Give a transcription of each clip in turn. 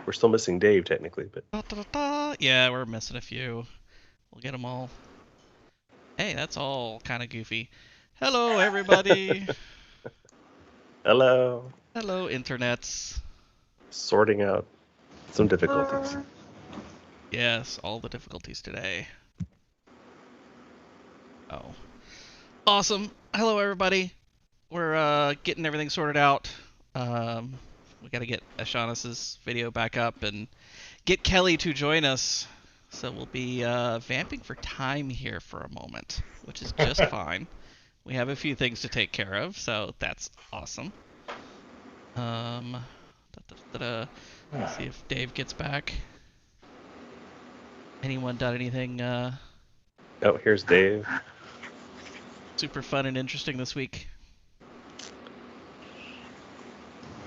We're still missing Dave technically, but Yeah, we're missing a few. We'll get them all. Hey, that's all kind of goofy. Hello, everybody. hello. Hello, internets. Sorting out some difficulties. Yes, all the difficulties today. Oh. Awesome. Hello, everybody. We're getting everything sorted out. We got to get Ashanis's video back up and get Kelly to join us. So we'll be vamping for time here for a moment, which is just fine. We have a few things to take care of, so that's awesome. Let's see if Dave gets back. Anyone done anything Oh, here's Dave. super fun and interesting this week?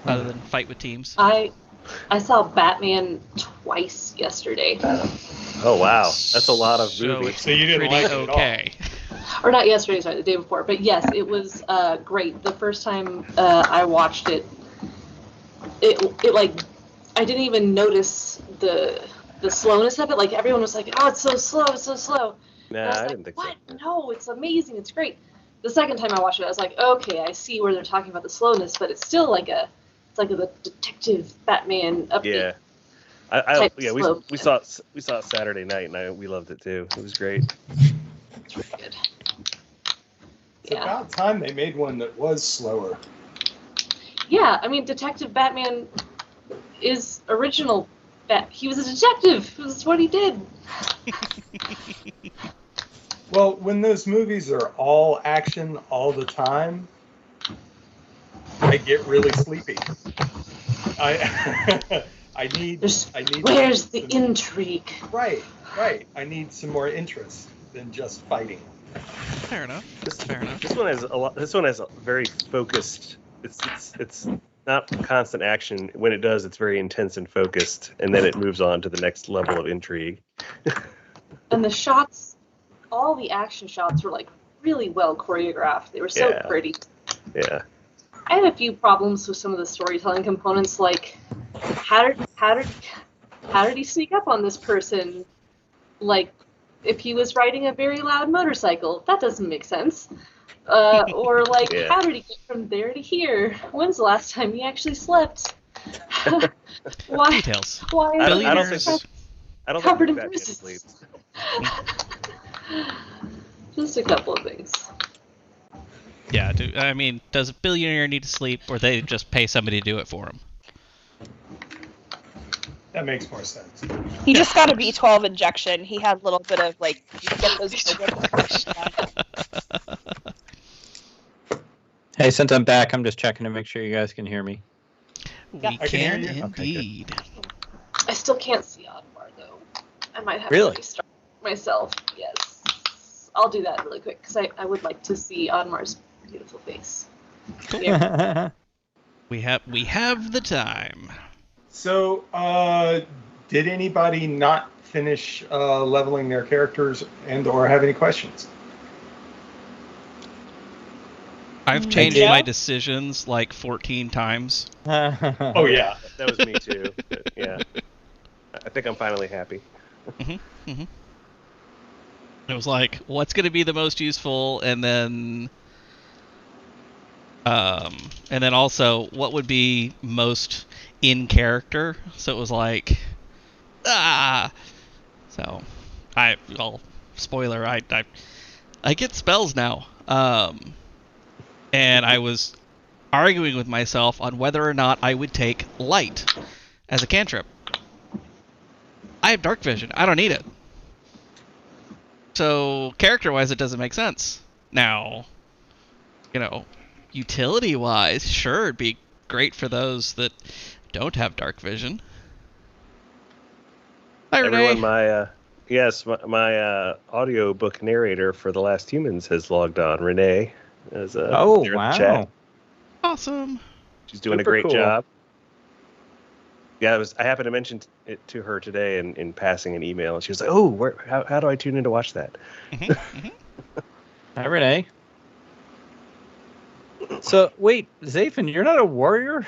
Other than fight with teams? I saw Batman twice yesterday. Oh wow, that's a lot of movies. So you didn't like it at all. Okay. Or not yesterday, sorry, the day before. But yes, it was great. The first time I watched it, it like I didn't even notice the slowness of it. Like everyone was like, "Oh, it's so slow, it's so slow." Nah, I didn't think what? so. No, it's amazing. It's great. The second time I watched it, I was like, "Okay, I see where they're talking about the slowness, but it's still like a detective Batman update." Yeah, Type we saw it Saturday night, and we loved it too. It was great. It's really good. It's about time they made one that was slower. Yeah, I mean, Detective Batman is original. He was a detective. That's what he did. Well, when those movies are all action all the time, I get really sleepy. I need. Where's the intrigue? Right. I need some more interest than just fighting. Fair enough. Fair enough. This one has a lot. This one has a very focused. It's not constant action. When it does, it's very intense and focused, and then it moves on to the next level of intrigue. And the shots, all the action shots were like really well choreographed. They were so pretty. Yeah. I had a few problems with some of the storytelling components, like how did he sneak up on this person? Like, if he was riding a very loud motorcycle, that doesn't make sense. Or like, how did he get from there to here? When's the last time he actually slept? Why? Details. Why? I don't think covered in Batman bruises. sleeps. Just a couple of things. Yeah, I mean, does a billionaire need to sleep, or they just pay somebody to do it for him? That makes more sense. He just got a B12 injection. He had a little bit of like get those. Hey, since I'm back, I'm just checking to make sure you guys can hear me. We I can hear you. indeed. I still can't see Audemars though. I might have Really? to restart myself. Yes, I'll do that really quick because I would like to see Audemars' beautiful face. Yeah. We have the time. So, did anybody not finish leveling their characters and/or have any questions? I've changed my decisions like 14 times. Oh yeah, That was me too. But, yeah. I think I'm finally happy. It was like, what's going to be the most useful, and then also what would be most in character. So it was like, So, spoiler, I get spells now. And I was arguing with myself on whether or not I would take light as a cantrip. I have dark vision. I don't need it. So, character-wise, it doesn't make sense. Now, utility-wise, sure, it'd be great for those that don't have dark vision. Hi, Renee. Everyone, my audiobook narrator for The Last Humans has logged on. Renee, as Oh, there in the wow. chat. Awesome. She's doing Super a great cool. job. Yeah, I happened to mention it to her today in passing an email. She was like, "Oh, how do I tune in to watch that?" Hi, Renee. So, wait, Zafin, you're not a warrior?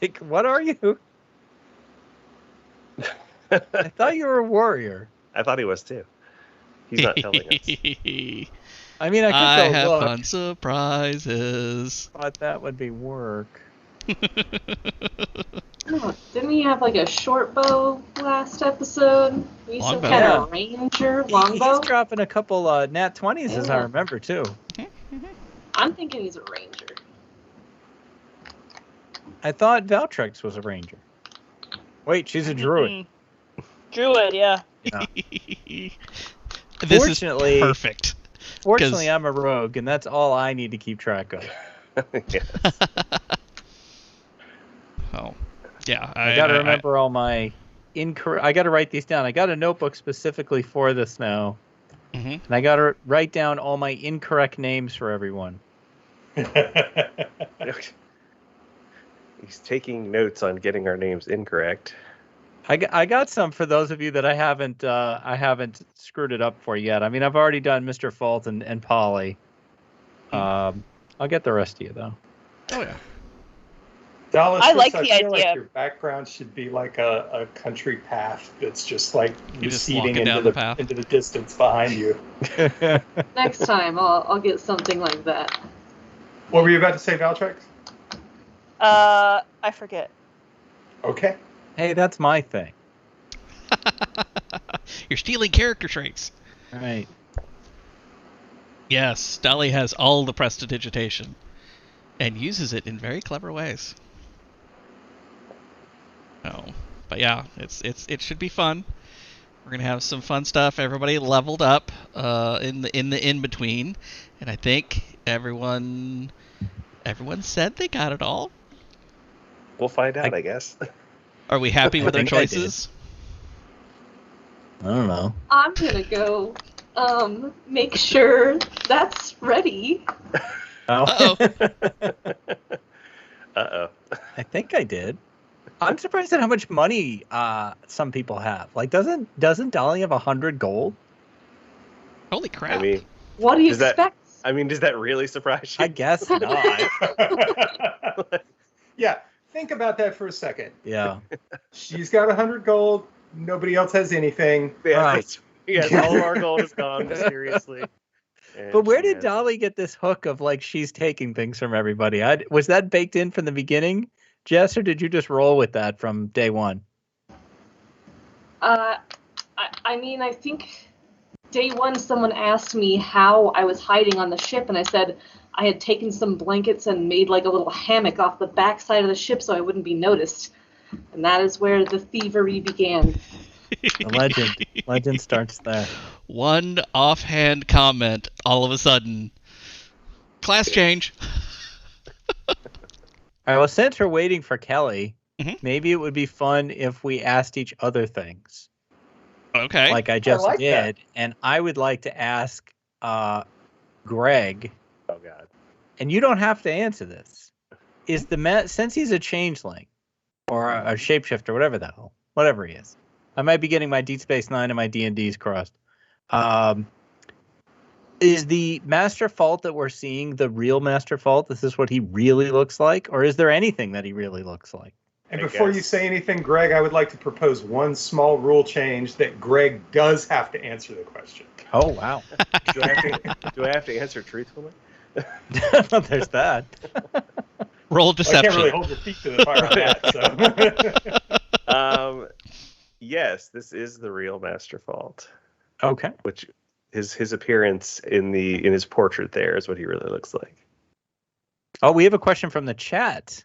Like, what are you? I thought you were a warrior. I thought he was too. He's not telling us. I mean, I could I go have look, fun surprises. but that would be work. Oh, didn't he have like a short bow last episode? We some Longbow. kind Yeah. of ranger He's longbow. dropping a couple nat 20s, as I Yeah. remember, too. I'm thinking he's a ranger. I thought Valtrex was a ranger. Wait, she's a druid. Mm. Druid, yeah. This Fortunately- is perfect. Fortunately, I'm a rogue, and that's all I need to keep track of. Yeah. Oh, yeah. I got to remember all my incorrect. I got to write these down. I got a notebook specifically for this now, Mhm. and I got to write down all my incorrect names for everyone. He's taking notes on getting our names incorrect. I got some for those of you that I haven't screwed it up for yet. I mean, I've already done Mr. Fault and Polly. I'll get the rest of you though. Oh yeah. Dallas, I like I the feel idea. like your background should be like a country path that's just like You're just receding walking into down the the path. into the distance behind you. Next time, I'll get something like that. What were you about to say, Valtrex? I forget. Okay. Hey, that's my thing. You're stealing character traits. All right. Yes, Dolly has all the prestidigitation and uses it in very clever ways. Oh, but yeah, it should be fun. We're gonna have some fun stuff. Everybody leveled up in the in between, and I think everyone said they got it all. We'll find out, I guess. Are we happy with our think I did. choices? I don't know. I'm gonna go make sure that's ready. Uh-oh. Uh-oh. I think I did. I'm surprised at how much money some people have. Like, doesn't Dolly have 100 gold? Holy crap! I mean, What do you Does that- expect? does that really surprise you? I guess not. Yeah, think about that for a second. Yeah. She's got 100 gold. Nobody else has anything. Yeah, Right. that's- yes, all of our gold is gone, seriously. And But where she did has- Dolly get this hook of like she's taking things from everybody? Was that baked in from the beginning, Jess, or did you just roll with that from day one? I mean, I think day one someone asked me how I was hiding on the ship, and I said I had taken some blankets and made like a little hammock off the backside of the ship so I wouldn't be noticed. And that is where the thievery began. The legend starts there. One offhand comment, all of a sudden, class change. All right. Well, since we're waiting for Kelly, Mhm. maybe it would be fun if we asked each other things, Okay. like I just like did, that. and I would like to ask Greg, Oh, God. and you don't have to answer this. Is since he's a changeling or a shapeshifter, whatever he is, I might be getting my Deep Space Nine and my D&Ds crossed. Is the Master Fault that we're seeing the real Master Fault? This is what he really looks like, or is there anything that he really looks like? And I before you guess. say anything, Greg, I would like to propose one small rule change that Greg does have to answer the question. Oh wow, Do I have to answer truthfully? there's that. Roll Well, I deception. can't really hold your feet to the fire on that. So. Yes, this is the real Master Fault. Okay. Which his appearance in his portrait there is what he really looks like. Oh, we have a question from the chat.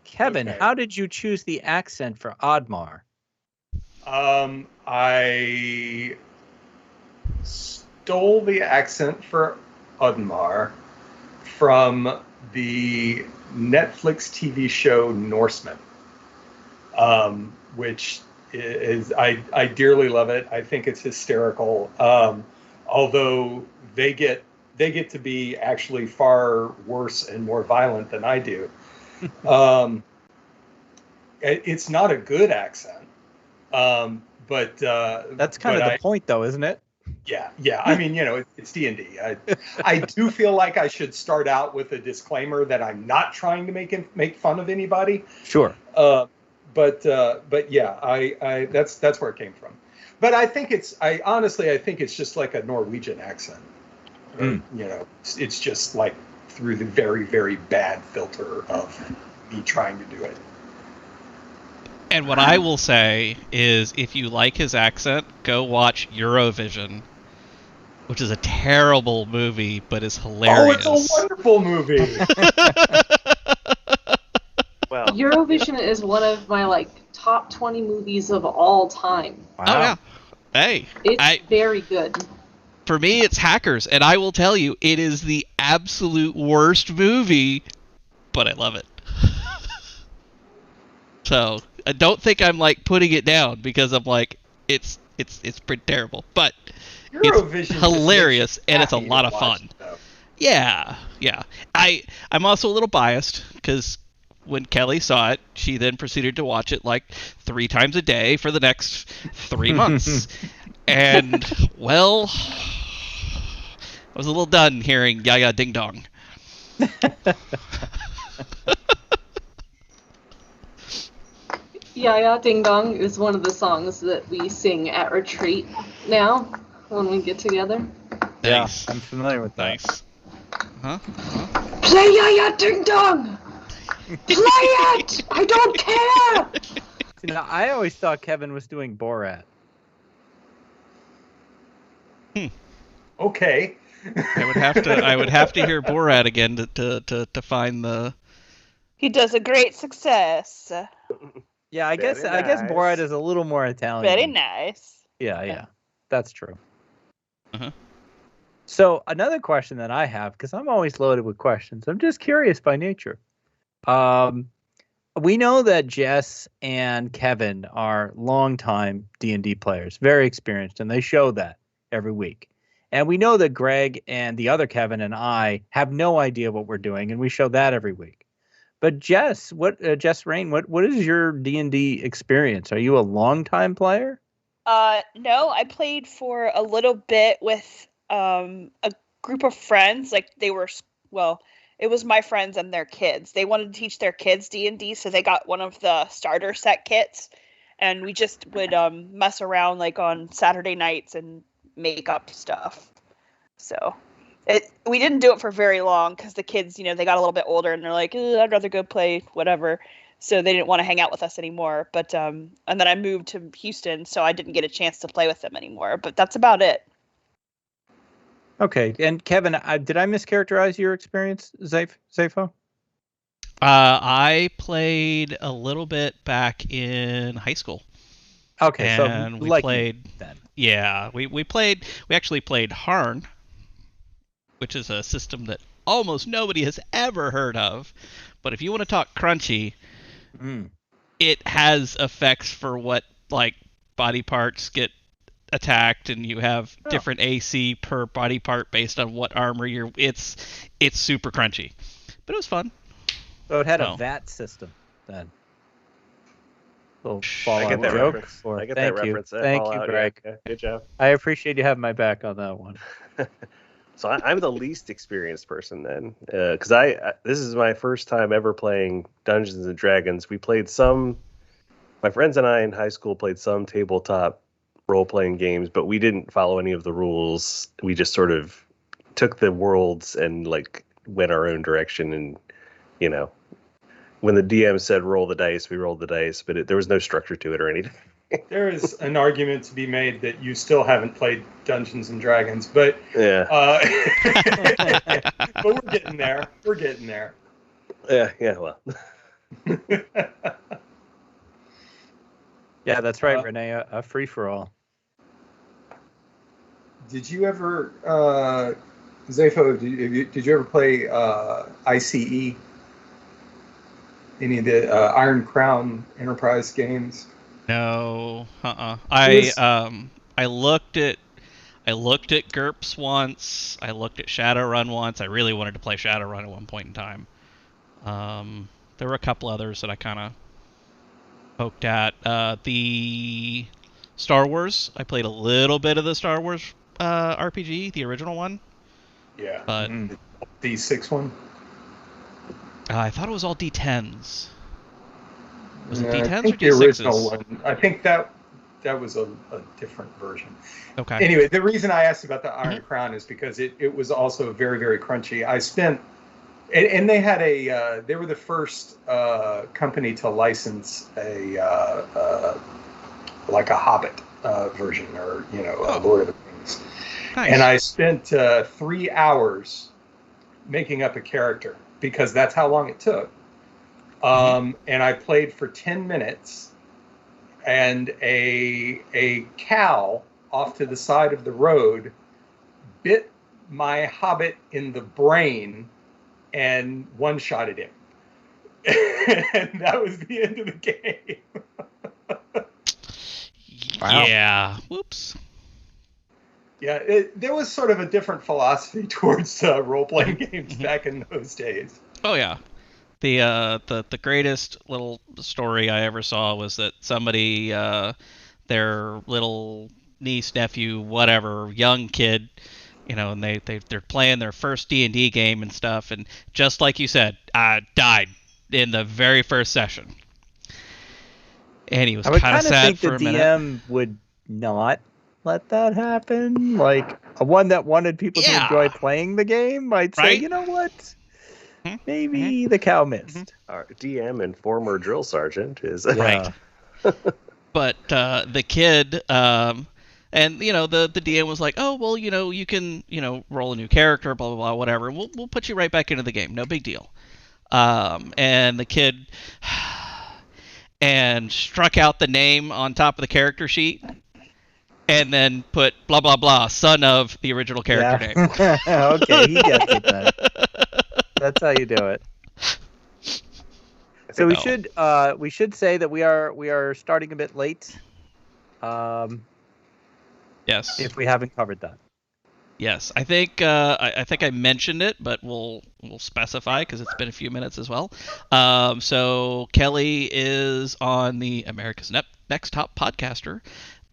Kevin, Okay. how did you choose the accent for Oddmar? I stole the accent for Udmar from the Netflix TV show Norseman, which is I dearly love it. I think it's hysterical. Although they get to be actually far worse and more violent than I do. It's not a good accent. But That's kind of the point, though, isn't it? Yeah. I mean, it's D&D. I do feel like I should start out with a disclaimer that I'm not trying to make fun of anybody. Sure. but yeah, I that's where it came from. But I think I honestly think it's just like a Norwegian accent. You know, it's just like through the very, very bad filter of me trying to do it. And what I will say is, if you like his accent, go watch Eurovision, which is a terrible movie, but is hilarious. Oh, it's a wonderful movie. Well, Eurovision is one of my like top 20 movies of all time. Wow. Oh yeah. Hey, It's very good. for me, it's Hackers, and I will tell you, it is the absolute worst movie, but I love it. So I don't think I'm like putting it down because I'm like it's pretty terrible, but Eurovision it's just hilarious makes you and it's a happy to lot of watch fun. it, though. Yeah. I'm also a little biased because when Kelly saw it, she then proceeded to watch it like 3 times a day for the next 3 months. And, well, I was a little done hearing Yaya Ding Dong. Yaya Ding Dong is one of the songs that we sing at retreat now when we get together. Yeah, Nice. I'm familiar with that. Nice. Huh? Play Yaya Ding Dong! Play it! I don't care! See, now, I always thought Kevin was doing Borat. Okay. I would have to hear Borat again to find the. He does a great success. Yeah, I guess Very nice. Borat is a little more Italian. Very nice. Yeah, that's true. Uh-huh. So another question that I have, because I'm always loaded with questions, I'm just curious by nature. We know that Jess and Kevin are longtime D&D players, very experienced, and they show that every week. And we know that Greg and the other Kevin and I have no idea what we're doing, and we show that every week. But Jess, Jess Rain, what is your D&D experience? Are you a longtime player? No, I played for a little bit with a group of friends. Like it was my friends and their kids. They wanted to teach their kids D&D, so they got one of the starter set kits, and we just would mess around like on Saturday nights and make up stuff. So we didn't do it for very long because the kids, they got a little bit older and they're like, I'd rather go play whatever. So they didn't want to hang out with us anymore. But and then I moved to Houston, so I didn't get a chance to play with them anymore. But that's about it. Okay, and Kevin, did I mischaracterize your experience, Zafo? I played a little bit back in high school. Okay, And so we like played. then. Yeah, we actually played Harn, which is a system that almost nobody has ever heard of. But if you want to talk crunchy, it has effects for what like body parts get attacked, and you have different AC per body part based on what armor you're. It's super crunchy, but it was fun. So it had No. a VAT system then. Little I Fallout get that joke. reference. Or- I get thank that you. reference. Thank you, Fallout, Greg. yeah. Good job. I appreciate you having my back on that one. So I'm the least experienced person then, because this is my first time ever playing Dungeons and Dragons. We played my friends and I in high school played some tabletop role-playing games, but we didn't follow any of the rules. We just sort of took the worlds and like went our own direction. And when the DM said roll the dice, we rolled the dice, but there was no structure to it or anything. There is an argument to be made that you still haven't played Dungeons and Dragons, but Yeah, but we're getting there. We're getting there. yeah. Well, Yeah, that's right, Renee. A free for all. Did you ever, Zafo? Did you ever play ICE? Any of the Iron Crown Enterprise games? No, Yes. I looked at GURPS once. I looked at Shadowrun once. I really wanted to play Shadowrun at one point in time. There were a couple others that I kind of poked at. The Star Wars. I played a little bit of the Star Wars RPG, the original one. Yeah. But The 6 one. I thought it was all D10s. Was it I D10s or think the original D6s? one. I think that was a different version. Okay. Anyway, the reason I asked about the Iron Crown is because it was also very, very crunchy. I spent, and they had they were the first company to license like a Hobbit version, or Lord of the Rings. Nice. And I spent 3 hours making up a character because that's how long it took. And I played for 10 minutes, and a cow off to the side of the road bit my hobbit in the brain and one-shotted him. And that was the end of the game. Wow. Yeah. Whoops. Yeah, there was sort of a different philosophy towards role-playing games back in those days. Oh yeah. The greatest little story I ever saw was that somebody, their little niece, nephew, whatever, young kid, and they're playing their first D&D game and stuff, and just like you said, died in the very first session. And he was I would kind of sad think for the a minute. DM would not let that happen. Like one that wanted people to enjoy playing the game might say, Right? you know what? Maybe the cow missed. Our DM and former drill sergeant is Right. But the kid, and the DM was like, oh well, you can roll a new character, blah blah blah, whatever. We'll put you right back into the game, no big deal. And the kid and struck out the name on top of the character sheet, and then put blah blah blah, son of the original character name. Okay, he gets it then. That's how you do it. So we should say that we are starting a bit late. Yes. If we haven't covered that. Yes, I think I mentioned it, but we'll specify because it's been a few minutes as well. So Kelly is on the America's Next Top Podcaster,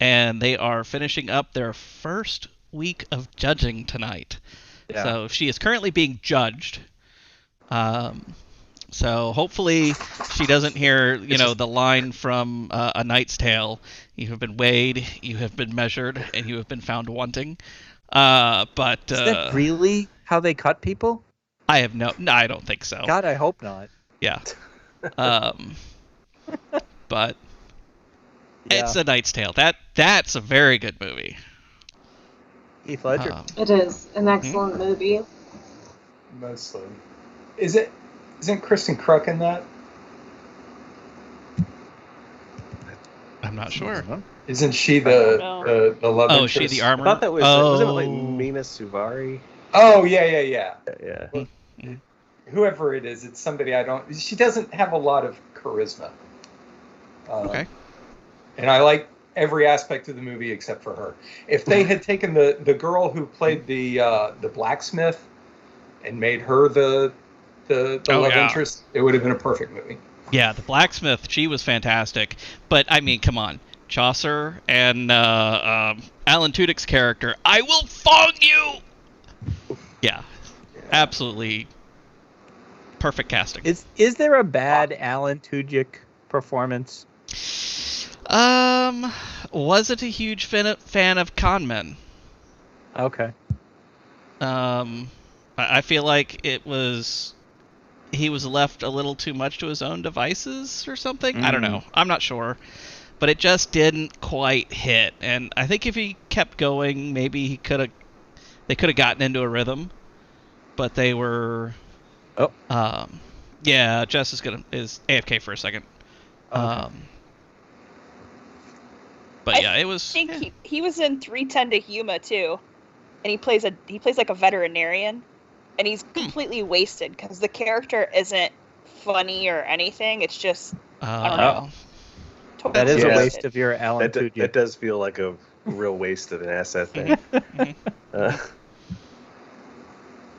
and they are finishing up their first week of judging tonight. Yeah. So she is currently being judged. So hopefully she doesn't hear, the line from A Knight's Tale. You have been weighed, you have been measured, and you have been found wanting. But is that really how they cut people? I have no, I don't think so. God, I hope not. Yeah. But it's A Knight's Tale. That's a very good movie. Heath Ledger. It is an excellent movie. Mostly. Isn't Kristen Kruk in that? I'm not sure. Isn't she the love interest? Oh, she the armor? I thought that was wasn't it like Mina Suvari? Oh yeah. Yeah. Whoever it is, it's somebody she doesn't have a lot of charisma. Okay. And I like every aspect of the movie except for her. If they had taken the girl who played the blacksmith and made her the love interest, it would have been a perfect movie. Yeah, the blacksmith, she was fantastic. But I mean, come on, Chaucer and Alan Tudyk's character, I will fong you. Yeah, absolutely perfect casting. Is there a bad Alan Tudyk performance? Wasn't a huge fan of Con Men. Okay. I feel like he was left a little too much to his own devices or something. I don't know. I'm not sure. But it just didn't quite hit. And I think if he kept going, maybe they could have gotten into a rhythm. But they were yeah, Jess is AFK for a second. Okay. But yeah, it was. I think he was in 3:10 to Yuma too, and he plays like a veterinarian, and he's completely wasted because the character isn't funny or anything. It's just I don't know. That is Yeah. a waste of your Alan Tudyk. That does feel like a real waste of an asset there.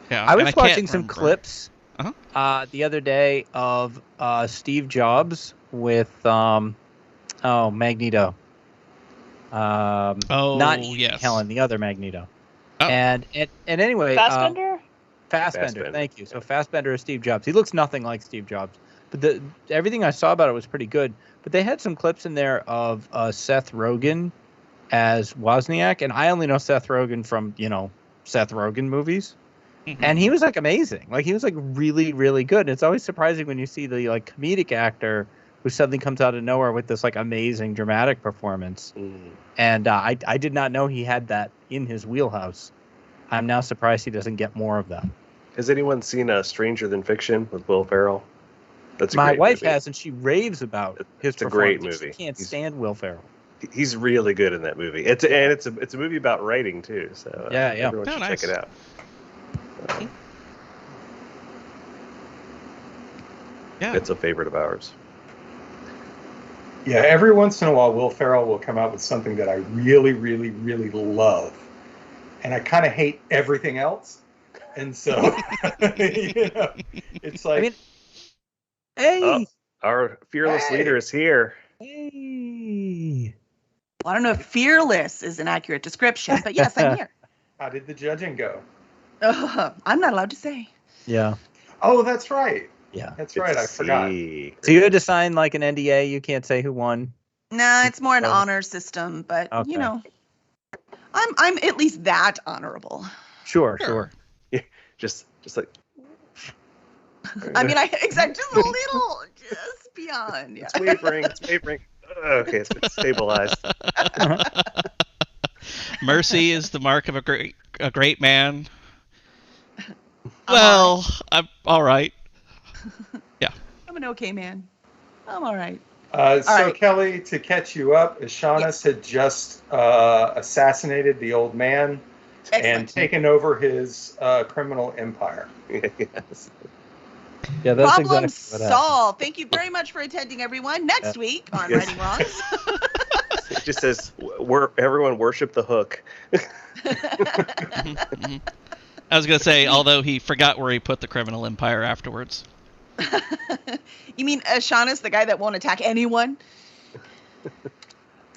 Yeah, I was can't watching some remember. clips the other day of Steve Jobs with Magneto. Not yes. Helen, the other Magneto. Oh. And anyway, Fassbender? Fassbender, thank you. So Fassbender is Steve Jobs. He looks nothing like Steve Jobs. but everything I saw about it was pretty good. But they had some clips in there of Seth Rogen as Wozniak, and I only know Seth Rogen from Seth Rogen movies, and he was like amazing. Like he was like really, really good. And it's always surprising when you see the like comedic actor who suddenly comes out of nowhere with this like amazing dramatic performance. And I did not know he had that in his wheelhouse. I'm now surprised he doesn't get more of that. Has anyone seen Stranger Than Fiction with Will Ferrell? That's a My great wife movie. has, and she raves about his It's a great performance. movie. She can't stand Will Ferrell. He's really good in that movie. It's a movie about writing too. So Yeah. everyone should nice. check it out. Yeah. It's a favorite of ours. Yeah, every once in a while, Will Ferrell will come out with something that I really, really, really love, and I kind of hate everything else. And so, it's like, Hey, Our fearless Hey. leader is here. hey. Well, I don't know if fearless is an accurate description, but yes, I'm here. how did the judging go? I'm not allowed to say. Yeah. Oh, that's right. Yeah. That's right. I forgot. So you had to sign like an NDA. You can't say who won. Nah, it's more an Oh. honor system, but Okay. you know, I'm at least that honorable. Sure. Just like I mean, exactly, just a little, just beyond. Yeah. it's wavering. It's wavering. Okay, it's stabilized. Mercy is the mark of a great man. Well, I'm all right. I'm an okay man. I'm all right. So, right. Kelly, to catch you up, Ishanis had just assassinated the old man and Excellent. taken over his criminal empire. Yes. Yeah, that's Problem exactly what happened. solved. Thank you very much for attending, everyone. Next week on Yes. Righting Wrongs. It just says, everyone worship the hook. Mhm. I was gonna say, although he forgot where he put the criminal empire afterwards. You mean Shaunus, the guy that won't attack anyone?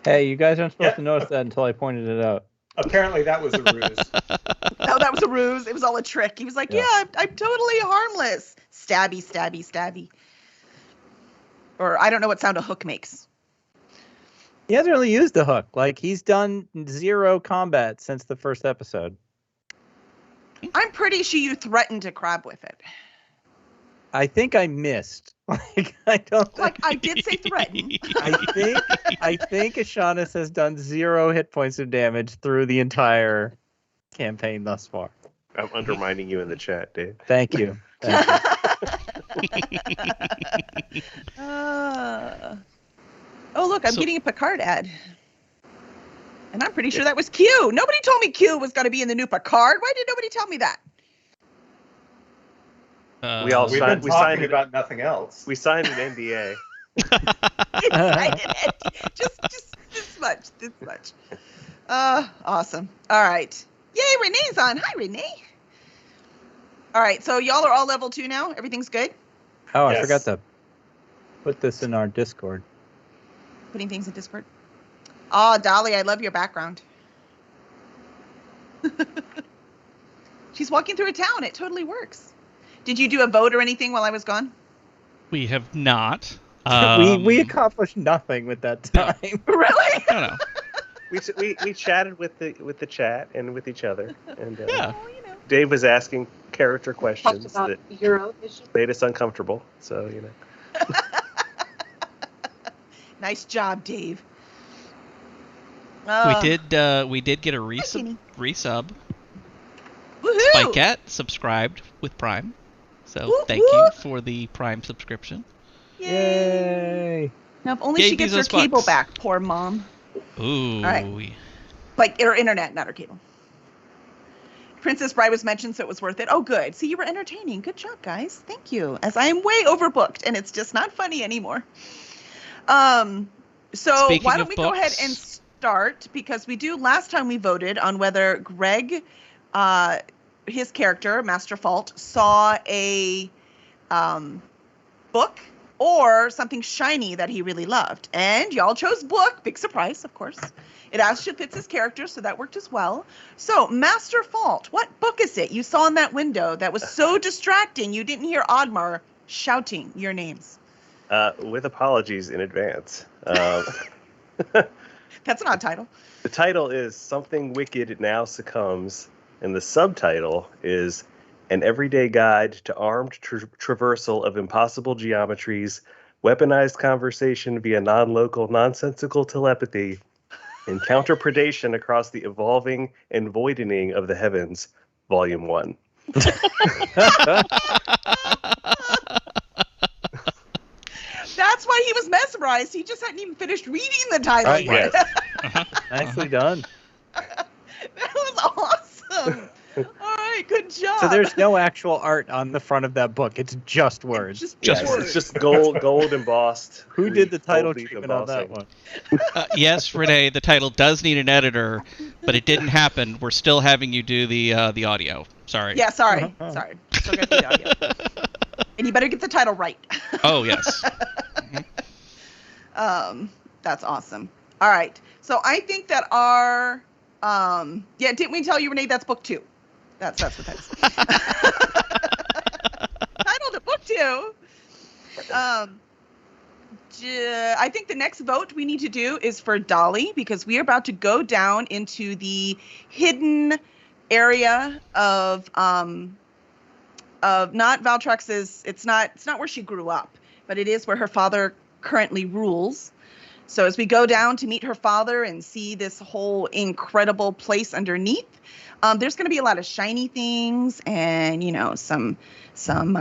Hey, you guys aren't supposed Yeah. to notice that until I pointed it out. Apparently, that was a ruse. No, that was a ruse. It was all a trick. He was like, Yeah. yeah, I'm totally harmless. Stabby, stabby, stabby. Or I don't know what sound a hook makes. He hasn't really used the hook. Like he's done 0 combat since the first episode. I'm pretty sure you threatened to crab with it. I think I missed. Like I don't. Like, I did say threaten. I think Ishanis has done 0 hit points of damage through the entire campaign thus far. I'm undermining you in the chat, Dave. Thank you. Oh, look, I'm So- getting a Picard ad. And I'm pretty sure that was Q. Nobody told me Q was going to be in the new Picard. Why did nobody tell me that? We all We've signed- been we signed talking it. about nothing else. We signed an NDA. I didn't. Just this much. This much. Awesome. All right. Yay, Renee's on. Hi, Renee. All right, so y'all are all level 2 now? Everything's good? Oh, I Yes. forgot to put this in our Discord. Putting things in Discord? Oh, Dolly, I love your background. She's walking through a town. It totally works. Did you do a vote or anything while I was gone? We have not. We accomplished nothing with that time. Really? No. We chatted with the chat and with each other, and Yeah. Oh, you know. Dave was asking character Talked questions about that Eurovision. made us uncomfortable. So Nice job, Dave. We did get a Kenny. resub. Woohoo! Spike Cat subscribed with Prime. So Whoop, thank whoop. you for the Prime subscription. Yay! Now, if only Yay, she gets her Bezos cable bucks. back, poor mom. Ooh. right. Like, her internet, not her cable. Princess Bride was mentioned, so it was worth it. Oh, good. See, you were entertaining. Good job, guys. Thank you. As I am way overbooked, and it's just not funny anymore. So Speaking why don't of we go ahead books. and start? Because last time we voted on whether Greg, his character, Master Fault, saw a book or something shiny that he really loved. And y'all chose book. Big surprise, of course. It actually fits his character, so that worked as well. So, Master Fault, what book is it you saw in that window that was so distracting you didn't hear Oddmar shouting your names? With apologies in advance. That's an odd title. The title is Something Wicked Now Succumbs, and the subtitle is An Everyday Guide to Armed Traversal of Impossible Geometries, Weaponized Conversation via Non-Local Nonsensical Telepathy, and Counter-Predation Across the Evolving and Voidening of the Heavens, Volume 1. That's why he was mesmerized. He just hadn't even finished reading the title Right, yet. yes. Nicely done. That was awesome. All right, good job. So there's no actual art on the front of that book. It's just words. Just Just Yes, words. it's just gold embossed. Who did the title gold leaf treatment on that embossing. one? Yes, Renee, the title does need an editor, but it didn't happen. We're still having you do the audio. Sorry. Yeah, sorry. Uh-huh. Sorry. Still got the audio. And you better get the title right. Oh, yes. That's awesome. All right. So I think that our didn't we tell you, Renee, that's book 2? That's what that is. Titled to book 2. I think the next vote we need to do is for Dolly, because we are about to go down into the hidden area of not Valtrax's. It's not where she grew up, but it is where her father currently rules. So as we go down to meet her father and see this whole incredible place underneath, there's going to be a lot of shiny things and, some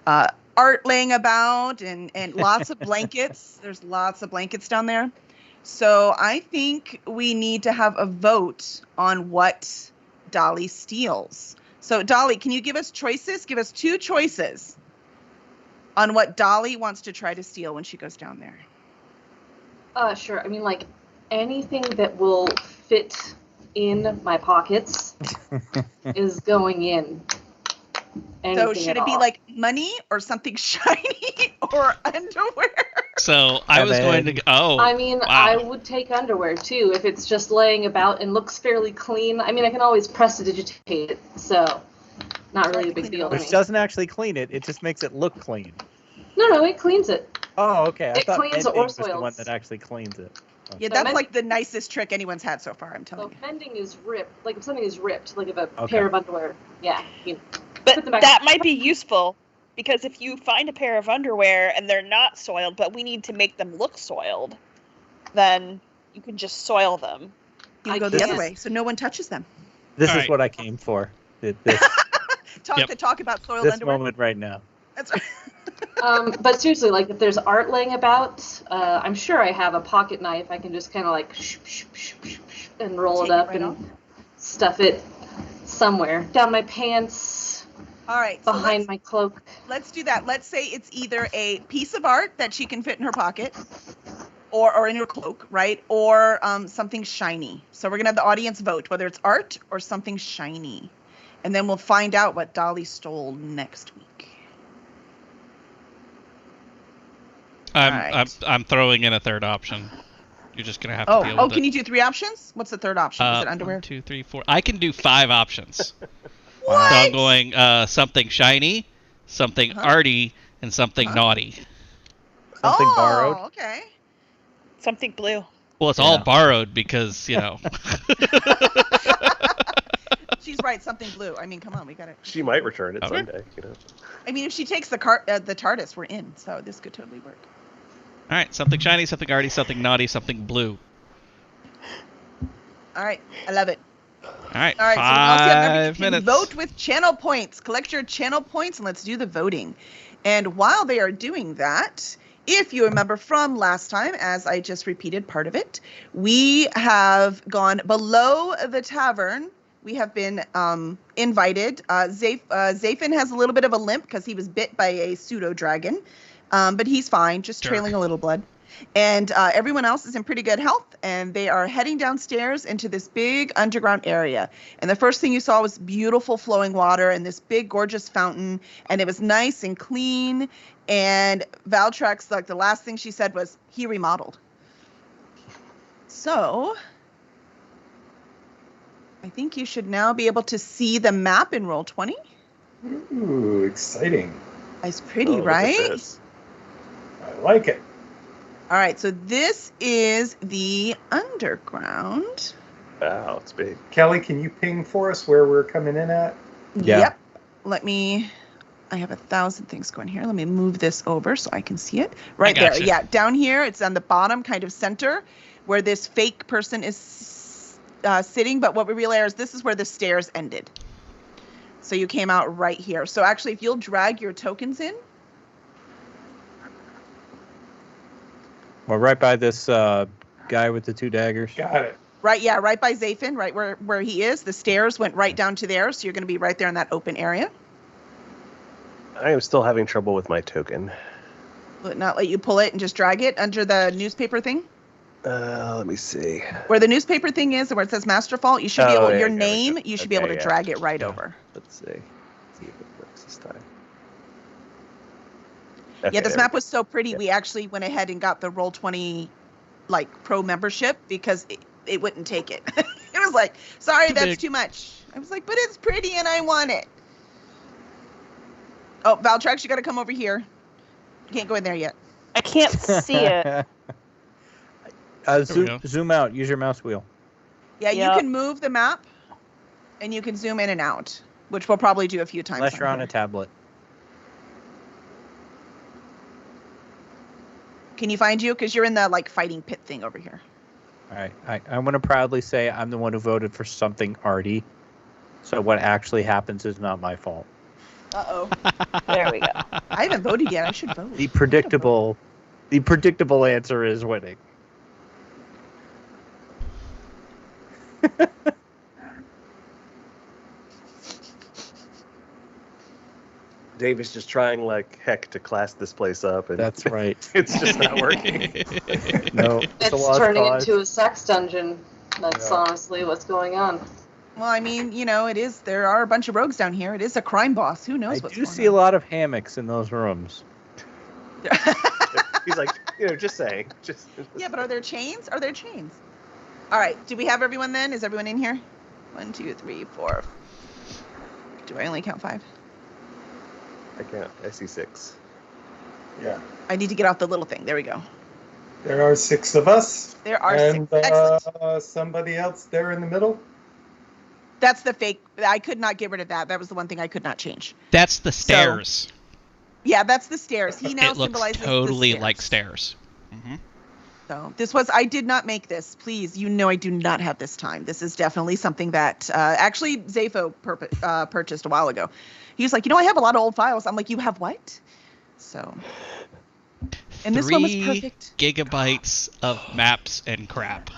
art laying about and lots of blankets. There's lots of blankets down there. So I think we need to have a vote on what Dolly steals. So Dolly, can you give us choices? Give us 2 choices on what Dolly wants to try to steal when she goes down there. Sure. I mean, like, anything that will fit in my pockets is going in. So Anything should at it be all. like money or something shiny or underwear? So I was going to. Oh. I mean, wow. I would take underwear, too, if it's just laying about and looks fairly clean. I mean, I can always prestidigitate it, so not really a big deal to Which me. doesn't actually clean it. It just makes it look clean. No, it cleans it. Oh, okay. I It thought cleans mending or was the one soils. that actually cleans it. Yeah, So that's men- like the nicest trick anyone's had so far, I'm telling So you. mending is ripped. Like, if something is ripped, like if a Okay. pair of underwear, yeah. But Put them back. that might be useful because if you find a pair of underwear and they're not soiled, but we need to make them look soiled, then you can just soil them. You I go the other can't. way, so no one touches them. This All is right. what I came for. This Talk about soiled underwear. moment right now. That's right. But seriously, like, if there's art laying about, I'm sure I have a pocket knife. I can just kind of like and roll Take it it up right and off? stuff it somewhere down my pants, All right, so behind my cloak. let's do that. Let's say it's either a piece of art that she can fit in her pocket or in her cloak, right? Or something shiny. So we're going to have the audience vote whether it's art or something shiny. And then we'll find out what Dolly stole next week. I'm throwing in a third option. You're just gonna have to deal with Can it. you do 3 options? What's the third option? Is it underwear? 1, 2, 3, 4. I can do 5 options. What? So I'm going something shiny, something Uh-huh. arty, and something naughty. Something borrowed. Okay. Something blue. Well, it's all Yeah. borrowed because She's right. Something blue. I mean, come on, we got it. She might return it Okay. someday. I mean, if she takes the TARDIS, we're in. So this could totally work. All right, something shiny, something arty, something naughty, something blue. All right, I love it. All right, All right, so we also have remember, you 5 can minutes. vote with channel points. Collect your channel points and let's do the voting. And while they are doing that, if you remember from last time, as I just repeated part of it, we have gone below the tavern. We have been invited. Zafin has a little bit of a limp because he was bit by a pseudo dragon, but he's fine, just Sure. trailing a little blood. And everyone else is in pretty good health, and they are heading downstairs into this big underground area. And the first thing you saw was beautiful flowing water and this big, gorgeous fountain, and it was nice and clean. And Valtrax, like the last thing she said was, he remodeled. So I think you should now be able to see the map in Roll20. Ooh, exciting. It's pretty, Oh, look at right? this. like it. All right, so this is the underground. Wow, it's big. Kelly, can you ping for us where we're coming in at? Yeah. Yep. I have 1,000 things going here. Let me move this over so I can see it. Right there. gotcha. Yeah, down here. It's on the bottom, kind of center, where this fake person is sitting. But what we realize is this is where the stairs ended. So you came out right here. So actually, if you'll drag your tokens in. We're right by this guy with the 2 daggers. Got it. Right, yeah, right by Zaphon, right where he is. The stairs went right down to there. So you're going to be right there in that open area. I am still having trouble with my token. Will it not let you pull it and just drag it under the newspaper thing? Let me see. Where the newspaper thing is, and where it says Master Fault, you should be able, your name, you should be able to Okay, drag it right Yeah. over. Let's see. Let's see if it works this time. Yeah, Okay, this there map was so pretty, Yeah. we actually went ahead and got the Roll20 pro membership because it wouldn't take it. It was like, sorry, Too that's big. too much. I was like, but it's pretty and I want it. Oh, Valtrex, you got to come over here. You can't go in there yet. I can't see it. we zoom, go. zoom out. Use your mouse wheel. Yeah, Yep. you can move the map and you can zoom in and out, which we'll probably do a few times. Unless you're on here. a tablet. Can you find you? Because you're in the fighting pit thing over here. All right. I want to proudly say I'm the one who voted for something arty. So what actually happens is not my fault. Uh-oh. There we go. I haven't voted yet. I should vote. The predictable answer is winning. Dave is just trying like heck to class this place up, and That's right. it's just not working. No, it's a It's lost turning cause. into a sex dungeon. That's Yeah. honestly what's going on. Well, I mean, it is. There are a bunch of rogues down here. It is a crime boss. Who knows I what's do going see a on? lot of hammocks in those rooms. He's like, just saying. Just Yeah, but are there chains? Are there chains? All right. Do we have everyone then? Is everyone in here? 1, 2, 3, 4. Do I only count 5? I can't. I see 6. Yeah. I need to get off the little thing. There we go. There are 6 of us. There are And 6. Excellent. somebody else there in the middle. That's the fake. I could not get rid of that. That was the one thing I could not change. That's the stairs. Yeah, that's the stairs. He now It looks symbolizes totally the like stairs. Hmm. So this was, I did not make this. Please, I do not have this time. This is definitely something that actually Zafo purchased a while ago. He was like, I have a lot of old files. I'm like, you have what? So, and this one was 3 perfect. gigabytes of maps and crap.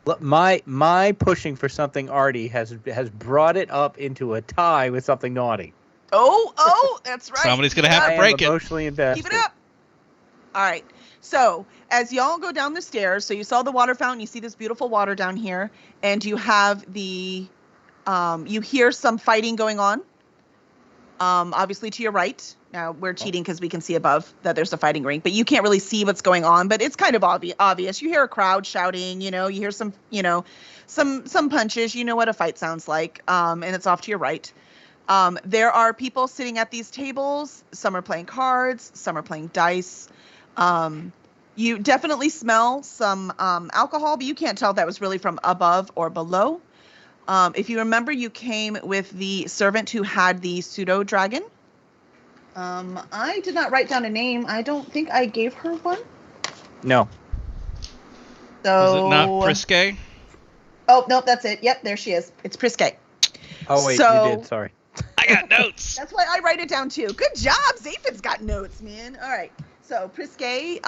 Look, my pushing for something arty has brought it up into a tie with something naughty. Oh, that's right. Somebody's gonna Keep it have up. to break I it. am emotionally invested. Keep it up. All right. So as y'all go down the stairs, so you saw the water fountain, you see this beautiful water down here, and you have you hear some fighting going on. Obviously to your right. Now we're cheating because we can see above that there's a fighting ring, but you can't really see what's going on. But it's kind of obvious. You hear a crowd shouting. You hear some some punches. You know what a fight sounds like. And it's off to your right. There are people sitting at these tables. Some are playing cards. Some are playing dice. You definitely smell some alcohol, but you can't tell if that was really from above or below. If you remember, you came with the servant who had the pseudo dragon. I did not write down a name. I don't think I gave her one. No. So Was it not Prisque? Oh, nope, that's it. Yep, there she is. It's Prisque. Oh wait, So- you did. Sorry. I got notes. That's why I write it down too. Good job. Zaphon's got notes, man. All right. So Prisque,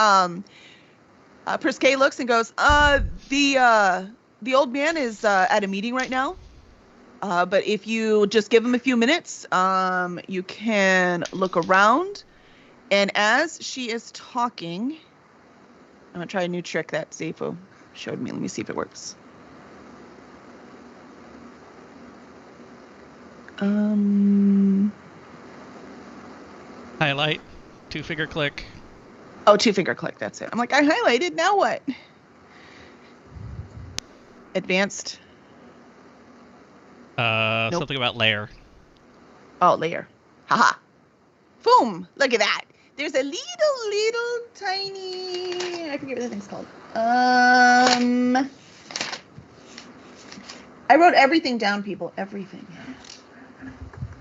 Prisque looks and goes, the old man is at a meeting right now. But if you just give him a few minutes, you can look around. And as she is talking, I'm gonna try a new trick that Zafo showed me. Let me see if it works. Highlight, 2-finger click. Oh, 2-finger click. That's it. I'm like, I highlighted. Now what? Advanced. Nope. Something about layer. Oh, layer. Haha. Boom. Look at that. There's a little tiny. I forget what the thing's called. I wrote everything down, people. Everything.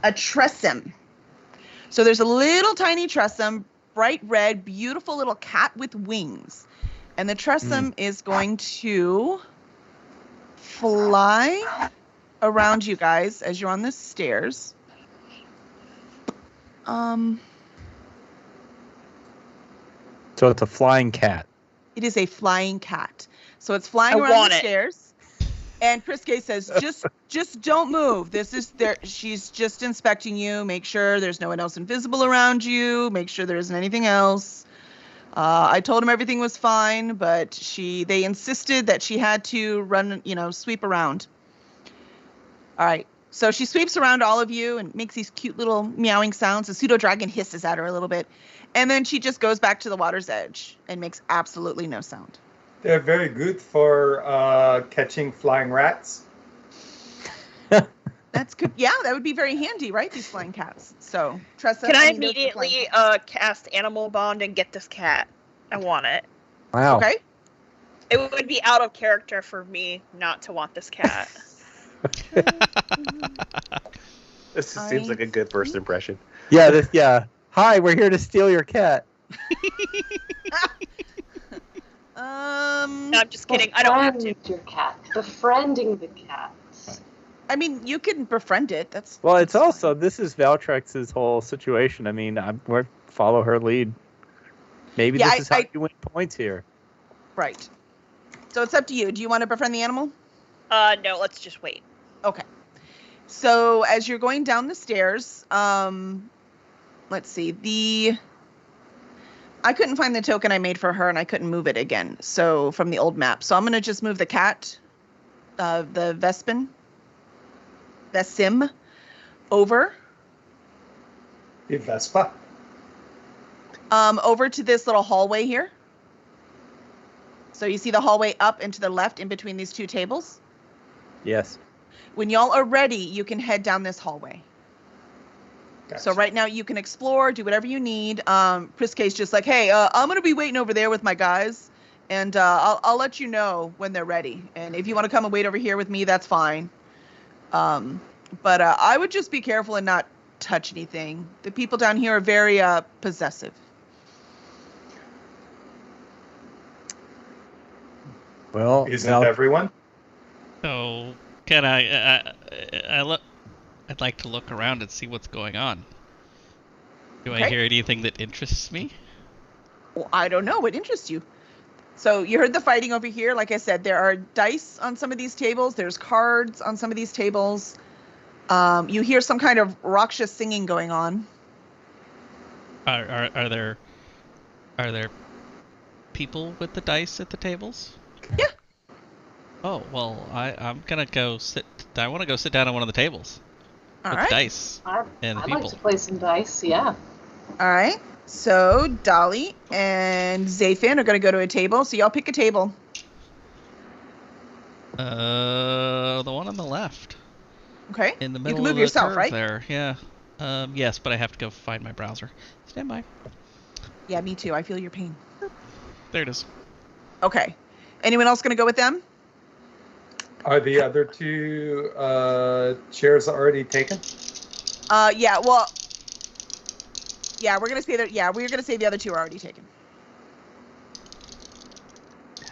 A tressum. So there's a little tiny tressum, bright red, beautiful little cat with wings. And the tressum is going to fly around you guys as you're on the stairs. So it's a flying cat. It is a flying cat. So it's flying around the stairs. And Priske says, just don't move. This is there. She's just inspecting you. Make sure there's no one else invisible around you. Make sure there isn't anything else. I told him everything was fine, but they insisted that she had to run, sweep around. All right. So she sweeps around all of you and makes these cute little meowing sounds. The pseudo dragon hisses at her a little bit. And then she just goes back to the water's edge and makes absolutely no sound. They're very good for catching flying rats. That's good. Yeah, that would be very handy, right? These flying cats. So, Tressa, can I immediately cast Animal Bond and get this cat? I want it. Wow. Okay. It would be out of character for me not to want this cat. This seems like a good first impression. Yeah. Yeah. Hi, we're here to steal your cat. No, I'm just kidding. I don't have to. Your cat. Befriending the cat. I mean, you can befriend it. This is Valtrex's whole situation. I mean, we're follow her lead. Maybe this is how you win points here. Right. So it's up to you. Do you want to befriend the animal? No, let's just wait. Okay. So as you're going down the stairs, let's see. I couldn't find the token I made for her, and I couldn't move it again. So from the old map. So I'm going to just move the cat, the Vesim, over. The Vespa? Over to this little hallway here. So you see the hallway up and to the left in between these two tables? Yes. When y'all are ready, you can head down this hallway. Gotcha. So right now you can explore, do whatever you need. Priske's just like, hey, I'm going to be waiting over there with my guys. And I'll let you know when they're ready. And if you want to come and wait over here with me, that's fine. But I would just be careful and not touch anything. The people down here are very possessive. Well, isn't everyone? So can I'd like to look around and see what's going on. Do I hear anything that interests me? Well, I don't know. What interests you? So you heard the fighting over here. Like I said, there are dice on some of these tables. There's cards on some of these tables. You hear some kind of Rakshas singing going on. Are there people with the dice at the tables? Yeah. Oh well, I'm gonna go sit. I want to go sit down on one of the tables. All with right. Dice and I'd people. like to play some dice. Yeah. All right. So Dolly and Zafin are going to go to a table. So y'all pick a table. The one on the left. Okay. In the middle You can move of the yourself, curve right? there. Yeah. Yes, but I have to go find my browser. Stand by. Yeah, me too. I feel your pain. There it is. Okay. Anyone else going to go with them? Are the other two chairs already taken? Yeah. Well. Yeah, we're gonna say that. Yeah, we're gonna say the other two are already taken.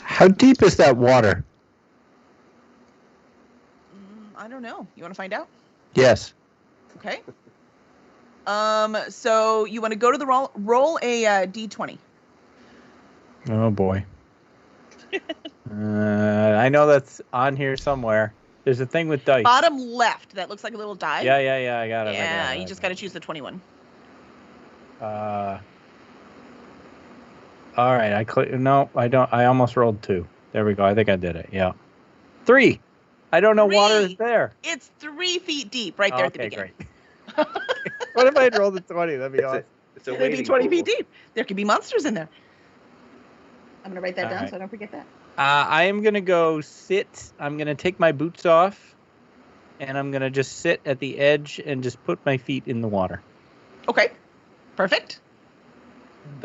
How deep is that water? I don't know. You want to find out? Yes. Okay. So you want to go to the roll a d20. Oh boy. I know that's on here somewhere. There's a thing with dice. Bottom left. That looks like a little die. Yeah, I got it. Yeah, you just got to choose the 21. All right, no, I don't. I almost rolled 2. There we go. I think I did it. Yeah. 3. I don't know. 3. Water is there. It's 3 feet deep right there at the beginning. Great. What if I had rolled a 20? That'd be awesome. It's a It'd be wading 20 pool. feet deep. There could be monsters in there. I'm gonna write that All down right. so I don't forget that. I am gonna go sit. I'm gonna take my boots off, and I'm gonna just sit at the edge and just put my feet in the water. Okay. Perfect.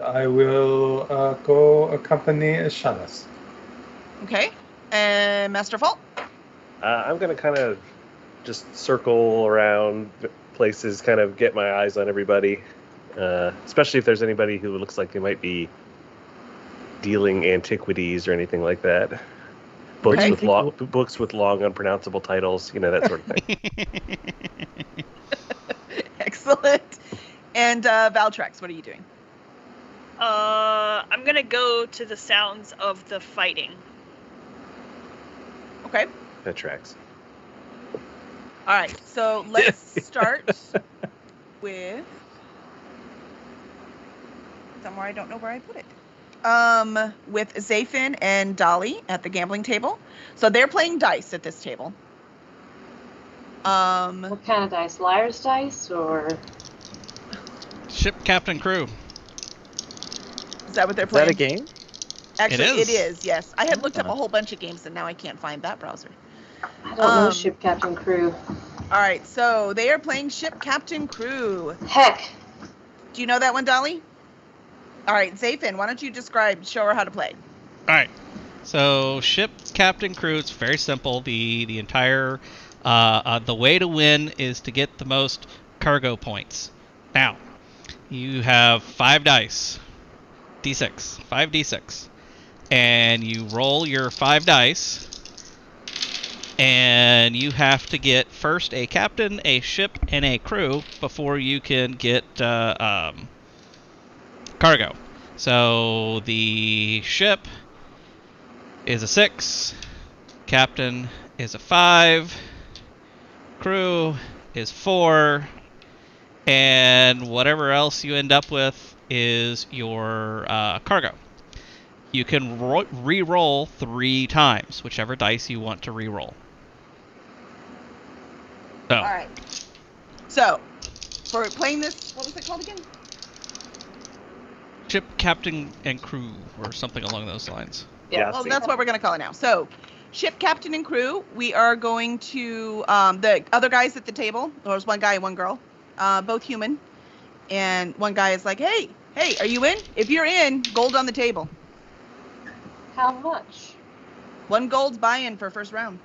I will go accompany Shanas. Okay. And Master Fault? I'm gonna kind of just circle around places, kind of get my eyes on everybody, especially if there's anybody who looks like they might be dealing antiquities or anything like that. Books Okay. with books with long unpronounceable titles, that sort of thing. Excellent. And Valtrex, what are you doing? I'm gonna go to the sounds of the fighting. Okay. That tracks. All right. So let's start with somewhere I don't know where I put it. With Zafin and Dolly at the gambling table. So they're playing dice at this table. What kind of dice? Liar's dice or? Ship Captain Crew. Is that what they're Is that playing? a game? Actually, It is. it is. Yes, I had looked up a whole bunch of games and now I can't find that browser. I don't know Ship Captain Crew. All right. So they are playing Ship Captain Crew. Heck, Do you know that one, Dolly? All right, Zafin, why don't you show her how to play? All right. So Ship Captain Crew. It's very simple. The entire the way to win is to get the most cargo points. Now, you have 5 dice, d6, 5d6, and you roll your 5 dice, and you have to get first a captain, a ship, and a crew before you can get cargo. So the ship is a 6, captain is a 5, crew is 4, and whatever else you end up with is your cargo. You can re-roll 3 times, whichever dice you want to re-roll. So, All right. So, for playing this, what was it called again? ship, captain, and crew, or something along those lines. yeah. Well, that's what we're going to call it now. So, ship, captain, and crew, we are going to, the other guys at the table, there's one guy and one girl, both human, and one guy is like, hey, are you in? If you're in, gold on the table. How much? 1 gold's buy-in for first round.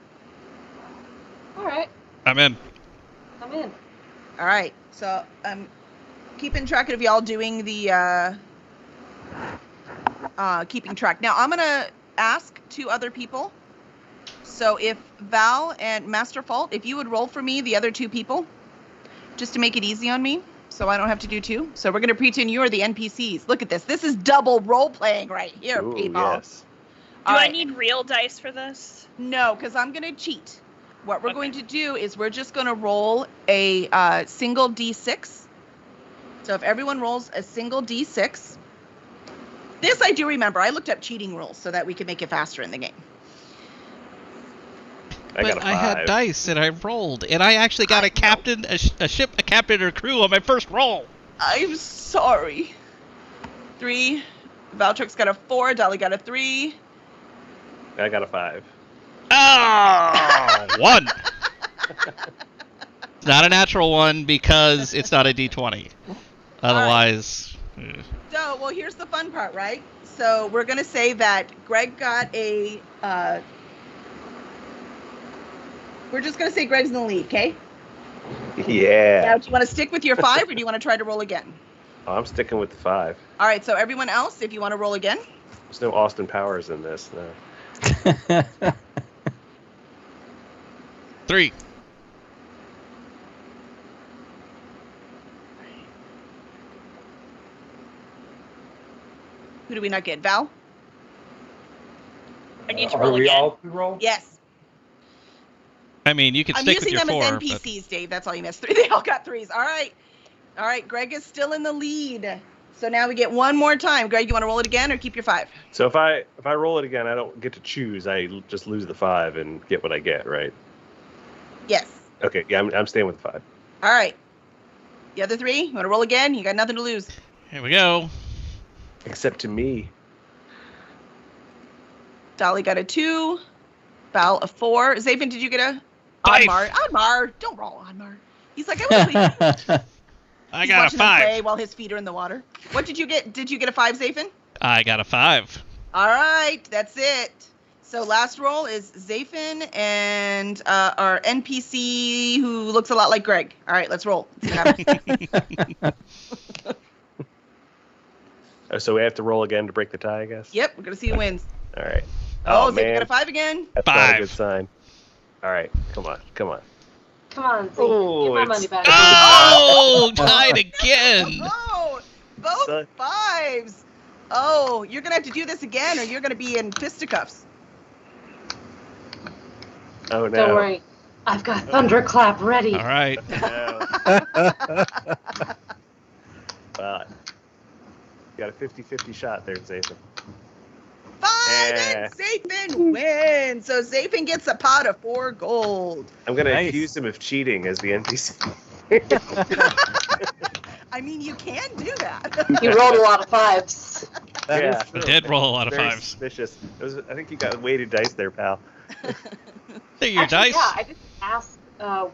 All right, I'm in. I'm in. All right, so I'm keeping track of y'all doing the keeping track. Now I'm gonna ask 2 other people. So if Val and Master Fault, if you would roll for me the other 2 people, just to make it easy on me, so I don't have to do 2. So we're gonna pretend you are the NPCs. Look at this. This is double role playing right here, Ooh, people. yes. Do All I right. need real dice for this? No, because I'm going to cheat. What we're Okay. going to do is we're just going to roll a single D6. So if everyone rolls a single D6. This I do remember. I looked up cheating rules so that we could make it faster in the game. I got a But 5. I had dice and I rolled, and I actually got a captain, a ship, a captain, or crew on my first roll. I'm sorry. 3. Valtrex got a 4. Dolly got a 3. I got a 5. Oh, 1. It's not a natural 1 because it's not a D20. Otherwise, So, well, here's the fun part, right? So we're going to say that Greg got a... we're just going to say Greg's in the lead, okay? Yeah. Now, do you want to stick with your 5 or do you want to try to roll again? Oh, I'm sticking with the 5. All right, so everyone else, if you want to roll again. There's no Austin Powers in this. No. 3. Who do we not get? Val? I need to Are roll we again. all to roll? Yes. I mean, you can I'm stick with using your them 4. as NPCs, Dave. That's all you missed. 3. They all got 3s. All right. All right, Greg is still in the lead. So now we get one more time. Greg, you want to roll it again or keep your 5? So if I roll it again, I don't get to choose. I just lose the 5 and get what I get, right? Yes. Okay. Yeah, I'm staying with the 5. All right. The other 3, you want to roll again? You got nothing to lose. Here we go. Except to me. Dolly got a 2. Val a 4. Zaven, did you get a 5. Oddmar? Oddmar, don't roll Oddmar. He's like, I want to I He's got a watching them play 5. while his feet are in the water. What did you get? Did you get a 5, Zafin? I got a 5. All right, that's it. So last roll is Zafin and our NPC who looks a lot like Greg. All right, let's roll. So we have to roll again to break the tie, I guess. Yep, we're gonna see who wins. All right. Oh, Zafin man, got a 5 again. that's not a 5. good sign. All right, come on. Come on, Zeke. Oh, Get my it's- money back. Oh, tied again. Oh, both Son. 5s. Oh, you're gonna have to do this again, or you're gonna be in fisticuffs. Oh no. Don't worry. I've got Thunderclap ready. All right. No. Well, you got a 50-50 shot there, Zathan. 5 and Zafin wins. So Zafin gets a pot of 4 gold. I'm gonna Nice. accuse him of cheating as the NPC. I mean, you can do that. You rolled a lot of 5s. That is Yeah. true. I did roll a lot of Very 5s. suspicious. I think you got weighted dice there, pal. Hey, your Actually, dice. Yeah, I didn't ask.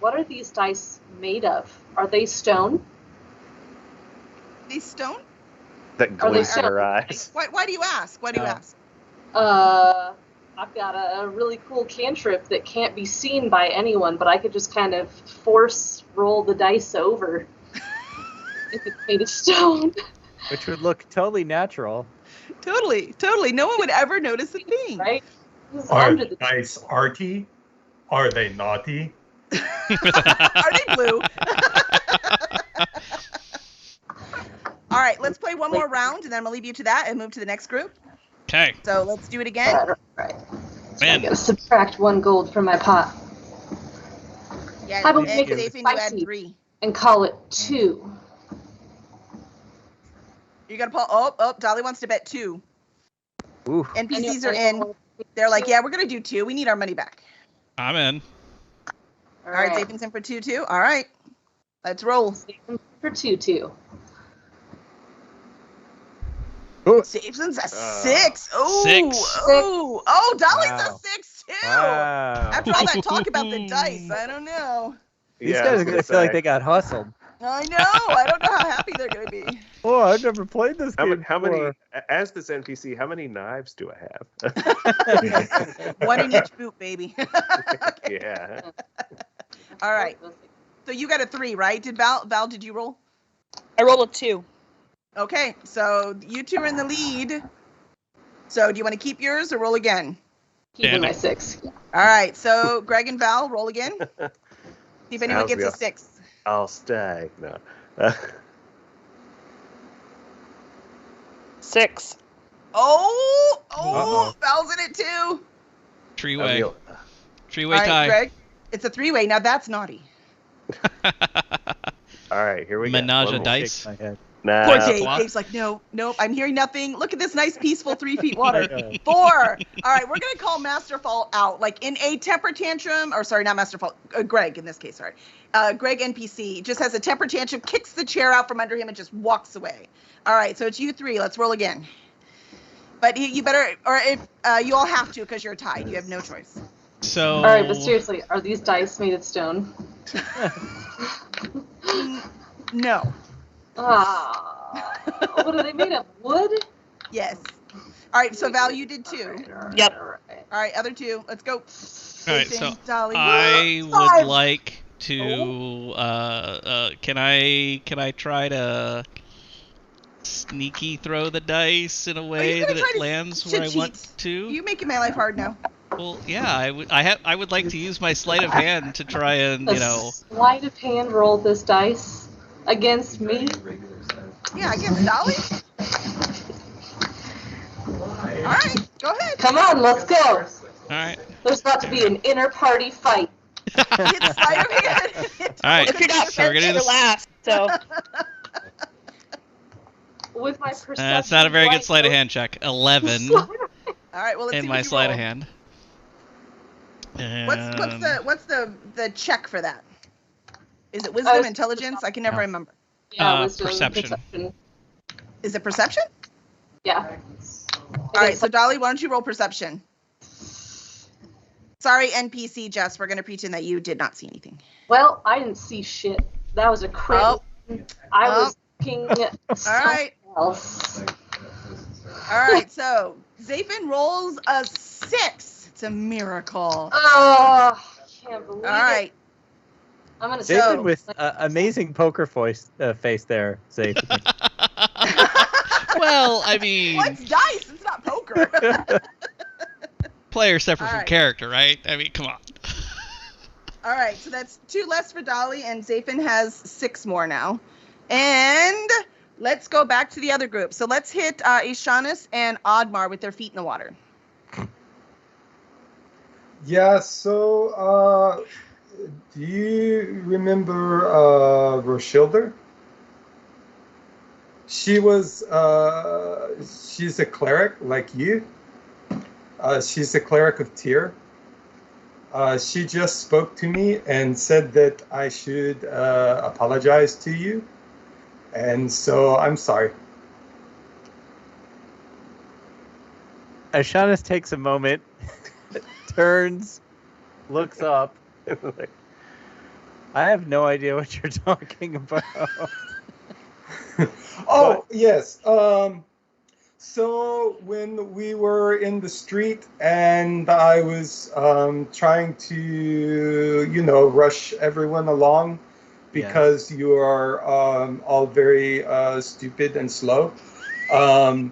What are these dice made of? Are they stone? These stone? That Are they glint in her so- eyes. Why do you ask? Why do you No. ask? I've got a really cool cantrip that can't be seen by anyone, but I could just kind of force roll the dice over if it's made of stone. Which would look totally natural. Totally. No one would ever notice a thing. Right? This is Are under the the dice arty? Are they naughty? Are they blue? All right, let's play one more round, and then I'm gonna leave you to that and move to the next group. Okay. So let's do it again. Right. Man. I'm gonna subtract 1 gold from my pot Yeah, How about and we make it Zafin, you add spicy? 3. and call it 2. You gotta pull. Oh, Dolly wants to bet 2. Ooh. NPCs are in. They're like, yeah, we're gonna do 2. We need our money back. I'm in. All right, Zafin's in for 2 too. All right, let's roll. For 2-2. Zafin's a 6. Oh, 6. oh, Dolly's Wow. a 6 too. Wow. After all that talk about the dice, I don't know. These Yeah, I guys was are gonna gonna feel like say. they got hustled. I know. I don't know how happy they're gonna be. Oh, I've never played this How, game how many, before. as this NPC, how many knives do I have? 1 in each boot, baby. Yeah. All right. So you got a 3, right? Did Val? Did you roll? I rolled a 2. Okay. So you 2 are in the lead. So do you want to keep yours or roll again? Keeping Damn my it. 6. All right. So Greg and Val, roll again. See if anyone Sounds gets a good. 6. I'll stay. No. 6. Oh, Uh-oh. Val's in it too. Tree-way. All Tree-way right, tie. Greg. It's a 3-way. Now that's naughty. All right, here we go. Menage One a more. dice. Shake my head. Nah. Poor Uh, Dave. what? Dave's like, no, I'm hearing nothing. Look at this nice, peaceful 3 feet water. Okay. 4. All right, we're gonna call Masterfall out. Like in a temper tantrum, or sorry, not Masterfall. Greg in this case, sorry. Greg NPC just has a temper tantrum, kicks the chair out from under him, and just walks away. All right, so it's you 3. Let's roll again. But you better, or if you all have to, because you're tied. You have no choice. So. All right, but seriously, are these dice made of stone? No. Ah, what are they made of? Wood? Yes. All right, so Val, you did 2. Yep. All right. All right, other 2. Let's go. All right, Jason, so Dolly. I would 5. like to. Can I try to sneaky throw the dice in a way gonna that try it to lands where I cheat? want to? You making my life hard now. Well, yeah, I would like to use my sleight of hand to try and Sleight of hand roll this dice against me. Yeah, against Dolly. All right, go ahead. Come on, let's go. All right. There's about to be an inter-party fight. It's sleight of hand. All right. If you're not So we're first, gonna do you're this. last. So With my perception. That's not a very good sleight of blind- hand check. 11 All right, well let's see in what my you sleight of roll. hand. What's the check for that? Is it wisdom, was- intelligence? I can never No. remember. Yeah, wisdom, perception. Is it perception? Yeah. All right, so Dolly, why don't you roll perception? Sorry, NPC Jess, we're gonna pretend that you did not see anything. Well, I didn't see shit. That was a crit. Oh, I was looking All right. else. All right. So Zafin rolls a 6. It's a miracle. Oh, can't believe All right. it. I'm gonna Zafin say with amazing poker face there, Zafin. Well, I mean, Well, it's dice. It's not poker. player separate from Alright. character, right? I mean, come on. All right. So that's 2 less for Dolly, and Zafin has 6 more now. And let's go back to the other group. So let's hit Ishanis and Oddmar with their feet in the water. Yeah, so do you remember Roshilder? She's a cleric like you. She's a cleric of Tyr. She just spoke to me and said that I should apologize to you. And so I'm sorry. Ashanis takes a moment, turns, looks up. I have no idea what you're talking about. Oh, yes. So when we were in the street and I was trying to, rush everyone along because you are all very stupid and slow. I'll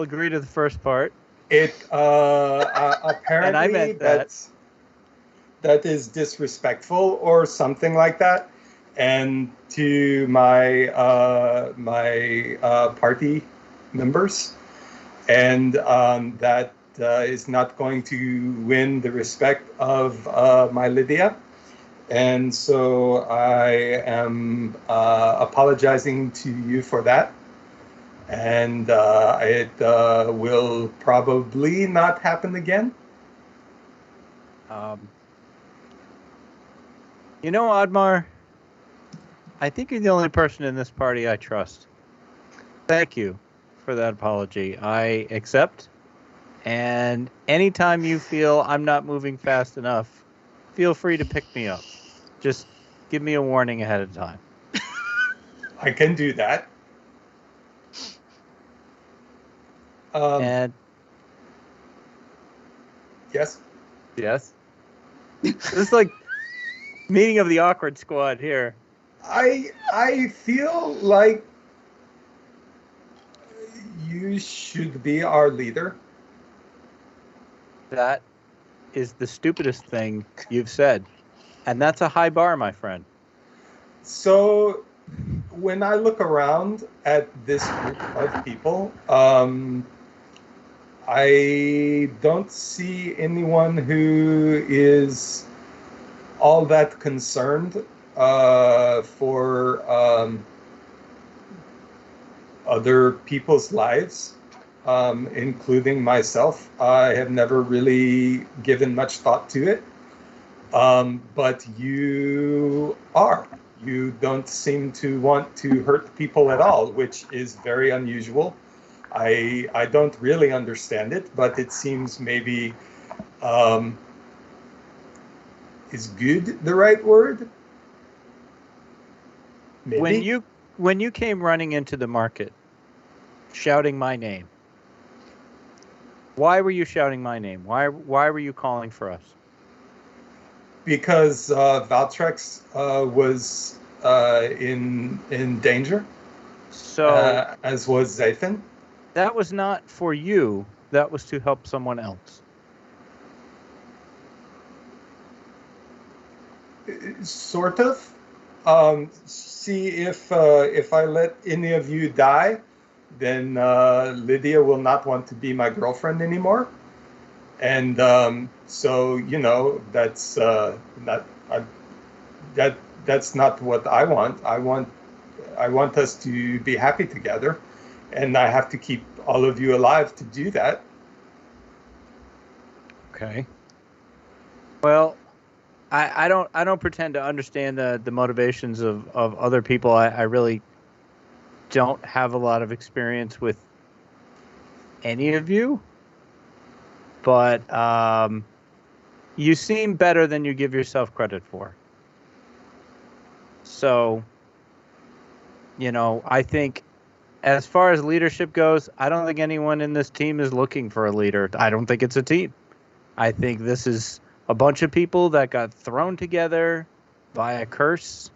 agree to the first part. It apparently And I meant that. That is disrespectful or something like that. And to my party members, and that is not going to win the respect of my Lydia. And so I am apologizing to you for that. And it will probably not happen again. Oddmar, I think you're the only person in this party I trust. Thank you for that apology. I accept. And anytime you feel I'm not moving fast enough, feel free to pick me up. Just give me a warning ahead of time. I can do that. And yes. Yes. This is like meeting of the awkward squad here. I feel like you should be our leader. That is the stupidest thing you've said. And that's a high bar, my friend. So when I look around at this group of people, I don't see anyone who is all that concerned for other people's lives, including myself. I have never really given much thought to it, but you are. You don't seem to want to hurt people at all, which is very unusual. I don't really understand it, but it seems maybe is good the right word? Maybe. When you came running into the market, shouting my name, why were you shouting my name? Why were you calling for us? Because Valtrex was in danger. So as was Zafin. That was not for you. That was to help someone else. Sort of. See if I let any of you die, then Lydia will not want to be my girlfriend anymore. And so that's that's not what I want. I want us to be happy together, and I have to keep all of you alive to do that. Okay. Well, I don't pretend to understand the motivations of other people. I really don't have a lot of experience with any of you. But you seem better than you give yourself credit for. So I think as far as leadership goes, I don't think anyone in this team is looking for a leader. I don't think it's a team. I think this is a bunch of people that got thrown together by a curse,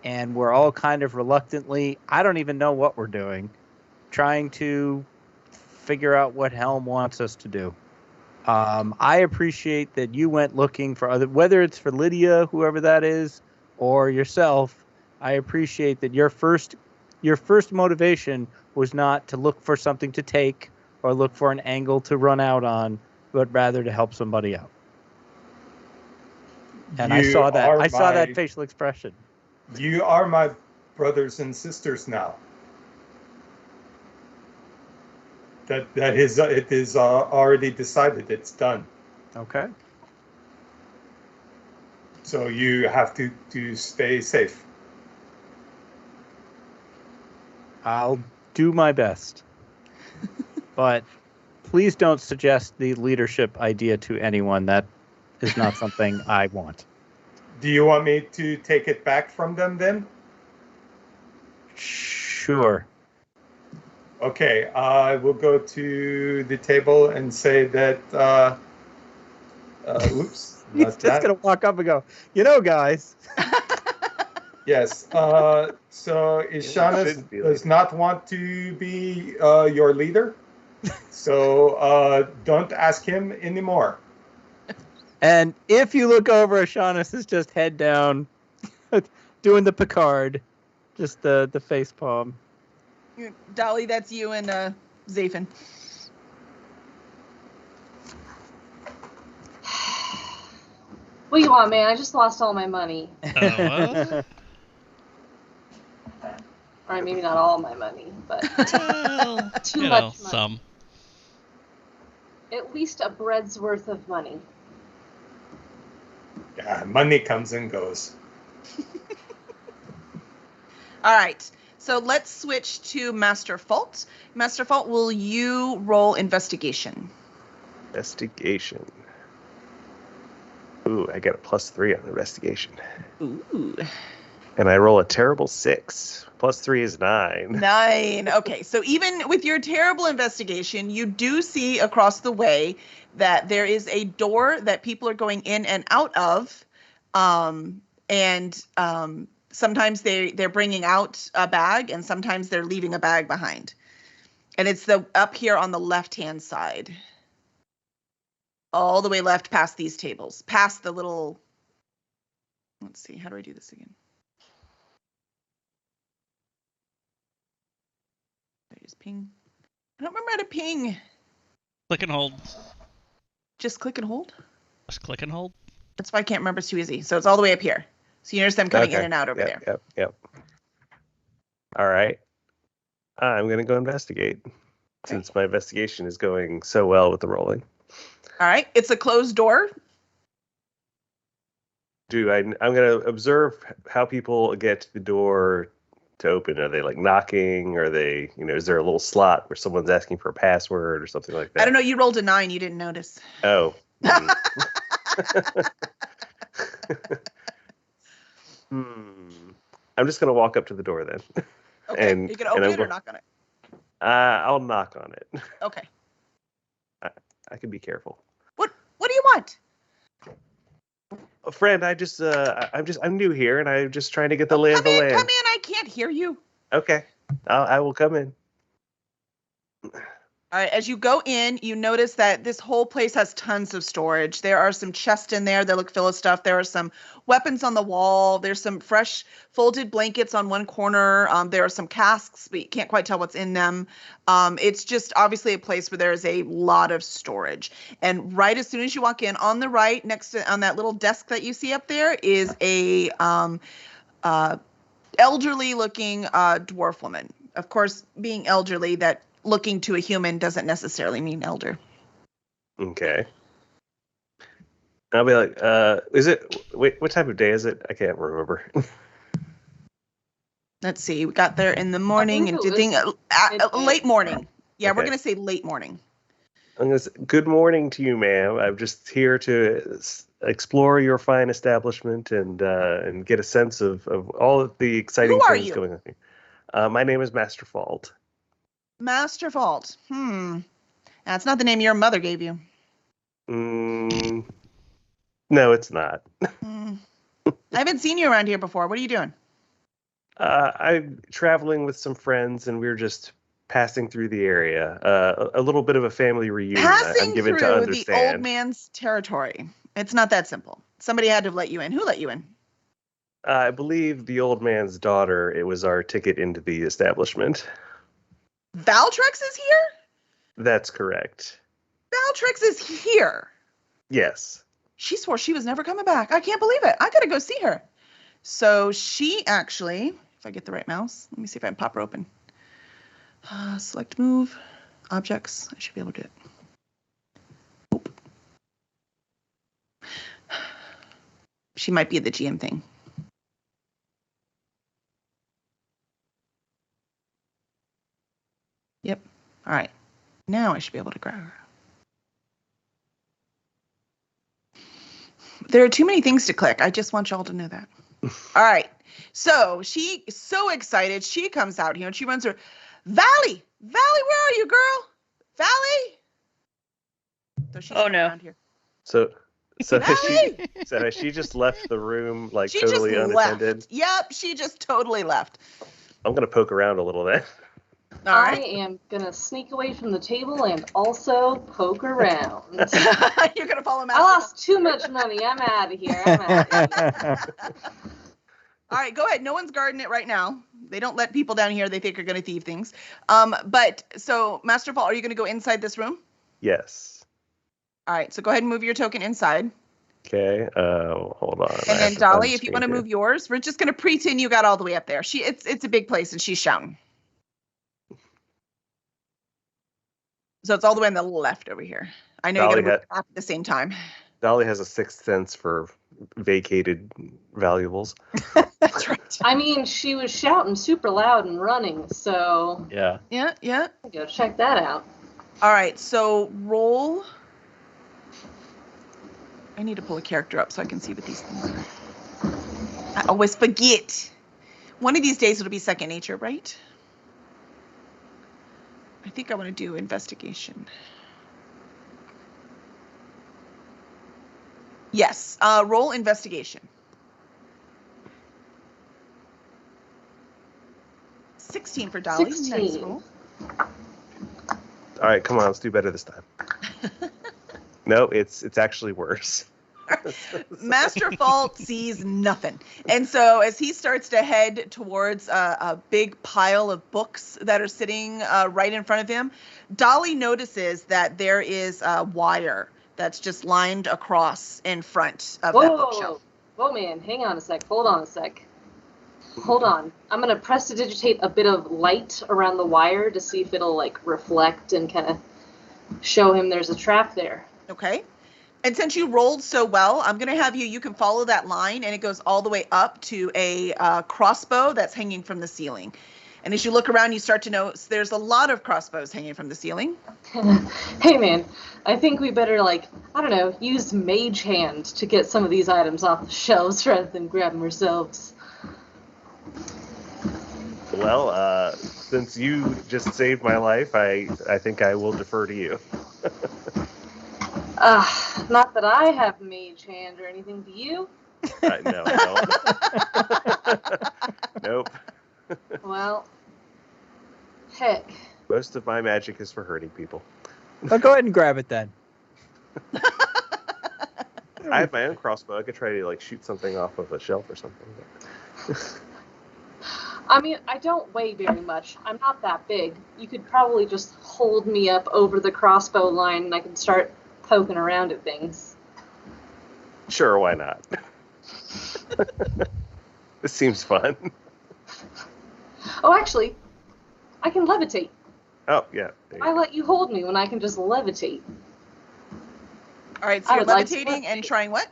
and we're all kind of reluctantly, I don't even know what we're doing, trying to figure out what Helm wants us to do. I appreciate that you went looking for whether it's for Lydia, whoever that is, or yourself. I appreciate that your first motivation was not to look for something to take or look for an angle to run out on, but rather to help somebody out. And I saw that facial expression. You are my brothers and sisters now. It is already decided. It's done. Okay. So you have to stay safe. I'll do my best. But please don't suggest the leadership idea to anyone. That is not something I want. Do you want me to take it back from them then? Sure. Okay, I will go to the table and say that. Oops. He's just going to walk up and go, guys. Yes. So Ishanis does not want to be your leader. So don't ask him anymore. And if you look over, Ishanis is just head down, doing the Picard, just the face palm. Dolly, that's you and Zafin. What do you want, man? I just lost all my money. What? All right, maybe not all my money, but Well, too much money. some. At least a bread's worth of money. Yeah, money comes and goes. All right. So let's switch to Master Fault. Master Fault, will you roll investigation? Investigation. Ooh, I got a +3 on investigation. Ooh. And I roll a terrible 6. +3 is 9. 9. Okay, so even with your terrible investigation, you do see across the way that there is a door that people are going in and out of, and sometimes they're bringing out a bag, and sometimes they're leaving a bag behind. And it's up here on the left-hand side, all the way left past these tables, past the little. Let's see, how do I do this again? Just ping. I don't remember how to ping. Click and hold. Just click and hold? Just click and hold. That's why I can't remember. It's too easy. So it's all the way up here. So you notice them coming in and out over there. Yep. All right. I'm going to go investigate since my investigation is going so well with the rolling. All right. It's a closed door. I'm going to observe how people get to the door to open. Are they like knocking? Are they, is there a little slot where someone's asking for a password or something like that? I don't know. You rolled a 9. You didn't notice. Oh. I'm just going to walk up to the door then. Okay. You can open it or knock on it? I'll knock on it. Okay. I can be careful. What do you want? Friend, I'm new here and I'm just trying to get the lay of the land. Come in, I can't hear you. Okay. I will come in. All right, as you go in, you notice that this whole place has tons of storage. There are some chests in there that look full of stuff. There are some weapons on the wall. There's some fresh folded blankets on one corner. There are some casks, but you can't quite tell what's in them. It's just obviously a place where there is a lot of storage. And right as soon as you walk in, on the right, next to on that little desk that you see up there, is a elderly-looking dwarf woman. Of course, being elderly, that looking to a human doesn't necessarily mean elder. Okay. I'll be like, what time of day is it? I can't remember. Let's see. We got there in the morning and late morning. Yeah, okay. We're going to say late morning. I'm going to say, good morning to you, ma'am. I'm just here to explore your fine establishment and get a sense of all of the exciting things going on here. My name is Master Fault. Master Fault. That's not the name your mother gave you. No, it's not. I haven't seen you around here before. What are you doing? I'm traveling with some friends, and we're just passing through the area. A little bit of a family reunion. Passing I'm given through to the understand. old man's territory. It's not that simple. Somebody had to let you in. Who let you in? I believe the old man's daughter. It was our ticket into the establishment. Valtrex is here? That's correct. Valtrex is here. Yes. She swore she was never coming back. I can't believe it. I gotta go see her. So she actually, if I get the right mouse, let me see if I can pop her open. Select move, objects. I should be able to do it. Nope. She might be the GM thing. Yep. All right. Now I should be able to grab her. There are too many things to click. I just want y'all to know that. All right. So she is so excited. She comes out here and she runs her. Valley, where are you, girl? Valley. So she's around here. So Valley! has she just left the room like She totally just unattended? left. Yep, she just totally left. I'm gonna poke around a little bit. All I right. am gonna sneak away from the table and also poke around. You're gonna follow I Master. lost too much money. I'm out of here. All right, go ahead. No one's guarding it right now. They don't let people down here they think are going to thieve things. But so, Master Fault, are you going to go inside this room? Yes. All right, so go ahead and move your token inside. Okay. Hold on. And then Dolly, if you want to move yours, we're just going to pretend you got all the way up there. It's a big place and she's shouting. So it's all the way on the left over here. I know you're going to move at the same time. Dolly has a sixth sense for vacated valuables. That's right. I mean, she was shouting super loud and running, so Yeah. Yeah. go check that out. All right, so roll. I need to pull a character up so I can see what these things are. I always forget. One of these days it'll be second nature, right? I think I want to do investigation. Yes, roll investigation. 16 for Dolly. 16. Nice roll. All right, come on, let's do better this time. No, it's actually worse. Master Fault sees nothing. And so as he starts to head towards a big pile of books that are sitting right in front of him, Dolly notices that there is a wire that's just lined across in front of that bookshelf. Whoa, man, hang on a sec. Hold on a sec. Hold on. I'm going to prestidigitate a bit of light around the wire to see if it'll, like, reflect and kind of show him there's a trap there. Okay. And since you rolled so well, I'm going to have you can follow that line, and it goes all the way up to a crossbow that's hanging from the ceiling. And as you look around, you start to notice there's a lot of crossbows hanging from the ceiling. Hey, man, I think we better, use Mage Hand to get some of these items off the shelves rather than grab them ourselves. Well, since you just saved my life, I think I will defer to you. Not that I have Mage Hand or anything. Do you? No, I don't. Nope. Well, heck. Most of my magic is for hurting people. Well, go ahead and grab it then. I have my own crossbow. I could try to shoot something off of a shelf or something. I mean, I don't weigh very much. I'm not that big. You could probably just hold me up over the crossbow line and I could start poking around at things. Sure, why not? This seems fun. Oh, actually, I can levitate. Oh, yeah. I let you hold me when I can just levitate. All right, so you're levitating and trying what?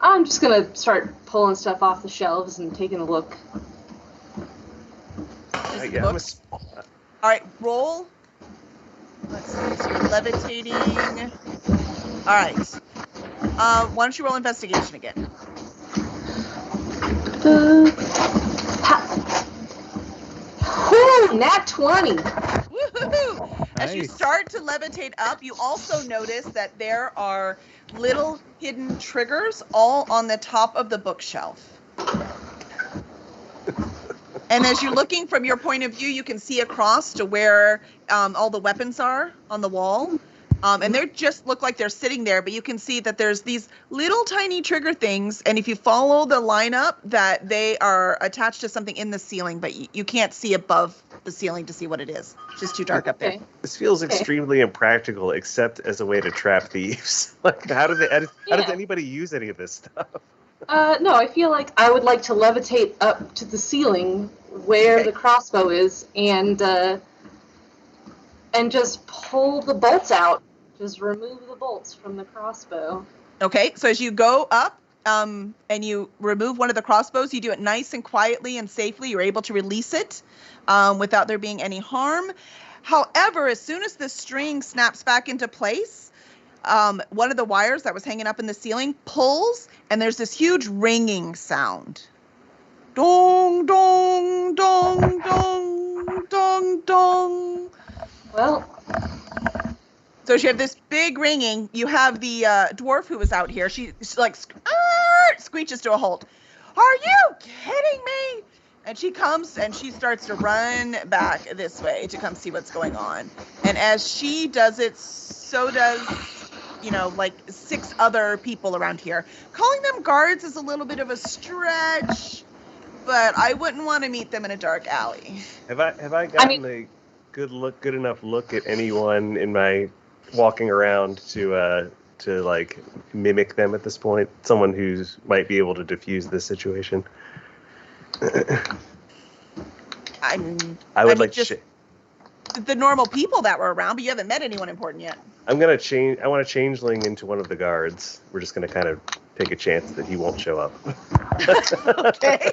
I'm just going to start pulling stuff off the shelves and taking a look. Books. All right, roll. Let's see, so you're levitating. All right. Why don't you roll investigation again? Woo! Nat 20. Woohoo! As you Nice. start to levitate up, you also notice that there are little hidden triggers all on the top of the bookshelf. And as you're looking from your point of view, you can see across to where all the weapons are on the wall. And they just look like they're sitting there, but you can see that there's these little tiny trigger things. And if you follow the lineup, that they are attached to something in the ceiling, but you can't see above the ceiling to see what it is. It's just too dark up there. Okay. This feels Okay. extremely impractical, except as a way to trap thieves. Like, how does Yeah. anybody use any of this stuff? No, I feel like I would like to levitate up to the ceiling where Okay. the crossbow is and just pull the bolts out. Just remove the bolts from the crossbow. Okay, so as you go up and you remove one of the crossbows, you do it nice and quietly and safely. You're able to release it without there being any harm. However, as soon as the string snaps back into place, one of the wires that was hanging up in the ceiling pulls, and there's this huge ringing sound. Dong, dong, dong, dong, dong, dong. Well, So you have this big ringing. You have the dwarf who was out here. She's like screeches to a halt. Are you kidding me? And she comes and she starts to run back this way to come see what's going on. And as she does it, so does, like 6 other people around here. Calling them guards is a little bit of a stretch, but I wouldn't want to meet them in a dark alley. Have I gotten a good enough look at anyone in my walking around to like mimic them at this point? Someone who's might be able to diffuse this situation. I mean, I would like just the normal people that were around, but you haven't met anyone important yet. I'm gonna change. I want to changeling into one of the guards. We're just gonna kind of take a chance that he won't show up. Okay.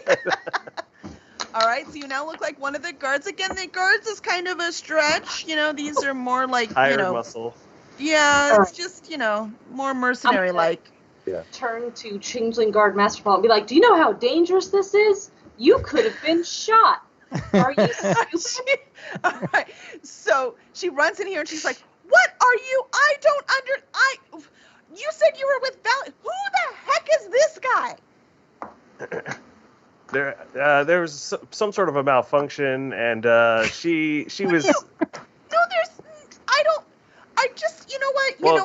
All right, so you now look like one of the guards. Again, the guards is kind of a stretch. These are more like, Higher muscle. Yeah, it's just, more mercenary-like. turn to Changeling Guard Master Paul and be like, do you know how dangerous this is? You could have been shot. Are you stupid? All right, so she runs in here and she's like, what are you? You said you were with Val. Who the heck is this guy? There was some sort of a malfunction, and she was.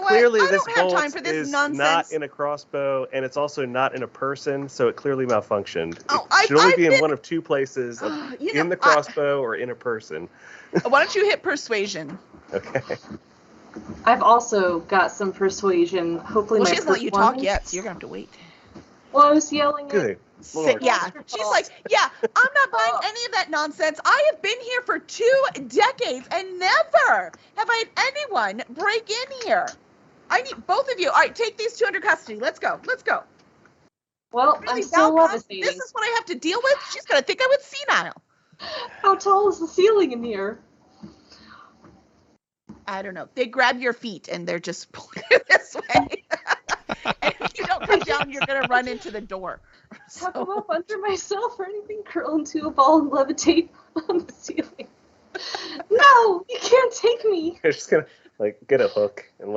Clearly I this don't have bolt time for this is nonsense. not in a crossbow, and it's also not in a person, so it clearly malfunctioned. Oh, It should only I've be in been- one of 2 places, in the crossbow or in a person. Why don't you hit persuasion? Okay. I've also got some persuasion. Hopefully Well, my she hasn't let you talk performance- yet, so you're gonna have to wait. Well, I was yelling at Good. Lord. Yeah, she's like, yeah, I'm not buying any of that nonsense. I have been here for 2 decades and never have I had anyone break in here. I need both of you. All right, take these 2 under custody. Let's go. Well, Really, I'm still Val, levitating. this is what I have to deal with? She's gonna think I was senile. How tall is the ceiling in here? I don't know. They grab your feet and they're just pulling you this way. And if you don't come down, you're gonna run into the door. Tuck them So- up under myself or anything, curl into a ball and levitate on the ceiling. No, you can't take me. You're just gonna get a hook and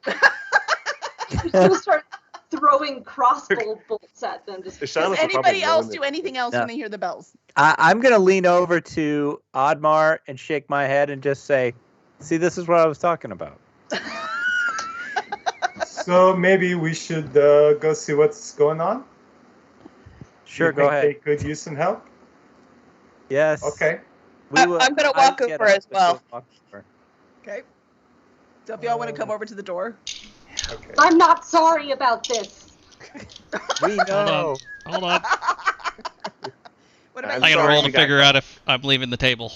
I'm gonna start throwing crossbow bolts at them. Just Ishana Does will anybody probably else ruin do it. anything else No. when they hear the bells? I'm going to lean over to Oddmar and shake my head and just say, see, this is what I was talking about. So maybe we should go see what's going on. Sure, You go think ahead. They could use some help. Yes. Okay. I'm gonna walk over as well. Okay. So if y'all want to come over to the door. Okay. I'm not sorry about this. We know. Hold on. What I'm about I you? gotta sorry roll to you got figure out if I'm leaving the table.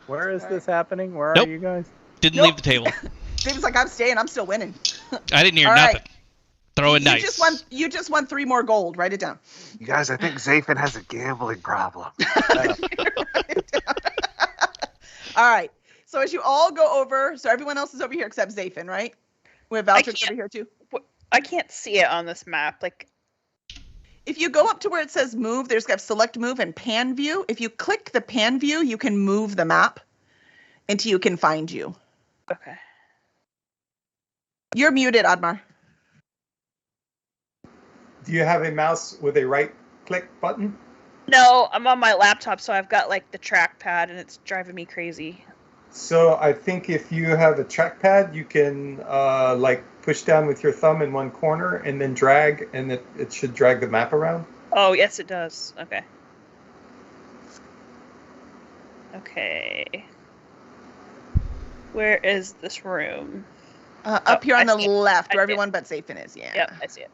Where is this happening? Where Nope. are you guys? Didn't Nope. leave the table. David's like, I'm staying. I'm still winning. I didn't hear All right. nothing. Throwing You dice. just won 3 more gold. Write it down. You guys, I think Zafin has a gambling problem. All right. So as you all go over, so everyone else is over here except Zafin, right? We have Valtrix can't- over here too. I can't see it on this map. Like, If you go up to where it says move, there's got select move and pan view. If you click the pan view, you can move the map until you can find you. Okay. You're muted, Admar. Do you have a mouse with a right click button? No, I'm on my laptop, so I've got like the trackpad, and it's driving me crazy. So I think if you have a trackpad, you can like push down with your thumb in one corner and then drag, and it should drag the map around. Oh, yes, it does. Okay. Okay. Where is this room? Up here on the I see it. left, I where see it. everyone but Zafin is. Yeah. Yep, I see it.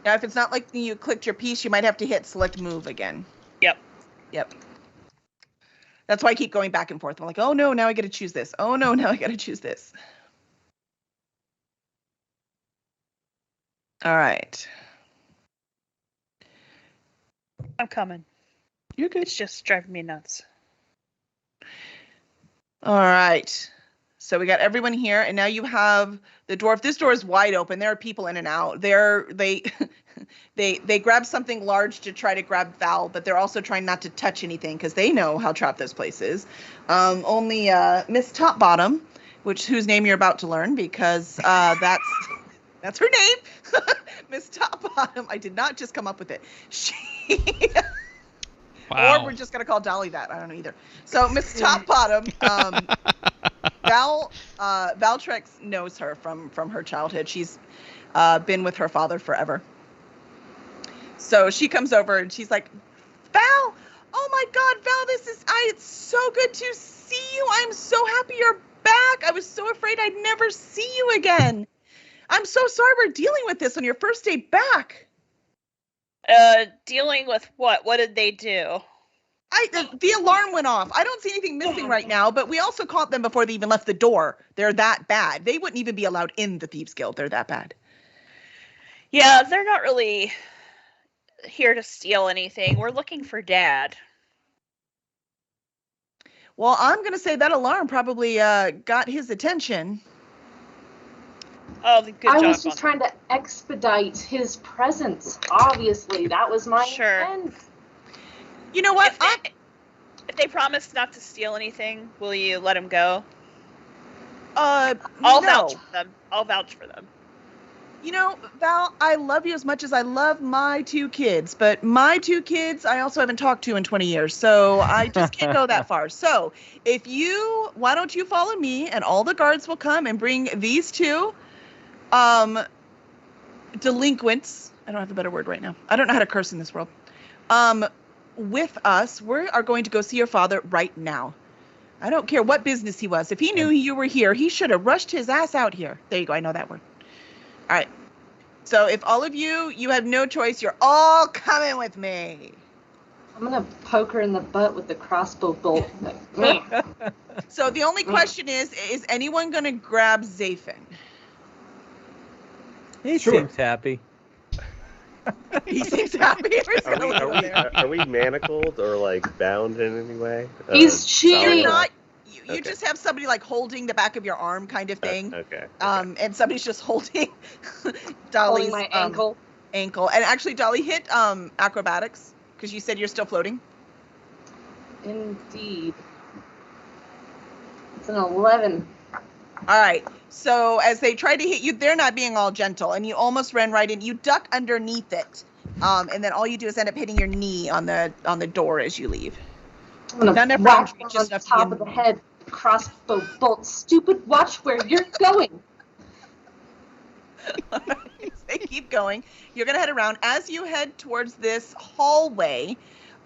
Now, if it's not like you clicked your piece, you might have to hit select move again. Yep. That's why I keep going back and forth. I'm like, oh no, now I got to choose this. Oh no, now I got to choose this. All right. I'm coming. You're good. It's just driving me nuts. All right. So we got everyone here, and now you have the dwarf. This door is wide open. There are people in and out. They grab something large to try to grab Val, but they're also trying not to touch anything because they know how trapped this place is. Only Miss Topbottom, whose name you're about to learn, because that's her name, Miss Topbottom. I did not just come up with it. Wow. Or we're just gonna call Dolly that. I don't know either. So Miss Topbottom, Valtrex knows her from her childhood. She's been with her father forever. So she comes over and she's like, Val, oh my God, Val, it's so good to see you. I'm so happy you're back. I was so afraid I'd never see you again. I'm so sorry we're dealing with this on your first day back. Dealing with what? What did they do? The alarm went off. I don't see anything missing right now, but we also caught them before they even left the door. They're that bad. They wouldn't even be allowed in the Thieves Guild. They're that bad. Yeah, they're not really here to steal anything. We're looking for Dad. Well, I'm going to say that alarm probably got his attention. Oh, good job. I was just trying to expedite his presence. Obviously, that was my intent. You know what? If they promise not to steal anything, will you let them go? I'll vouch for them. I'll vouch for them. You know, Val, I love you as much as I love my two kids, but my two kids I also haven't talked to in 20 years, so I just can't go that far. So why don't you follow me, and all the guards will come and bring these two delinquents, I don't have a better word right now. I don't know how to curse in this world. With us, we are going to go see your father right now. I don't care what business he was. If he knew you were here, he should have rushed his ass out here. There you go. I know that word. All right. So if all of you have no choice, you're all coming with me. I'm going to poke her in the butt with the crossbow bolt. So the only question is anyone going to grab Zafin? He seems happy. He seems happy. Are we manacled or like bound in any way? He's cheating. You're not. You just have somebody like holding the back of your arm, kind of thing. Okay. And somebody's just holding Dolly's my ankle. And actually, Dolly hit acrobatics because you said you're still floating. Indeed. It's an 11. All right. So as they try to hit you, they're not being all gentle, and you almost ran right in. You duck underneath it, and then all you do is end up hitting your knee on the door as you leave. I'm gonna None of whack round, on just the enough to top be of the head. Crossbow bolt. Stupid. Watch where you're going. They keep going. You're gonna head around. As you head towards this hallway,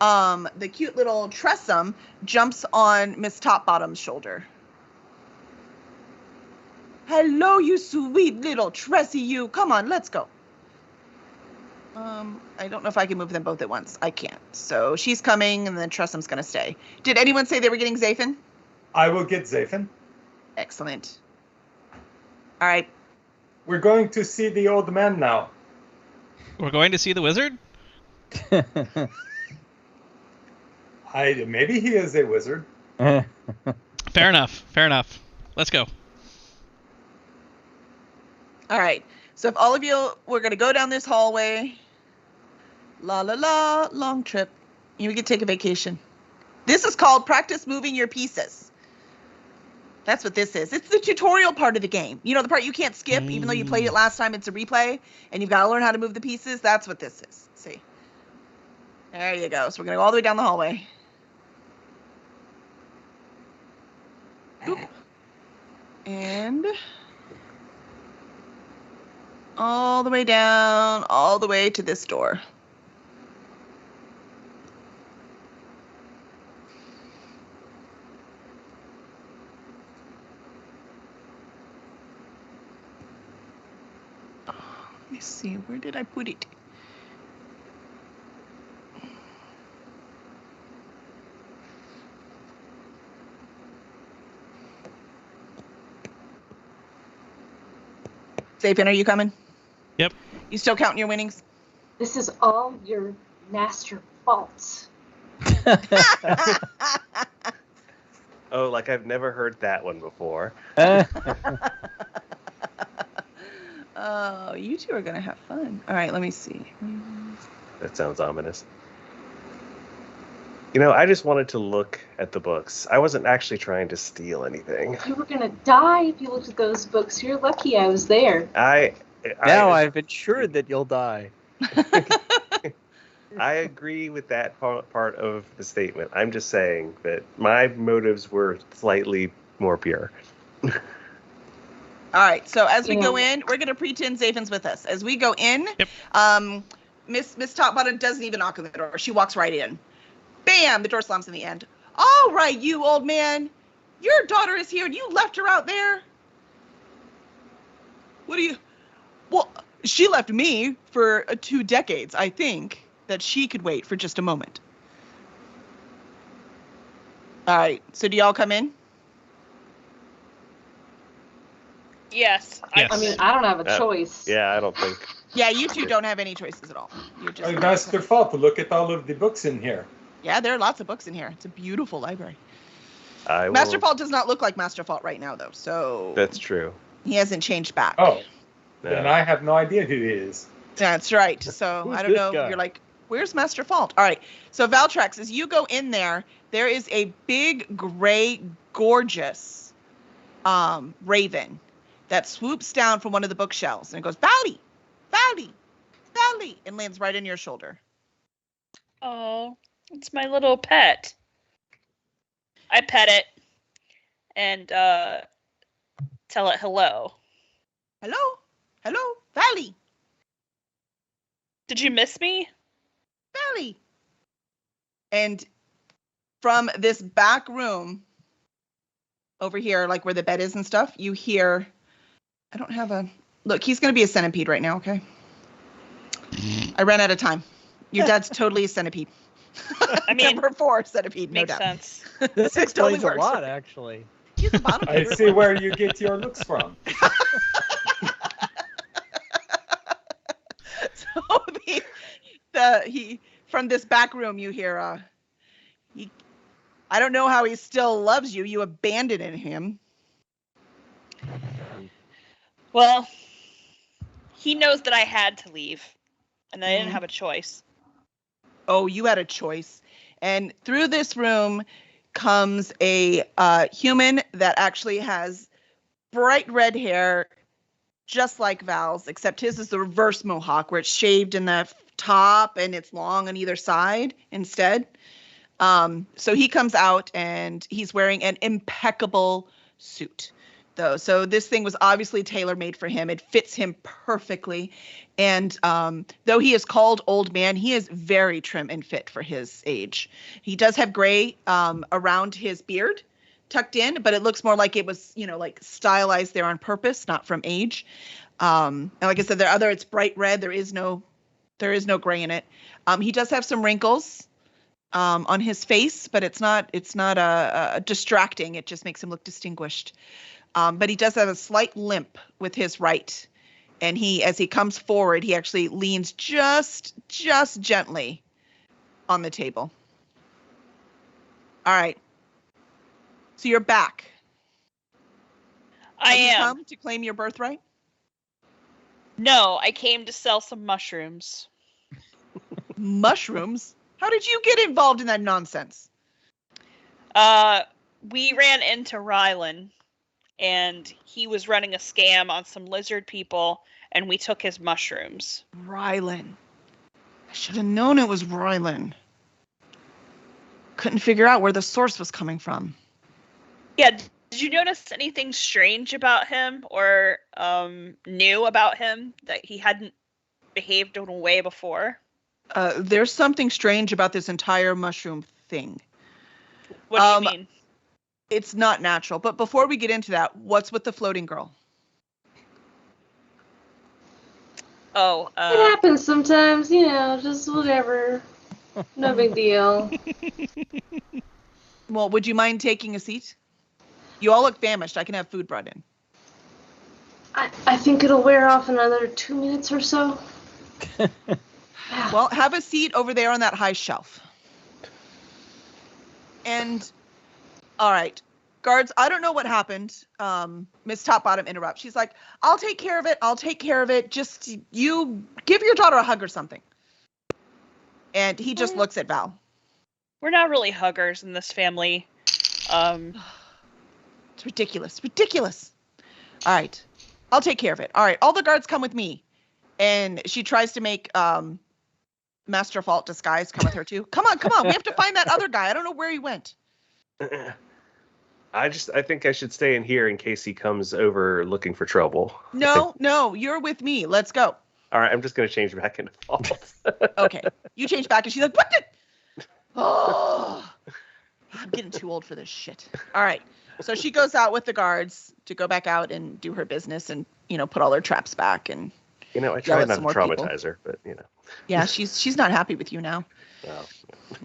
the cute little Tressum jumps on Miss Topbottom's shoulder. Hello, you sweet little Tressie, you. Come on, let's go. I don't know if I can move them both at once. I can't. So she's coming, and then Tressum's going to stay. Did anyone say they were getting Zafin? I will get Zafin. Excellent. All right. We're going to see the old man now. We're going to see the wizard? Maybe he is a wizard. Fair enough. Let's go. All right. So if all of you, we're going to go down this hallway. La la la, long trip. You can take a vacation. This is called practice moving your pieces. That's what this is. It's the tutorial part of the game. You know, the part you can't skip, even though you played it last time, it's a replay, and you've got to learn how to move the pieces. That's what this is. See? There you go. So we're going to go all the way down the hallway. Oop. And all the way down, all the way to this door. Let me see, where did I put it? Zafin, are you coming? Yep. You still counting your winnings? This is all your master fault. Oh, like I've never heard that one before. Oh, you two are going to have fun. All right, let me see. That sounds ominous. You know, I just wanted to look at the books. I wasn't actually trying to steal anything. You were gonna die if you looked at those books. You're lucky I was there. Now I've ensured that you'll die. I agree with that part of the statement. I'm just saying that my motives were slightly more pure. All right, so as we go in, we're going to pretend Zafin's with us. As we go in, Miss Topbottom doesn't even knock on the door. She walks right in. Bam! The door slams in the end. All right, you old man. Your daughter is here and you left her out there? What do you... Well, she left me for 2 decades. I think that she could wait for just a moment. All right, so do y'all come in? Yes. Yes. I mean, I don't have a choice. Yeah, I don't think. Yeah, you two don't have any choices at all. You're just... Master Fault, look at all of the books in here. Yeah, there are lots of books in here. It's a beautiful library. I Master will... Fault does not look like Master Fault right now, though, so... That's true. He hasn't changed back. Oh, No. then I have no idea who he is. That's right. So, Who's I don't this know. guy? You're like, where's Master Fault? All right. So, Valtrex, as you go in there, there is a big, gray, gorgeous raven that swoops down from one of the bookshelves. And it goes, Valley, Valley, Valley, and lands right on your shoulder. Oh, it's my little pet. I pet it and tell it hello. Hello? Hello? Valley? Did you miss me? Valley? And from this back room over here, like where the bed is and stuff, you hear... I don't have a... Look, he's going to be a centipede right now, okay? I ran out of time. Your dad's totally a centipede. I mean, Number 4 centipede, no makes doubt. sense. This It totally explains a works. lot, actually. He's the bottom I feeder. see where you get your looks from. So he from this back room you hear I don't know how he still loves you. You abandoned him. Well, he knows that I had to leave, and I didn't have a choice. Oh, you had a choice. And through this room comes a human that actually has bright red hair, just like Val's, except his is the reverse mohawk, where it's shaved in the top and it's long on either side instead. So he comes out and he's wearing an impeccable suit, though. So this thing was obviously tailor-made for him. It fits him perfectly. And though he is called old man, he is very trim and fit for his age. He does have gray around his beard, tucked in, but it looks more like it was, like stylized there on purpose, not from age. And like I said, it's bright red. There is no gray in it. He does have some wrinkles on his face, but it's not distracting. It just makes him look distinguished. But he does have a slight limp with his right. And as he comes forward, he actually leans just gently on the table. All right. So you're back. I Have you am. come to claim your birthright? No, I came to sell some mushrooms. Mushrooms? How did you get involved in that nonsense? We ran into Rylan, and he was running a scam on some lizard people, and we took his mushrooms. Rylan. I should have known it was Rylan. Couldn't figure out where the source was coming from. Yeah, did you notice anything strange about him or new about him that he hadn't behaved in a way before? There's something strange about this entire mushroom thing. What do you mean? It's not natural. But before we get into that, what's with the floating girl? Oh, It happens sometimes, just whatever. No big deal. Well, would you mind taking a seat? You all look famished. I can have food brought in. I think it'll wear off in another 2 minutes or so. Well, have a seat over there on that high shelf. And, all right, guards, I don't know what happened. Miss Topbottom interrupts. She's like, I'll take care of it. Just you give your daughter a hug or something. And he just looks at Val. we're not really huggers in this family. It's ridiculous. All right, I'll take care of it. All right, all the guards come with me. And she tries to make Master Fault Disguise come with her too. Come on. We have to find that other guy. I don't know where he went. I think I should stay in here in case he comes over looking for trouble. No, you're with me. Let's go. All right, I'm just going to change back into Fault. Okay, you change back, and she's like, what the? Oh, I'm getting too old for this shit. All right, so she goes out with the guards to go back out and do her business and, put all her traps back. And, I tried not to traumatize her, but, Yeah, she's not happy with you now. No.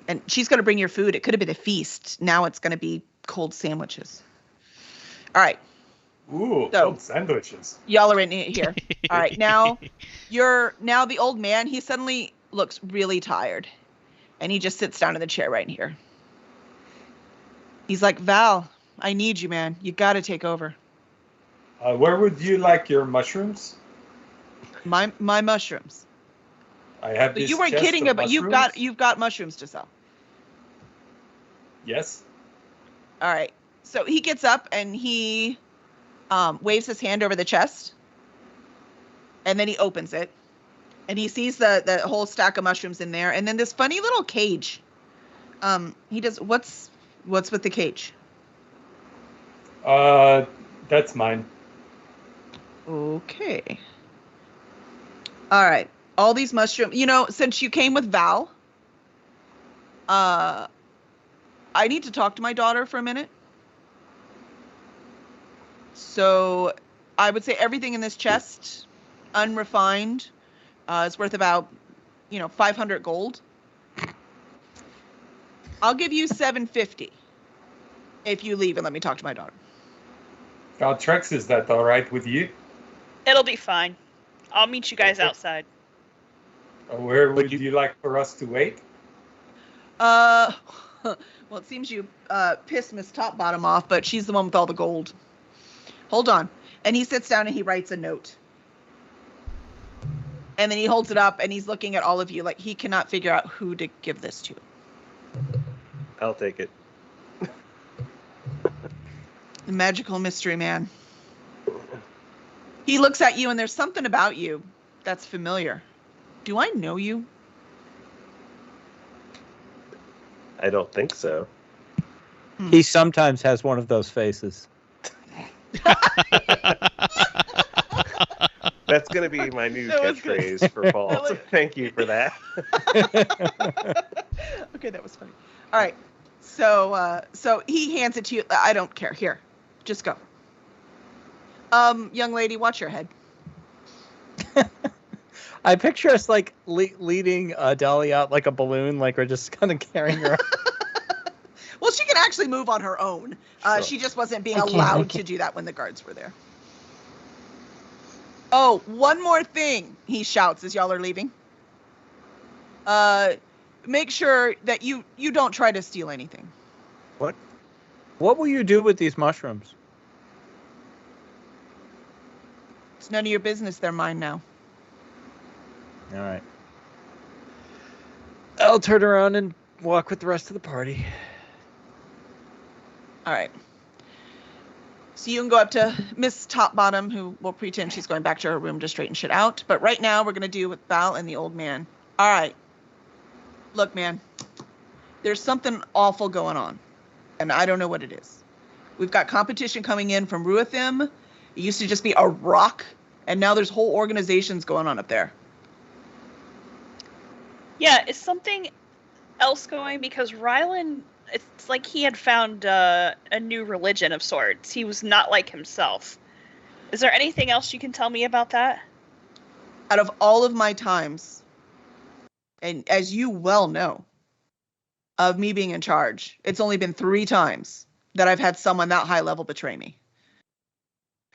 And she's going to bring your food. It could have been a feast. Now it's going to be cold sandwiches. All right. Ooh, So- cold sandwiches. Y'all are in here. All right, now the old man, he suddenly looks really tired. And he just sits down in the chair right here. He's like, Val, I need you, man. You got to take over. Where would you like your mushrooms? My mushrooms. I have But this you weren't chest kidding of about mushrooms. you've got mushrooms to sell. Yes. All right. So he gets up and he waves his hand over the chest. And then he opens it. And he sees the whole stack of mushrooms in there. And then this funny little cage. He does, what's with the cage? That's mine. Okay. All right. All these mushrooms, since you came with Val, I need to talk to my daughter for a minute. So I would say everything in this chest, unrefined, is worth about, 500 gold. I'll give you 750 if you leave and let me talk to my daughter. Trex, is that all right with you? It'll be fine. I'll meet you guys outside. Where would you like for us to wait? Well, it seems you pissed Miss Topbottom off, but she's the one with all the gold. Hold on. And he sits down and he writes a note. And then he holds it up and he's looking at all of you like he cannot figure out who to give this to. I'll take it. The magical mystery man. He looks at you and there's something about you that's familiar. Do I know you? I don't think so. He sometimes has one of those faces. That's going to be my new That was good. catchphrase for Fault. Thank you for that. Okay, that was funny. All right. So he hands it to you. I don't care. Here. Just go. Young lady, watch your head. I picture us like leading Dolly out like a balloon, like we're just kind of carrying her. Well, she can actually move on her own. Sure. She just wasn't being I can't. allowed to do that when the guards were there. Oh, one more thing, he shouts as y'all are leaving. Make sure that you don't try to steal anything. What will you do with these mushrooms? It's none of your business. They're mine now. All right. I'll turn around and walk with the rest of the party. All right. So you can go up to Miss Topbottom, who will pretend she's going back to her room to straighten shit out. But right now, we're going to do with Val and the old man. All right. Look, man. There's something awful going on. And I don't know what it is. We've got competition coming in from Ruathim. It used to just be a rock. And now there's whole organizations going on up there. Yeah, is something else going? Because Rylan, it's like he had found a new religion of sorts. He was not like himself. Is there anything else you can tell me about that? Out of all of my times, and as you well know, of me being in charge, it's only been 3 times that I've had someone that high level betray me.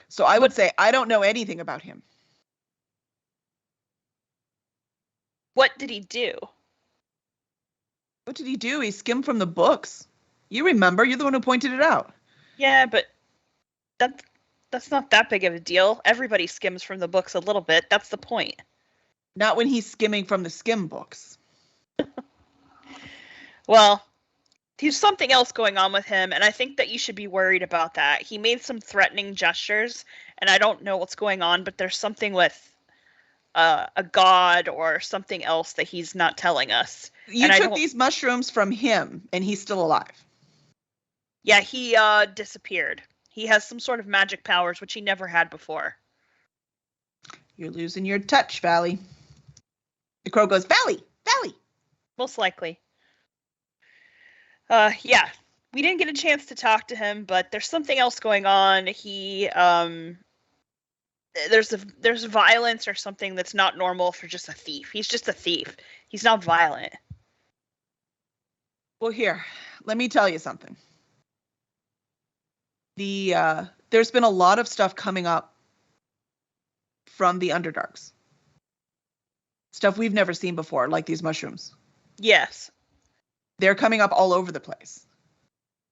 So I would say I don't know anything about him. What did he do? What did he do? He skimmed from the books. You remember, you're the one who pointed it out. Yeah, but that's not that big of a deal. Everybody skims from the books a little bit. That's the point. Not when he's skimming from the skim books. Well, there's something else going on with him, and I think that you should be worried about that. He made some threatening gestures, and I don't know what's going on, but there's something with a god or something else that he's not telling us. You took these mushrooms from him, and he's still alive. Yeah, he disappeared. He has some sort of magic powers, which he never had before. You're losing your touch, Valley. The crow goes, Valley! Valley! Most likely. Yeah, we didn't get a chance to talk to him, but there's something else going on. He, there's violence or something that's not normal for just a thief. He's just a thief. He's not violent. Well, here, let me tell you something. There's been a lot of stuff coming up from the Underdarks. Stuff we've never seen before, like these mushrooms. Yes. They're coming up all over the place.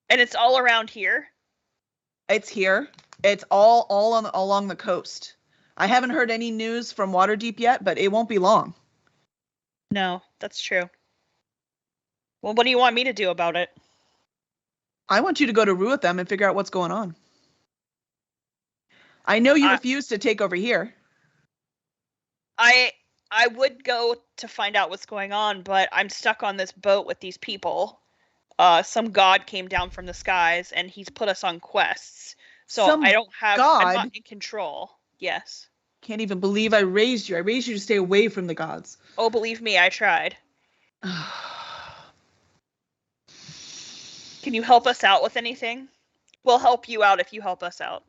And it's all around here? It's here. It's all along the coast. I haven't heard any news from Waterdeep yet, but it won't be long. No, that's true. Well, what do you want me to do about it? I want you to go to Ruathim and figure out what's going on. I know you refuse to take over here. I would go to find out what's going on, but I'm stuck on this boat with these people. Some god came down from the skies, and he's put us on quests. So I'm not in control. Yes. Can't even believe I raised you. I raised you to stay away from the gods. Oh, believe me, I tried. Can you help us out with anything? We'll help you out if you help us out.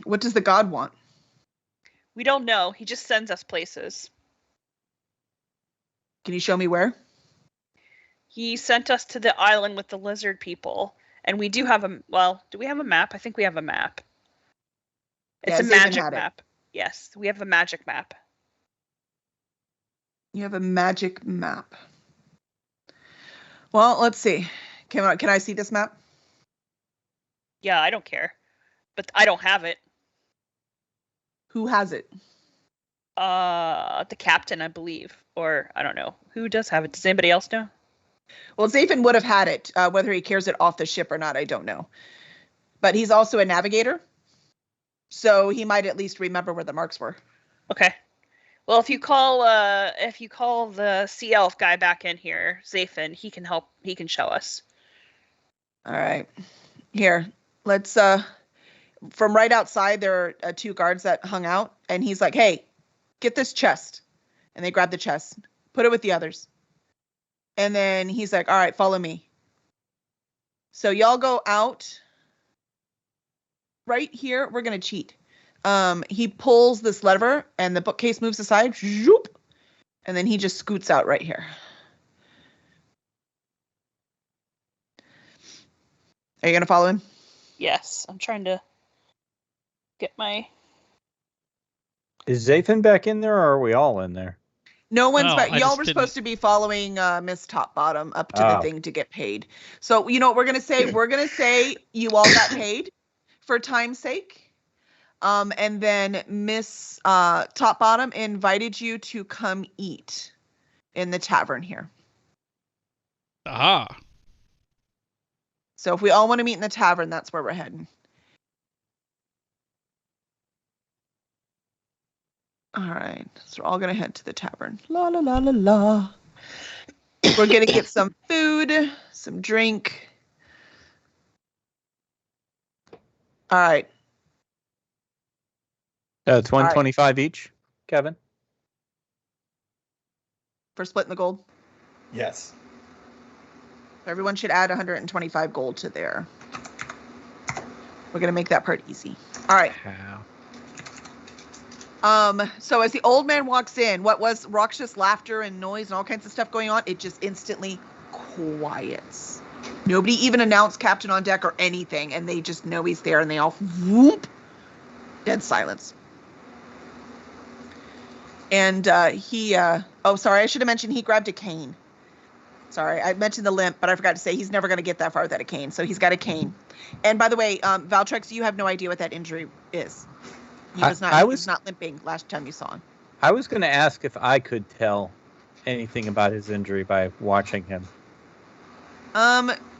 What does the god want? We don't know. He just sends us places. Can you show me where? He sent us to the island with the lizard people. And we do have do we have a map? I think we have a map. It's a magic map. Yes, we have a magic map. You have a magic map. Well, let's see. Can I see this map? Yeah, I don't care. But I don't have it. Who has it? The captain, I believe. Or, I don't know. Who does have it? Does anybody else know? Well, Zafin would have had it. Whether he carries it off the ship or not, I don't know. But he's also a navigator. So he might at least remember where the marks were. Okay. Well, if you call the Sea Elf guy back in here, Zafin, he can help. He can show us. All right. Here, let's from right outside, there are 2 guards that hung out, and he's like, hey, get this chest. And they grab the chest, put it with the others. And then he's like, all right, follow me. So y'all go out. Right here, we're going to cheat. He pulls this lever, and the bookcase moves aside. Zoop, and then he just scoots out right here. Are you going to follow him? Yes, I'm trying to get my... Is Zafin back in there, or are we all in there? No one's back. Y'all were supposed to be following Miss Topbottom up to the thing to get paid. So, you know what we're going to say? We're going to say you all got paid for time's sake. And then Miss Top Bottom invited you to come eat in the tavern here. Ah. So if we all want to meet in the tavern, that's where we're heading. All right. So we're all going to head to the tavern. La, la, la, la, la. We're going to get some food, some drink. All right. It's 125 each, Kevin. For splitting the gold. Yes. Everyone should add 125 gold to their. We're going to make that part easy. All right. So as the old man walks in, what was raucous laughter and noise and all kinds of stuff going on, it just instantly quiets. Nobody even announced captain on deck or anything, and they just know he's there, and they all whoop, dead silence. And sorry, I should have mentioned he grabbed a cane. Sorry, I mentioned the limp, but I forgot to say he's never going to get that far without a cane, so he's got a cane. And by the way, Valtrex, you have no idea what that injury is. He was not limping last time you saw him. I was going to ask if I could tell anything about his injury by watching him.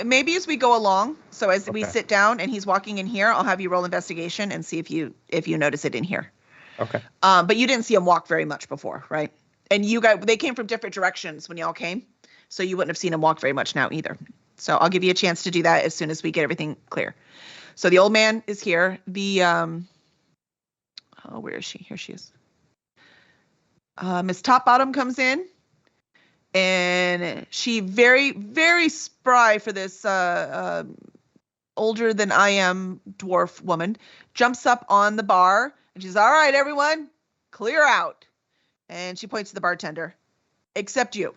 Maybe as we go along. So as we sit down and he's walking in here, I'll have you roll investigation and see if you notice it in here. Okay. But you didn't see him walk very much before, right? And they came from different directions when y'all came, so you wouldn't have seen him walk very much now either. So I'll give you a chance to do that as soon as we get everything clear. So the old man is here. Where is she? Here she is. Miss Top Bottom comes in, and she very, very spry for this older than I am dwarf woman, jumps up on the bar, and she's, all right, everyone, clear out. And she points to the bartender, except you.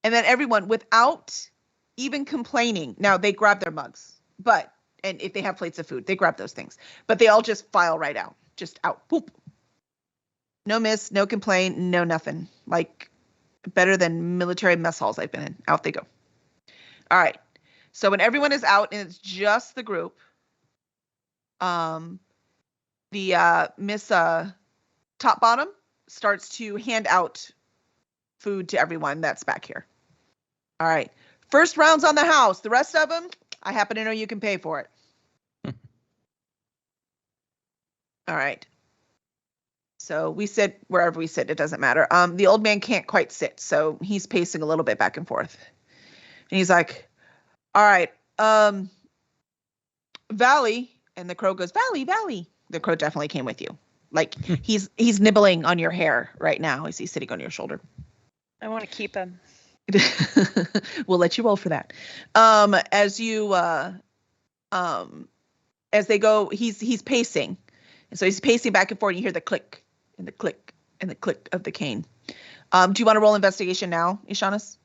And then everyone, without even complaining, now they grab their mugs, and if they have plates of food, they grab those things. But they all just file right out. Just out. Boop. No miss, no complaint, no nothing. Like, better than military mess halls I've been in. Out they go. All right. So when everyone is out and it's just the group, Miss Top Bottom starts to hand out food to everyone that's back here. All right. First round's on the house. The rest of them, I happen to know you can pay for it. All right. So we sit wherever we sit. It doesn't matter. The old man can't quite sit, so he's pacing a little bit back and forth. And he's like, all right, Valley. And the crow goes, Valley, Valley. The crow definitely came with you. Like, he's nibbling on your hair right now as he's sitting on your shoulder. I want to keep him. We'll let you roll for that. As they go, he's pacing. And so he's pacing back and forth, and you hear the click and the click and the click of the cane. Do you want to roll investigation now, Ishanis?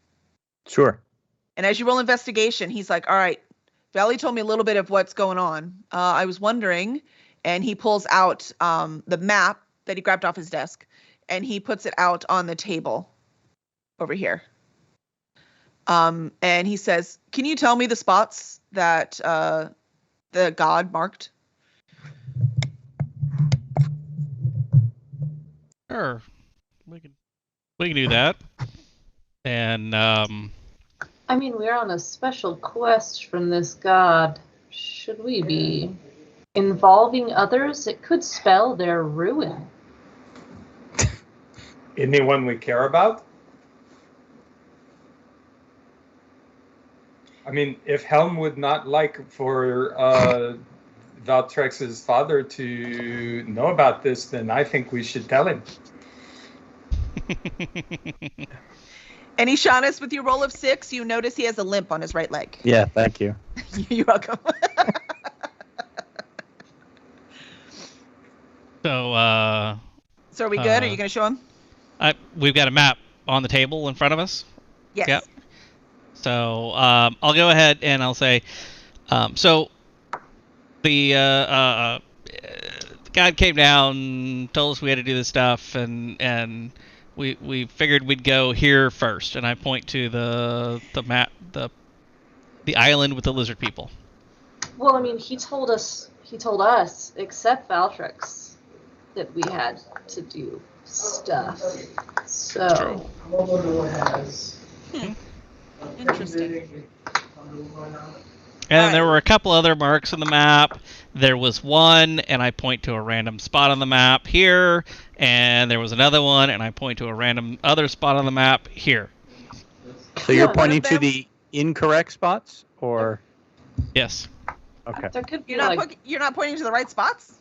Sure. And as you roll investigation, he's like, all right, Valley told me a little bit of what's going on. I was wondering, and he pulls out the map that he grabbed off his desk, and he puts it out on the table over here. And he says, can you tell me the spots that the god marked? Sure. We can do that. And I mean, we're on a special quest from this god. Should we be involving others? It could spell their ruin. Anyone we care about? I mean, if Helm would not like for Valtrex's father to know about this, then I think we should tell him. And Ishanis, with your roll of 6, you notice he has a limp on his right leg. Yeah, thank you. You're welcome. So are we good? Are you going to show him? We've got a map on the table in front of us. Yes. Yep. So I'll go ahead and I'll say, so the god came down, told us we had to do this stuff, and we figured we'd go here first. And I point to the map, the island with the lizard people. Well, I mean, he told us he told us, except Valtrex, that we had to do stuff. So. Interesting. And then there were a couple other marks on the map. There was one, and I point to a random spot on the map here. And there was another one, and I point to a random other spot on the map here. So you're Yeah, pointing to them- the incorrect spots, or Yes. okay? There could be You're not pointing to the right spots?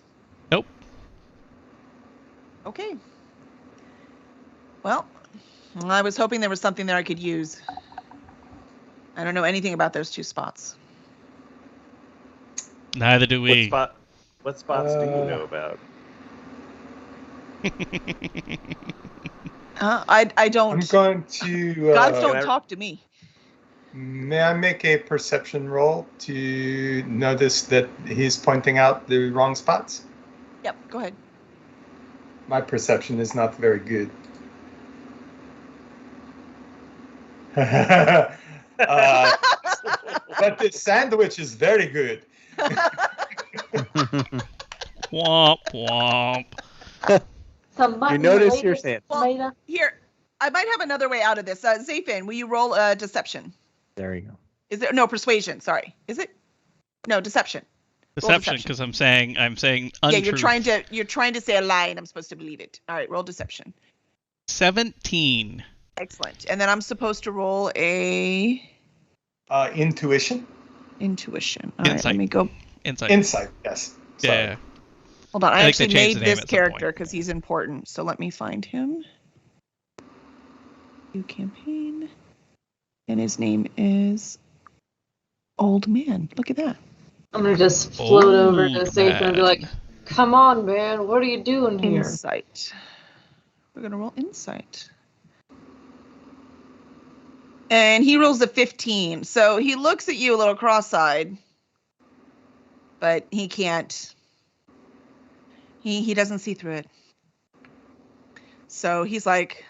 Nope. Okay. Well, I was hoping there was something there I could use. I don't know anything about those two spots. Neither do we. What spots do you know about? I don't. I'm going to. Gods Can don't I- talk to me. May I make a perception roll to notice that he's pointing out the wrong spots? Yep, go ahead. My perception is not very good. But the sandwich is very good. Womp womp. some You mutton notice related your sand. tomato. Here, I might have another way out of this. Zafin, will you roll deception? There you go. Is there no persuasion? Sorry, is it? No, deception. Roll Deception, because I'm saying Yeah, untruth. you're trying to say a lie, and I'm supposed to believe it. All right, roll deception. 17. Excellent. And then I'm supposed to roll a Intuition? intuition. All right, Insight. let me go. Insight. Insight, yes. Sorry. Yeah. Hold on, I I think they actually changed made the name this at some character point. because he's important. So let me find him. New campaign. And his name is Old Man. Look at that. I'm gonna just float over to Old Safe and be like, man. "Come on, man, what are you doing here?" Insight. We're gonna roll insight. And he rolls a 15. So he looks at you a little cross-eyed, but he can't. He doesn't see through it. So he's like,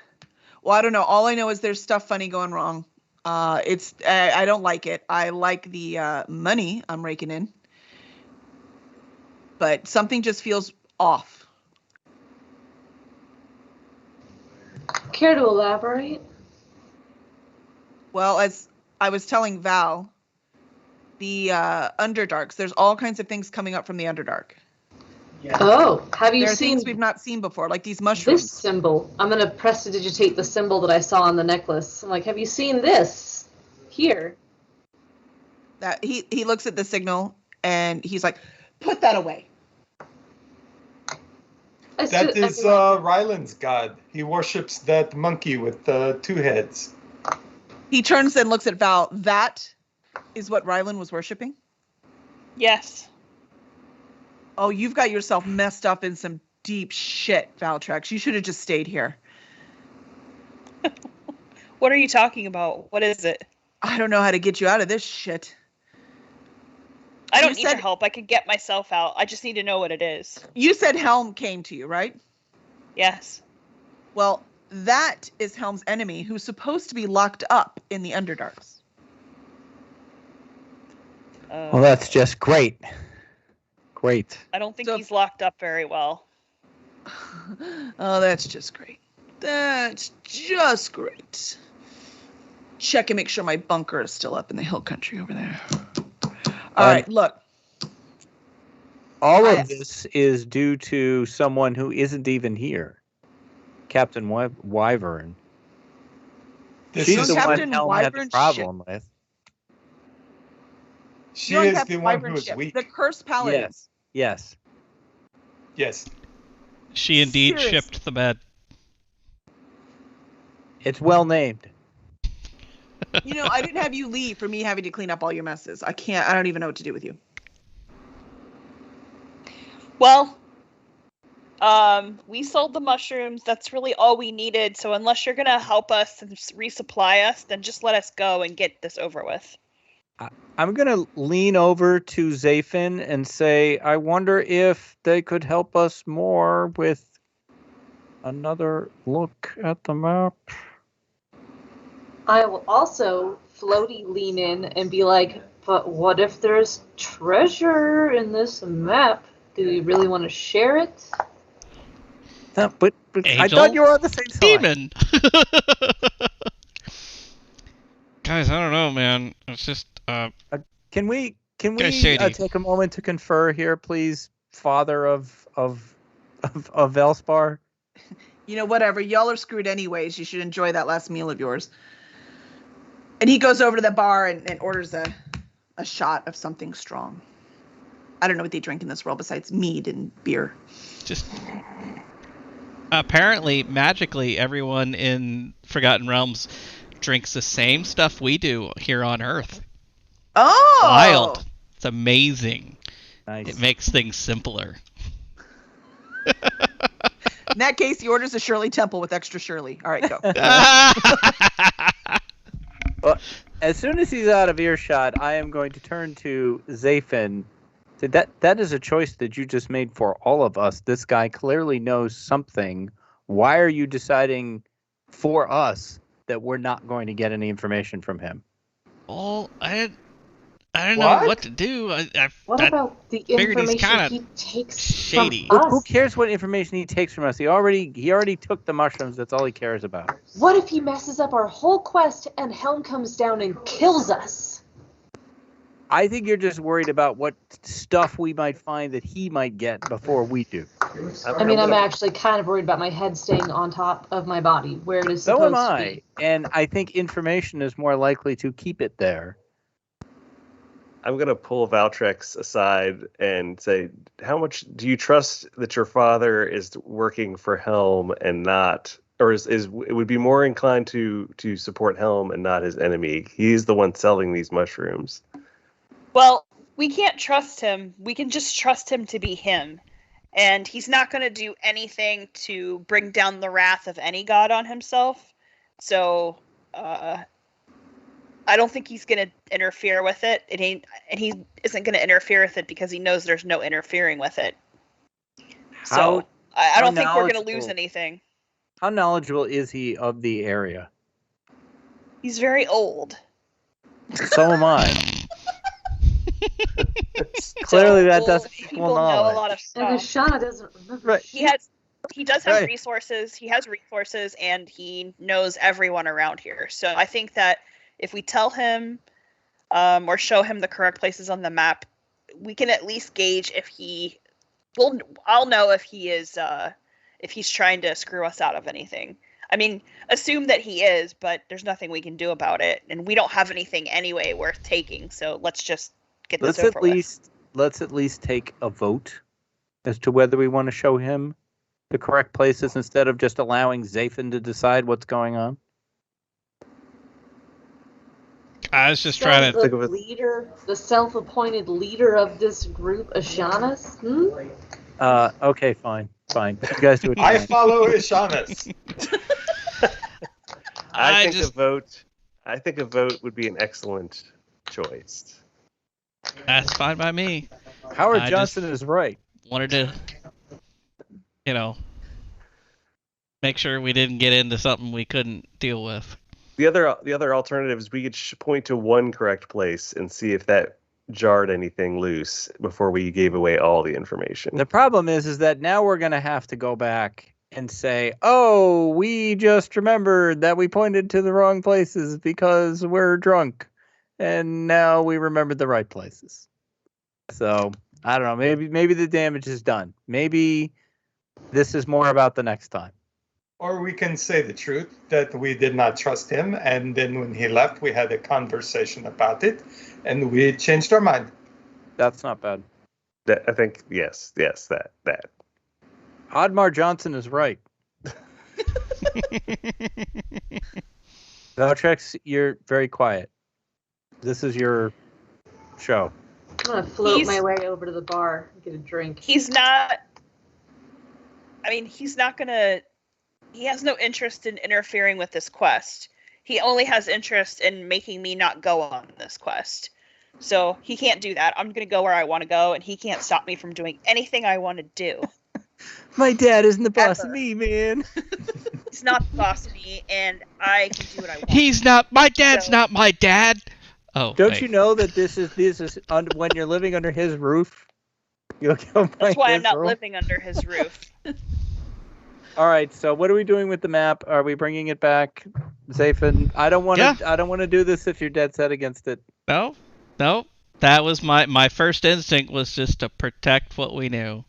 well, I don't know. All I know is there's stuff funny going wrong. I don't like it. I like the money I'm raking in, but something just feels off. Care to elaborate? Well, as I was telling Val, the Underdarks, there's all kinds of things coming up from the Underdark. Oh, have you There are seen things we've not seen before, like these this mushrooms. symbol? I'm gonna prestidigitate the symbol that I saw on the necklace. I'm like, have you seen this? Here. That he looks at the signal and he's like, put that away. That is Ryland's god. He worships that monkey with 2 heads. He turns and looks at Val. That is what Ryland was worshiping? Yes. Oh, you've got yourself messed up in some deep shit, Valtrex. You should have just stayed here. What are you talking about? What is it? I don't know how to get you out of this shit. I don't You need your said- help. I can get myself out. I just need to know what it is. You said Helm came to you, right? Yes. Well, that is Helm's enemy who's supposed to be locked up in the Underdarks. Well, that's just great. Great. I don't think So- he's locked up very well. Oh, that's just great. That's just great. Check and make sure my bunker is still up in the hill country over there. All right, look. All I- of this is due to someone who isn't even here, Captain Wyvern. This She's is, the one Captain Helm had the Wyvern problem with. she You're on is Captain the one Wyvern's who is ship, weak. The Cursed Paladin. Yes. Yes. She indeed Serious. shipped the bed. It's well named. You know, I didn't have you leave for me having to clean up all your messes. I don't even know what to do with you. Well, we sold the mushrooms. That's really all we needed. So unless you're gonna help us and resupply us, then just let us go and get this over with. I'm going to lean over to Zafin and say, I wonder if they could help us more with another look at the map. I will also floaty lean in and be like, But what if there's treasure in this map? Do we really want to share it? No, but I Angel? thought you were on the same side. Demon. Guys, I don't know, man. It's just Can we Guys, shady. take a moment to confer here, please, Father of Velspar? You know, whatever. Y'all are screwed anyways. You should enjoy that last meal of yours. And he goes over to the bar and orders a shot of something strong. I don't know what they drink in this world besides mead and beer. just apparently magically everyone in Forgotten Realms drinks the same stuff we do here on Earth. Oh! Wild. It's amazing. Nice. It makes things simpler. In that case, he orders a Shirley Temple with extra Shirley. All right, go. Well, as soon as he's out of earshot, I am going to turn to Zafin. That is a choice that you just made for all of us. This guy clearly knows something. Why are you deciding for us that we're not going to get any information from him? Well, I don't know What? what to do. What I about the figured he's information kinda he takes shady. from us? Who cares what information he takes from us? He already took the mushrooms. That's all he cares about. What if he messes up our whole quest and Helm comes down and kills us? I think you're just worried about what stuff we might find that he might get before we do. I mean, I'm actually kind of worried about my head staying on top of my body, where it is supposed So am to I. be. And I think information is more likely to keep it there. I'm gonna pull Valtrex aside and say, how much do you trust that your father is working for Helm and not, or is would be more inclined to support Helm and not his enemy? He's the one selling these mushrooms. Well, we can't trust him. We can just trust him to be him. And he's not going to do anything to bring down the wrath of any god on himself. So, I don't think he's going to interfere with it. And he isn't going to interfere with it because he knows there's no interfering with it. So, I don't think we're going to lose anything. How knowledgeable is he of the area? He's very old. So am I. Clearly, that old doesn't people equal know knowledge. a lot of And stuff. Ashana doesn't remember. Right. He does have Right. resources. He has resources, and he knows everyone around here. So I think that if we tell him, or show him the correct places on the map, we can at least gauge if he. Well, I'll know if he is, if he's trying to screw us out of anything. I mean, assume that he is, but there's nothing we can do about it, and we don't have anything anyway worth taking. So let's just get this over with. Let's at least take a vote as to whether we want to show him the correct places instead of just allowing Zafin to decide what's going on. I was just trying to think of it. The self-appointed leader of this group, Ashanas. Okay, fine. You guys do it. I follow Ishanas. I I think a vote would be an excellent choice. That's fine by me. Howard I Johnson is right. Wanted to, make sure we didn't get into something we couldn't deal with. The other alternative is we could point to one correct place and see if that jarred anything loose before we gave away all the information. The problem is that now we're going to have to go back and say, oh, we just remembered that we pointed to the wrong places because we're drunk. And now we remembered the right places. So, I don't know. Maybe the damage is done. Maybe this is more about the next time. Or we can say the truth, that we did not trust him, and then when he left, we had a conversation about it, and we changed our mind. That's not bad. I think yes, that. Oddmar Johnson is right. Valtrex, you're very quiet. This is your show. I'm gonna float He's- my way over to the bar and get a drink. He's not gonna. He has no interest in interfering with this quest. He only has interest in making me not go on this quest. So he can't do that. I'm gonna go where I want to go, and he can't stop me from doing anything I want to do. My dad isn't the boss of Ever. me, man. He's not the boss of me, and I can do what I want. He's not. My dad's So- not my dad. Oh, Don't wait. you know that this is when you're living under his roof? You'll go That's find why I'm his not room? living under his roof. All right. So what are we doing with the map? Are we bringing it back, Zafin? I don't want to. Yeah. I don't want to do this if you're dead set against it. No. That was my first instinct was just to protect what we knew.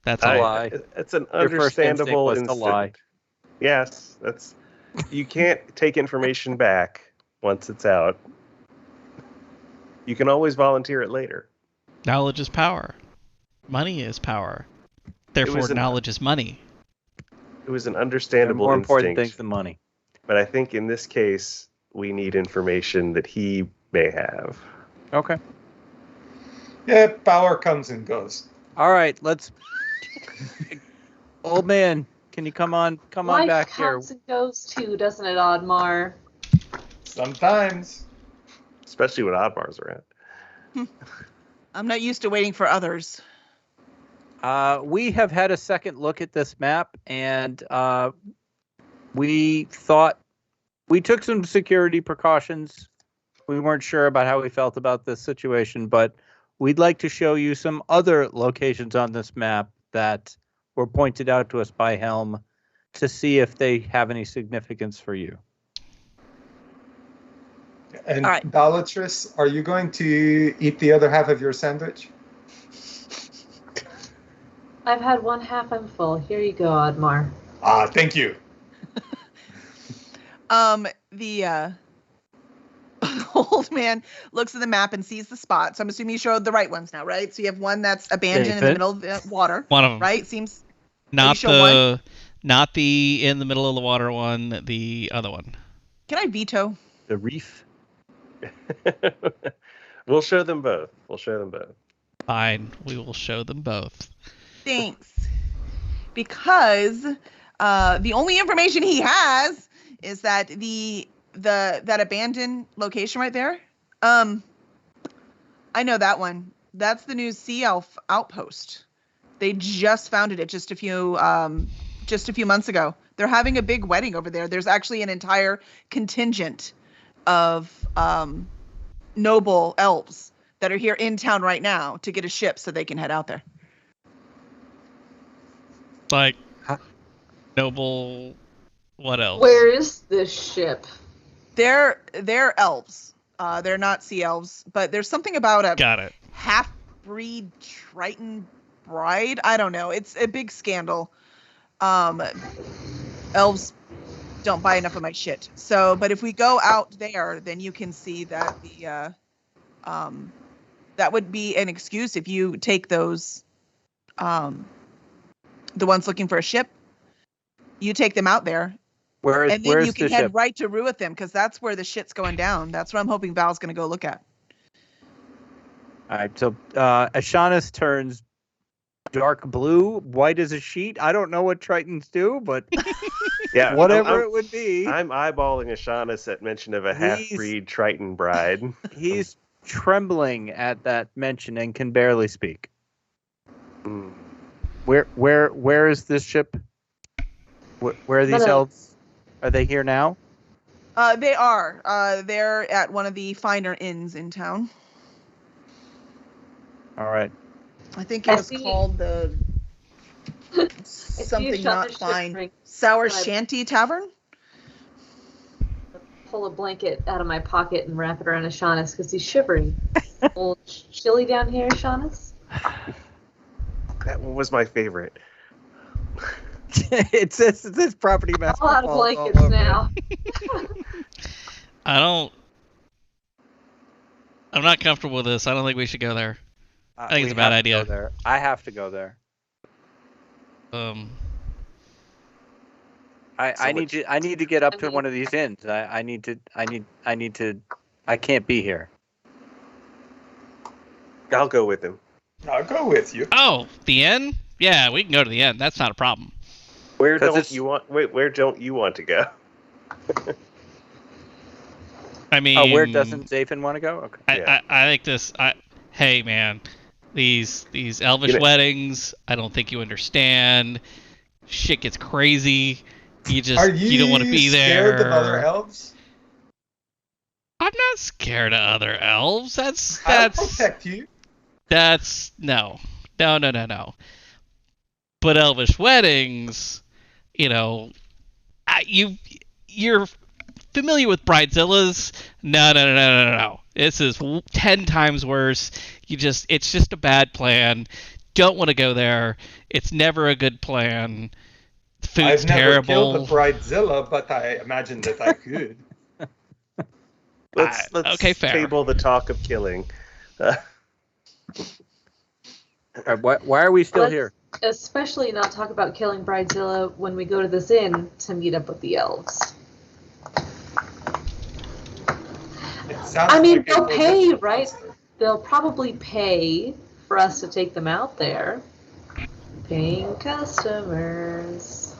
That's all. lie. It's an Your first instinct understandable was to instinct. lie. Yes, that's. You can't take information back once it's out. You can always volunteer it later. Knowledge is power. Money is power. Therefore, knowledge is money. It was an There are understandable more important instinct, things than money. but I think in this case we need information that he may have. Okay. Yeah, power comes and goes. All right. Let's. Old man, can you come on Life back here? comes and goes too, doesn't it, Oddmar? Sometimes. Especially when Oddmar's around. I'm not used to waiting for others. We have had a second look at this map, and we thought we took some security precautions. We weren't sure about how we felt about this situation, but we'd like to show you some other locations on this map that were pointed out to us by Helm to see if they have any significance for you. And All right. Bellatrix, are you going to eat the other half of your sandwich? I've had one half, I'm full. Here you go, Oddmar. Ah, thank you. The old man looks at the map and sees the spots. I'm assuming you showed the right ones now, right? So you have one that's abandoned in the middle of the water, One of them. right? Seems Not show one? not the in the middle of the water one. The other one. Can I veto? The reef. We'll show them both. Fine. We will show them both. Thanks. Because the only information he has is that that abandoned location right there. I know that one. That's the new Sea Elf outpost. They just founded it just a few months ago. They're having a big wedding over there. There's actually an entire contingent of noble elves that are here in town right now to get a ship so they can head out there. Like noble. What else? Where is this ship? They're elves. They're not sea elves, but there's something about a Got it. half-breed Triton bride. I don't know. It's a big scandal. Elves don't buy enough of my shit. So, but if we go out there, then you can see that that would be an excuse if you take those, the ones looking for a ship, you take them out there. And then you can head right to Ruithim, because that's where the shit's going down. That's what I'm hoping Val's going to go look at. All right, so Ashanis turns dark blue, white as a sheet. I don't know what Tritons do, but Yeah, whatever it would be. I'm eyeballing Ashanis at mention of a half-breed Triton bride. He's trembling at that mention and can barely speak. Mm. Where is this ship? Where are these elves? Are they here now? They are. They're at one of the finer inns in town. All right. I think it was called the something not fine. Sour Shanty Tavern? Pull a blanket out of my pocket and wrap it around Ashanis because he's shivering. A little chilly down here, Ashanis? That one was my favorite. It's this property master. A lot of blankets now. I'm not comfortable with this. I don't think we should go there. I think it's a bad idea. I have to go there. I need to get up to one of these inns. I can't be here. I'll go with him. I'll go with you. Oh, the inn? Yeah, we can go to the inn. That's not a problem. Where don't you want to go? I mean, where doesn't Zafin want to go? Okay. I think this. Hey, man, these elvish weddings. I don't think you understand. Shit gets crazy. You don't want to be there. Scared of other elves? I'm not not scared of other elves. I'll That's protect you. no. But elvish weddings, you know, you're familiar with bridezillas? No. This is 10 times worse. It's just a bad plan. Don't want to go there. It's never a good plan. Food's I've never terrible. killed a bridezilla, but I imagine that I could. Let's okay, fair. table the talk of killing. Why are we still Let's here? especially not talk about killing Bridezilla when we go to this inn to meet up with the elves. It sounds I mean, like they'll it was pay, a- right? They'll probably pay for us to take them out there. Paying customers.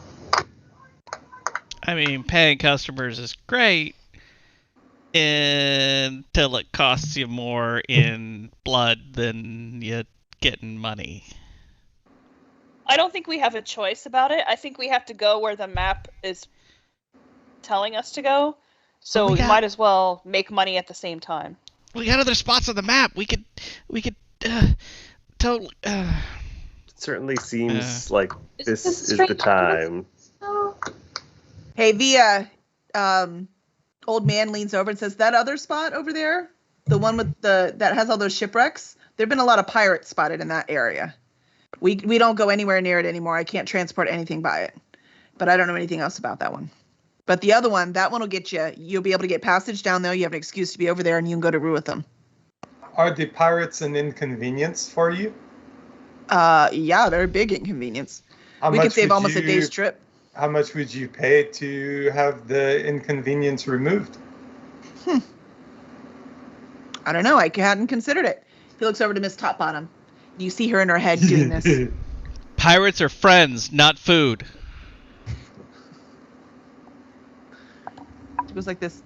I mean, paying customers is great until it costs you more in blood than you get in money. I don't think we have a choice about it. I think we have to go where the map is telling us to go. So we might as well make money at the same time. We got other spots on the map. We could totally. It certainly seems like Is this this is the straight time. Oh, Hey, the old man leans over and says, "That other spot over there, the one with that has all those shipwrecks. There've been a lot of pirates spotted in that area. We don't go anywhere near it anymore. I can't transport anything by it, but I don't know anything else about that one. But the other one, that one will get you. You'll be able to get passage down there. You have an excuse to be over there, and you can go to Ruitham. Are the pirates an inconvenience for you? Yeah, they're a big inconvenience. How We much could save would almost a you- day's trip. How much would you pay to have the inconvenience removed? I don't know. I hadn't considered it. He looks over to Miss Topbottom. You see her in her head doing this. Pirates are friends, not food. It goes like this.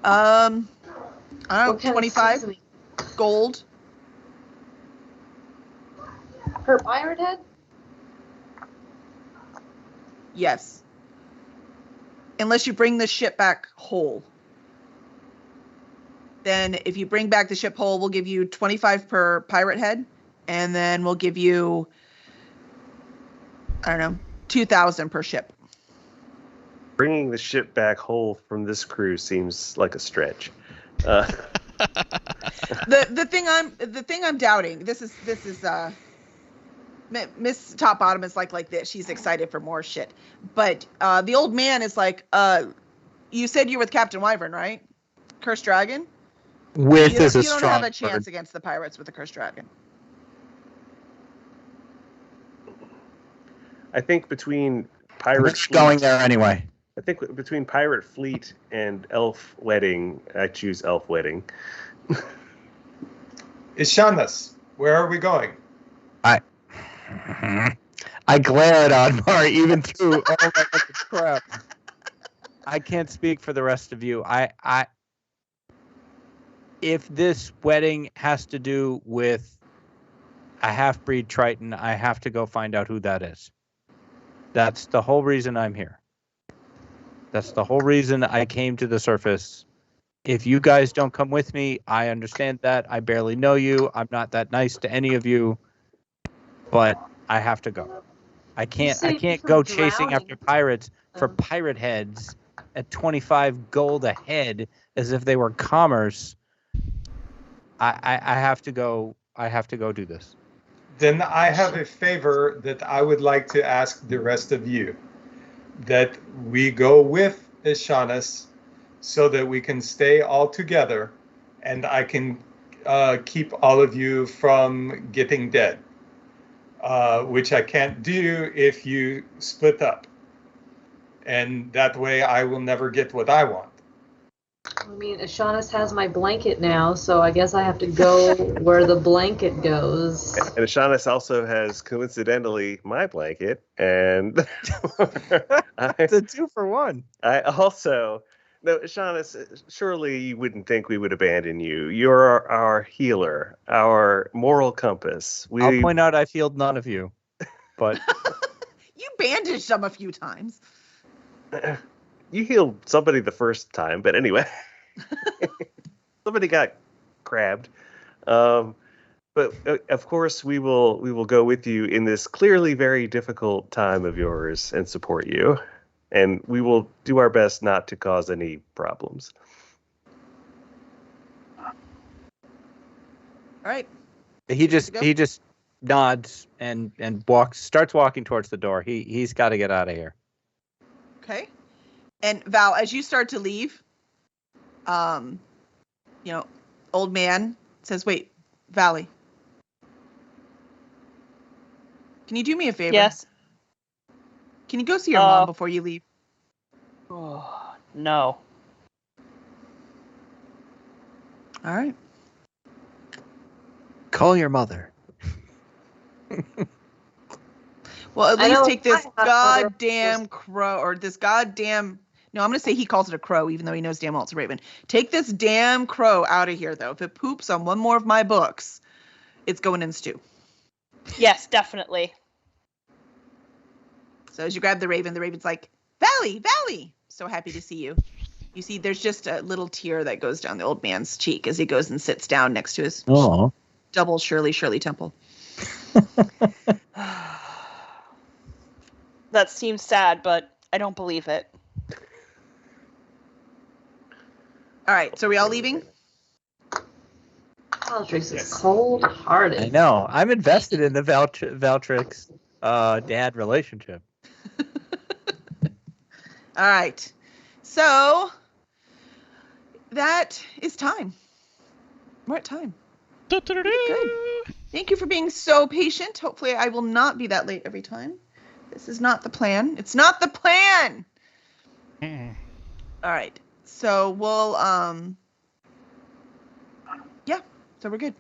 I don't know, what kind of 25 seasoning? gold. Per pirate head? Yes. Unless you bring the ship back whole. Then if you bring back the ship whole, we'll give you 25 per pirate head. And then we'll give you, I don't know, 2,000 per ship. Bringing the ship back whole from this cruise seems like a stretch. The thing I'm doubting, this is Miss Topbottom is like this. She's excited for more shit. But the old man is like, you said you're with Captain Wyvern, right? Cursed Dragon? With You is a don't strong have a chance word. against the pirates with the Cursed Dragon. I think between pirate We're fleet, going there anyway. I think between pirate fleet and elf wedding, I choose elf wedding. Ishanas, where are we going? I glare at Oddmar even through all that fucking crap. I can't speak for the rest of you. If this wedding has to do with a half-breed Triton, I have to go find out who that is. That's the whole reason I'm here. That's the whole reason I came to the surface. If you guys don't come with me, I understand that. I barely know you. I'm not that nice to any of you. But I have to go. I can't go chasing after pirates for pirate heads at 25 gold a head as if they were commerce. I have to go. I have to go do this. Then I have a favor that I would like to ask the rest of you. That we go with Ishanas so that we can stay all together and I can keep all of you from getting dead. Which I can't do if you split up. And that way I will never get what I want. I mean, Ashanis has my blanket now, so I guess I have to go where the blanket goes. And Ashanis also has, coincidentally, my blanket, and It's a 2-for-1. I also... No, Ashanis, surely you wouldn't think we would abandon you. You're our healer, our moral compass. I'll point out I've healed none of you, but You bandaged them a few times. You healed somebody the first time, but anyway. somebody got crabbed. But of course, we will go with you in this clearly very difficult time of yours and support you, and we will do our best not to cause any problems. All right. He just nods and starts walking towards the door. He's got to get out of here. Okay. And Val, as you start to leave, old man says, "Wait, Valley, can you do me a favor? Yes. Can you go see your mom before you leave?" Oh, no. All right. Call your mother. Well, at I least know take this I have goddamn crow, or this goddamn. No, I'm going to say he calls it a crow, even though he knows damn well it's a raven. Take this damn crow out of here, though. If it poops on one more of my books, it's going in stew. Yes, definitely. So as you grab the raven's like, Valley, Valley. So happy to see you. You see, there's just a little tear that goes down the old man's cheek as he goes and sits down next to his double Shirley Temple. That seems sad, but I don't believe it. All right, so are we all leaving? Valtrix is cold-hearted. I know. I'm invested in the Valtrix dad relationship. All right. So that is time. We're at time. Good. Thank you for being so patient. Hopefully I will not be that late every time. This is not the plan. It's not the plan. All right. So we'll so we're good.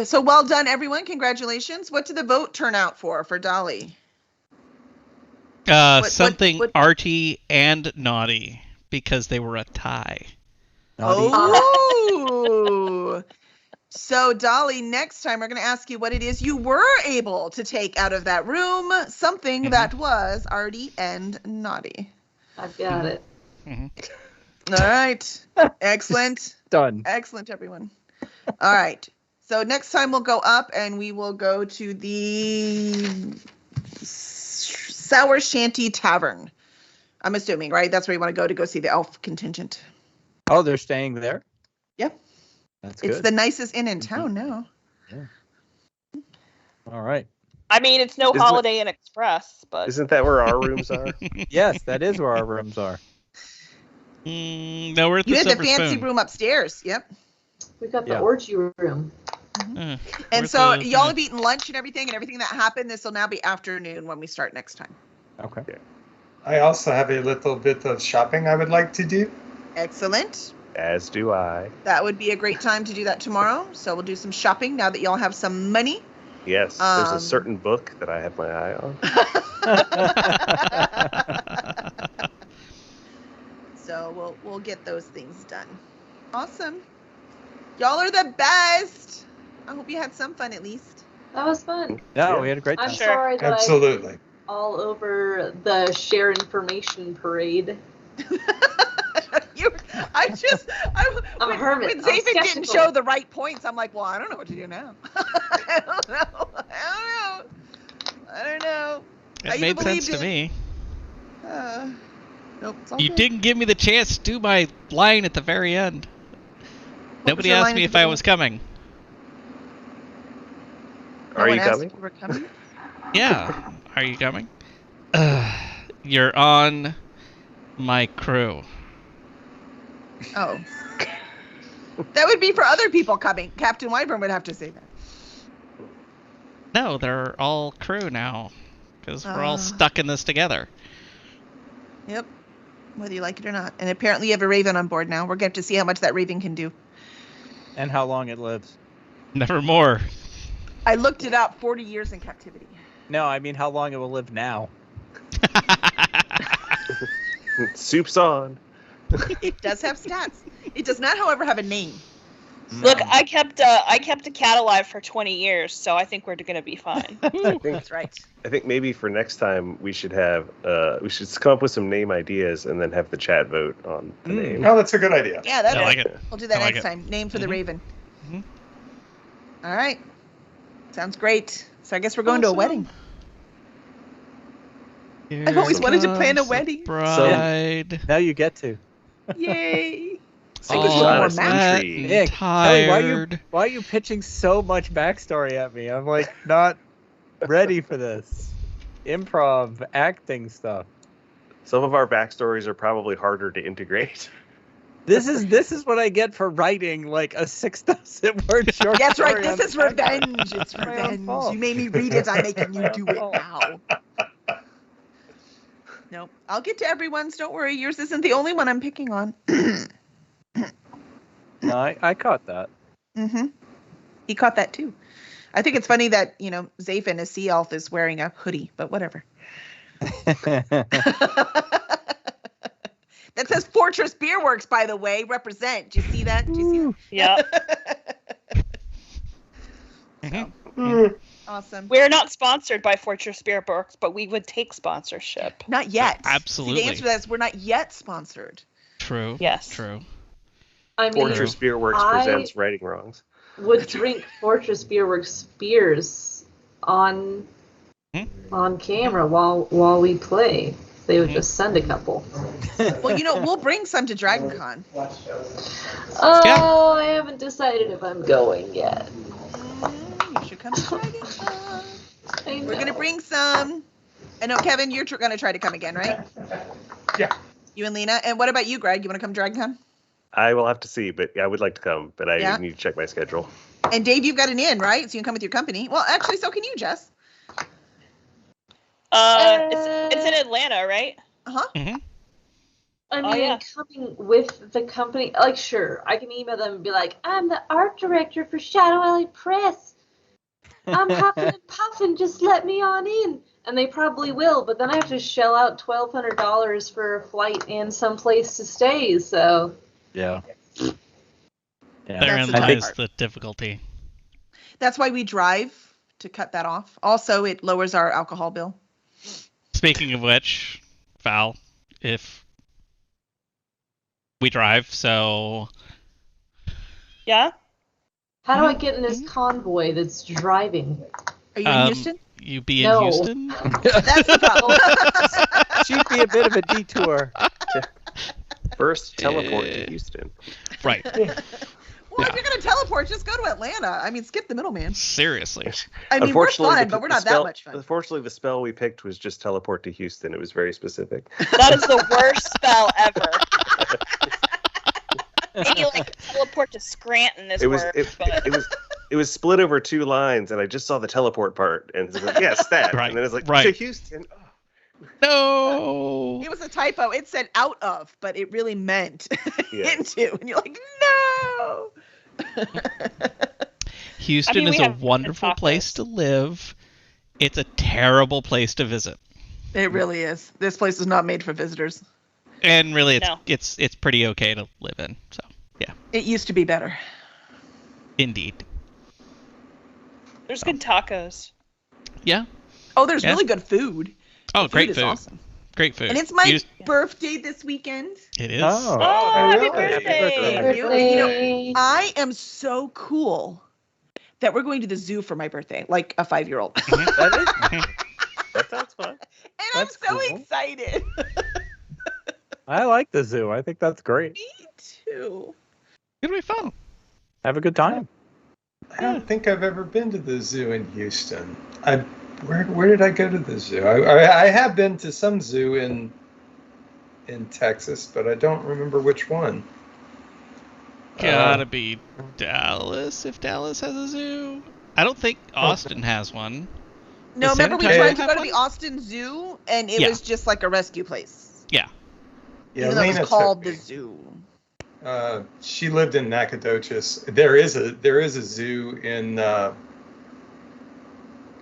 So well done, everyone. Congratulations. What did the vote turn out for Dolly? Something arty and naughty, because they were a tie. Naughty. Oh. So Dolly, next time we're going to ask you what it is you were able to take out of that room, something that was arty and naughty. I've got it. All right. Excellent. Done. Excellent, everyone. All right. So next time we'll go up and we will go to the Sour Shanty Tavern. I'm assuming, right? That's where you want to go see the elf contingent. Oh, they're staying there? Yep. That's good. It's the nicest inn in town now. Yeah. All right. I mean, it's no Holiday Inn Express, but... Isn't that where our rooms are? Yes, that is where our rooms are. No, we're at the You had the Silver fancy Spoon. room upstairs. Yep. We've got the orgy room. And so y'all have eaten lunch and everything that happened. This will now be afternoon when we start next time. Okay. I also have a little bit of shopping I would like to do. Excellent. As do I. That would be a great time to do that tomorrow. So we'll do some shopping now that y'all have some money. Yes, there's a certain book that I have my eye on. So we'll get those things done. Awesome. Y'all are the best. I hope you had some fun at least. That was fun. No, we had a great time. I'm sorry that Absolutely. I'm all over the share information parade. I'm a hermit. When I'm Zayvin didn't skeptical. show the right points, I'm like, well, I don't know what to do now. I don't know. It made sense to me. Nope. It's all You good. didn't give me the chance to do my line at the very end. What Nobody was your asked line me at if the I beginning? was coming. No Are one you asked coming? if you were coming? Yeah. Are you coming? You're on my crew. Oh. That would be for other people coming. Captain Wyvern would have to say that. No, they're all crew now. Because we're all stuck in this together. Yep. Whether you like it or not. And apparently you have a raven on board now. We're going to see how much that raven can do. And how long it lives. Nevermore. I looked it up. 40 years in captivity. No, I mean how long it will live now. Soup's on. It does have stats. It does not, however, have a name. Look, I kept a cat alive for 20 years, so I think we're gonna be fine. That's right. I think maybe for next time we should have we should come up with some name ideas and then have the chat vote on the name. Oh, that's a good idea. Yeah, that's I like it. We'll do that I like next it. time. Name for the Mhm. Raven. Mhm. All right. Sounds great. So I guess we're going to a wedding. I've always wanted to plan a wedding. Bride. Now you get to. Yay. Sing Oh, the more Shaughnessy match. tree. Yeah, Kelly, Tired. why are you pitching so much backstory at me? I'm like not ready for this. Improv, acting stuff. Some of our backstories are probably harder to integrate. This is what I get for writing like a 6,000 word short. That's right. story This on is revenge. It's My own revenge. fault. You made me read it. I'm making you do it now. Nope. I'll get to everyone's. Don't worry. Yours isn't the only one I'm picking on. No, I caught that. Mm-hmm. He caught that too. I think it's funny that, Zafin, a sea elf, is wearing a hoodie, but whatever. That says Fortress Beer Works, by the way. Represent. Do you see that? Yeah. Awesome. We're not sponsored by Fortress Beer Works, but we would take sponsorship. Not yet. Absolutely. See, the answer to that is we're not yet sponsored. True. Yes. True. I mean, Fortress Beer Works I- presents Righting Wrongs. would drink Fortress Beer Works beers on camera while we play. They would just send a couple. Well, we'll bring some to Dragon Con. Oh, I haven't decided if I'm going yet. You should come to Dragon Con. I We're going to know. bring some. I know, Kevin, you're going to try to come again, right? Yeah. You and Lena. And what about you, Greg? You want to come to Dragon Con? I will have to see, but I would like to come, but I Yeah. need to check my schedule. And Dave, you've got an in, right? So you can come with your company. Well, actually, so can you, Jess. It's in Atlanta, right? Uh-huh. I mean, Oh, yeah. coming with the company, like, sure, I can email them and be like, I'm the art director for Shadow Alley Press. I'm huffing and puffing, just let me on in. And they probably will, but then I have to shell out $1,200 for a flight and some place to stay, so. Yeah. That's Therein the lies part. the difficulty. That's why we drive to cut that off. Also, it lowers our alcohol bill. Speaking of which, Val, if we drive, so Yeah. How do I get in this convoy that's driving? Are you in Houston? you be No. in Houston? That's the problem. She'd be a bit of a detour. First, teleport to Houston. Right. Well, if you're going to teleport, just go to Atlanta. I mean, skip the middleman. Seriously. I mean, we're Unfortunately, fun, the- but we're the not spell- that much fun. Unfortunately, the spell we picked was just teleport to Houston. It was very specific. That is the worst spell ever. Maybe like teleport to Scranton is It was worse, but it was split over 2 lines, and I just saw the teleport part, and it was like, yes, that. Right, And then it's like, right. to Houston. Oh. No. It was a typo. It said out of, but it really meant Yeah. into. And you're like, no. Houston we is a have wonderful tacos. place to live. It's a terrible place to visit. It really is. This place is not made for visitors. And really No. it's pretty okay to live in. So, yeah. It used to be better. Indeed. there's good tacos. Yeah. Oh, there's Yeah. really good food. Oh, The great is food. awesome. Great food. And it's my You just- birthday this weekend. it is. Oh. Oh, happy really? birthday! Thank you. I am so cool that we're going to the zoo for my birthday, like a 5-year-old. That is. That sounds fun. And That's I'm so cool. excited. I like the zoo. I think that's great. Me too. It'll be fun. Have a good time. I don't think I've ever been to the zoo in Houston. Where did I go to the zoo? I have been to some zoo in Texas, but I don't remember which one. Gotta be Dallas if Dallas has a zoo. I don't think Austin has one. No, Does San remember we Antonio tried to have go to one? the Austin Zoo, and it Yeah. was just like a rescue place. Yeah. Even though it Lena was called took the zoo. me. She lived in Nacogdoches. There is a zoo in.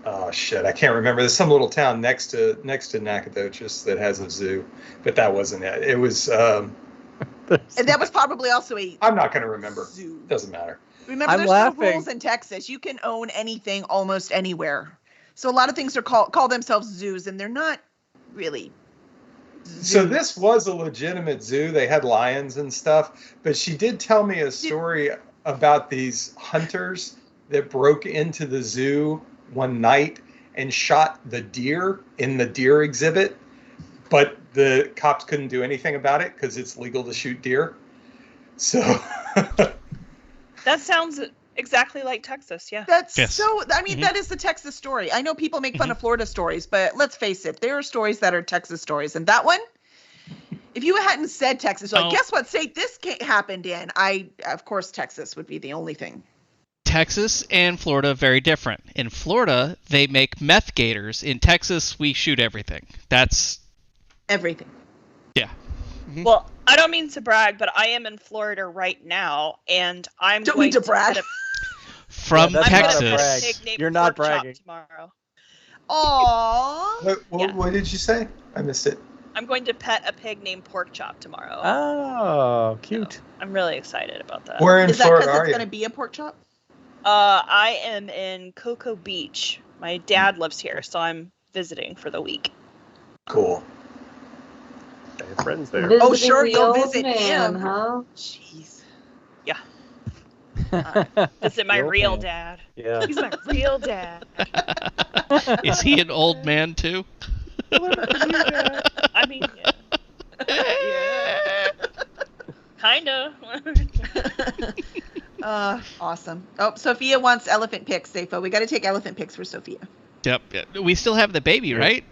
Oh shit! I can't remember. There's some little town next to Nacogdoches that has a zoo, but that wasn't it. It was And that was probably also a I'm not going to remember. zoo. Doesn't matter. Remember, I'm there's laughing. no rules in Texas. You can own anything almost anywhere. So a lot of things are call themselves zoos, and they're not really. So zoos. this was a legitimate zoo. They had lions and stuff. But she did tell me a story about these hunters that broke into the zoo one night and shot the deer in the deer exhibit. But the cops couldn't do anything about it because it's legal to shoot deer. So That sounds exactly like Texas, yeah. That's Yes. so. I mean, Mhm. that is the Texas story. I know people make fun of Florida stories, but let's face it, there are stories that are Texas stories, and that one, if you hadn't said Texas, like, Oh. guess what state this happened in? Of course, Texas would be the only thing. Texas and Florida very different. In Florida, they make meth gators. In Texas, we shoot everything. That's Everything. Well, I don't mean to brag, but I am in Florida right now, and I'm Don't going mean to brag. put from Yeah, that's not a Texas. brag. pig named You're not Pork Chop bragging. tomorrow. Aww. Yeah. what did you say? I missed it. I'm going to pet a pig named Pork Chop tomorrow. Oh, cute. I'm really excited about that. Where in Is that Florida because are it's you? going to be a pork chop? I am in Cocoa Beach. My dad lives here, so I'm visiting for the week. Cool. I have friends there. Oh, Visiting sure, the you'll old visit man, him. huh? Jeez. Visit my Real real man. dad. Yeah. He's my real dad. Is he an old man too? I mean, yeah. Kinda. Awesome. Oh, Sophia wants elephant pics, Safa. We got to take elephant pics for Sophia. Yep. We still have the baby, right?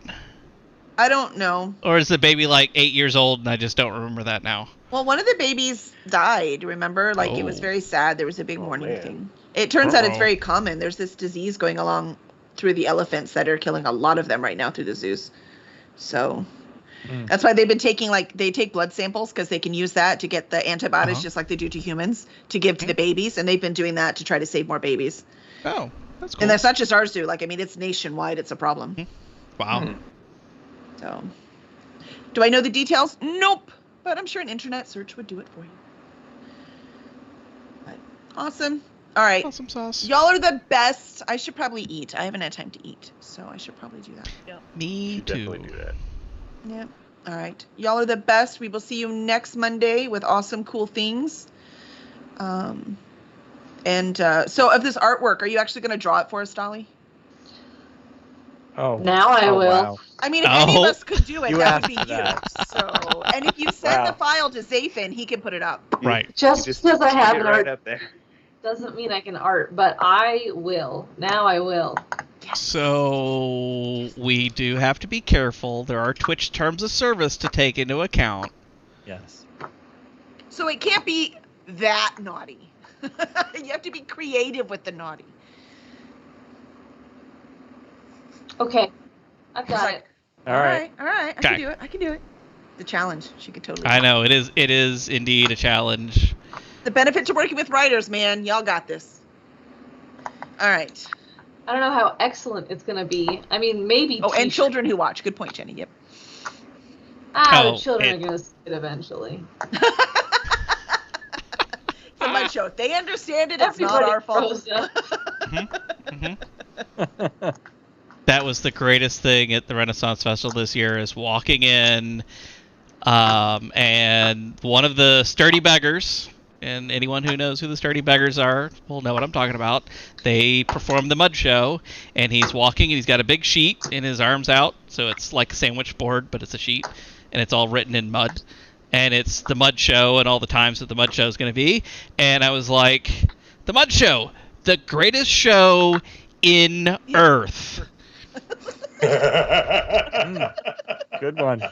I don't know. Or is the baby like 8 years old and I just don't remember that now? Well, one of the babies died, remember? Like, it was Oh. very sad. There was a big mourning man. thing. It turns out it's Uh-oh. very common. There's this disease going along through the elephants that are killing a lot of them right now through the zoos. So that's why they've been taking, they take blood samples because they can use that to get the antibodies just like they do to humans to give to the babies. And they've been doing that to try to save more babies. Oh, that's cool. And that's not just ours do. Like, I mean, it's nationwide. It's a problem. Wow. So, do I know the details? Nope. But I'm sure an internet search would do it for you. But, awesome. All right. Awesome sauce. Y'all are the best. I should probably eat. I haven't had time to eat, so I should probably do that. Me too. Definitely do that. Yep. All right. Y'all are the best. We will see you next Monday with awesome, cool things. So of this artwork, are you actually going to draw it for us, Dolly? Oh. Now I will. Wow. I mean, if any of Oh. us could do it, You that would be asked you. for that. So, and if you send Wow. the file to Zafin, he can put it up. Right. Just because I have get an right art up there. doesn't mean I can art, but I will. Now I will. So we do have to be careful. There are Twitch terms of service to take into account. Yes. So it can't be that naughty. You have to be creative with the naughty. Okay. I've It's got like, it. All right. All right. I Okay. can do it. I can do it. The challenge. She could totally. I know it is indeed a challenge. The benefit to working with writers, man. Y'all got this. All right. I don't know how excellent it's going to be. I mean, maybe. Oh, and teach- children who watch. Good point, Jenny. Yep. The Oh, children it- are going to see it eventually. It's a mud show. If they understand it, it's not Everybody our fault. grows up. That was the greatest thing at the Renaissance Festival this year is walking in, and one of the Sturdy Beggars, and anyone who knows who the Sturdy Beggars are will know what I'm talking about. They perform the mud show, and he's walking, and he's got a big sheet in his arms out, so it's like a sandwich board, but it's a sheet, and it's all written in mud. And it's the mud show and all the times that the mud show is going to be. And I was like, the mud show, the greatest show in Earth. Good one.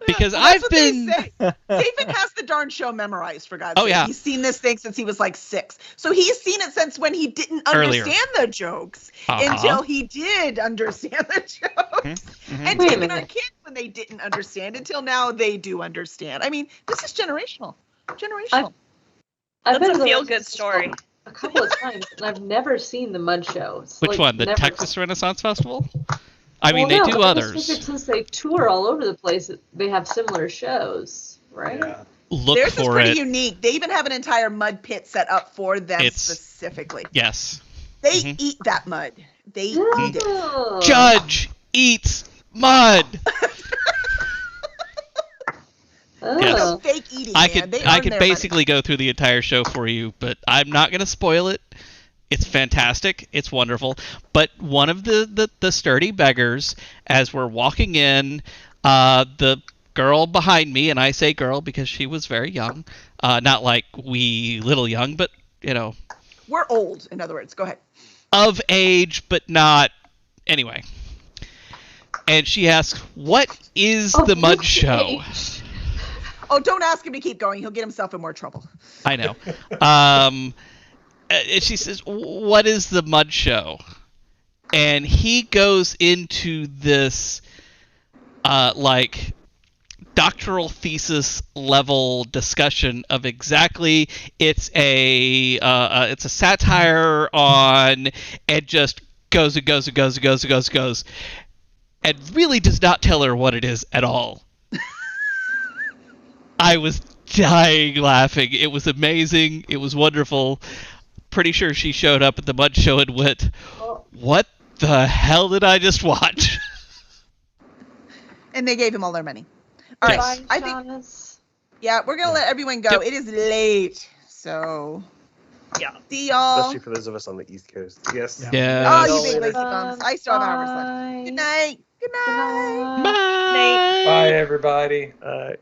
Because Well, that's I've what they been... say. David has the darn show memorized, for God's Oh, sake. yeah. He's seen this thing since he was like 6. So he's seen it since when he didn't Earlier. understand the jokes Uh-huh. until he did understand the jokes. Mhm. And Wait a taking our minute. kids when they didn't understand until now they do understand. I mean, this is generational. Generational. I've That's been a to the feel-good Renaissance story. a couple of times, and I've never seen the mud show. It's Which like one? The never- Texas Renaissance Festival? I mean, Well, they no, do but I just others. figured since they tour all over the place, they have similar shows, right? Yeah. look Theirs is for pretty it. unique. They even have an entire mud pit set up for them It's- specifically. Yes. They Mhm. eat that mud. They eat it. Oh. Judge eats mud. Oh. Yes. No fake eating. I man. could They I earn could their basically go through the entire show for you, but I'm not going to spoil it. It's fantastic. It's wonderful. But one of the sturdy beggars, as we're walking in, the girl behind me, and I say girl because she was very young, not like we little young, but money. We're old, in other words. Go ahead. of age, but not anyway. And she asks, "What is Oh, the mud okay. show?" Oh, don't ask him to keep going. He'll get himself in more trouble. I know. And she says, "What is the mud show?" And he goes into this, like, doctoral thesis level discussion of exactly it's a satire on, and just goes and goes and goes and goes and goes and goes, and really does not tell her what it is at all. I was dying laughing. It was amazing. It was wonderful. Pretty sure she showed up at the mud show and went, "What the hell did I just watch?" And they gave him all their money. All right. Yes. Bye, I think, Jonas. yeah, we're going to let everyone go. Yep. It is late. So, Yeah. see y'all. Especially for those of us on the East Coast. Yes. Yeah. Oh, See you y'all big later. lazy bums. I still have hours left. Bye. Good night. Good night. Bye. Bye, everybody. All right.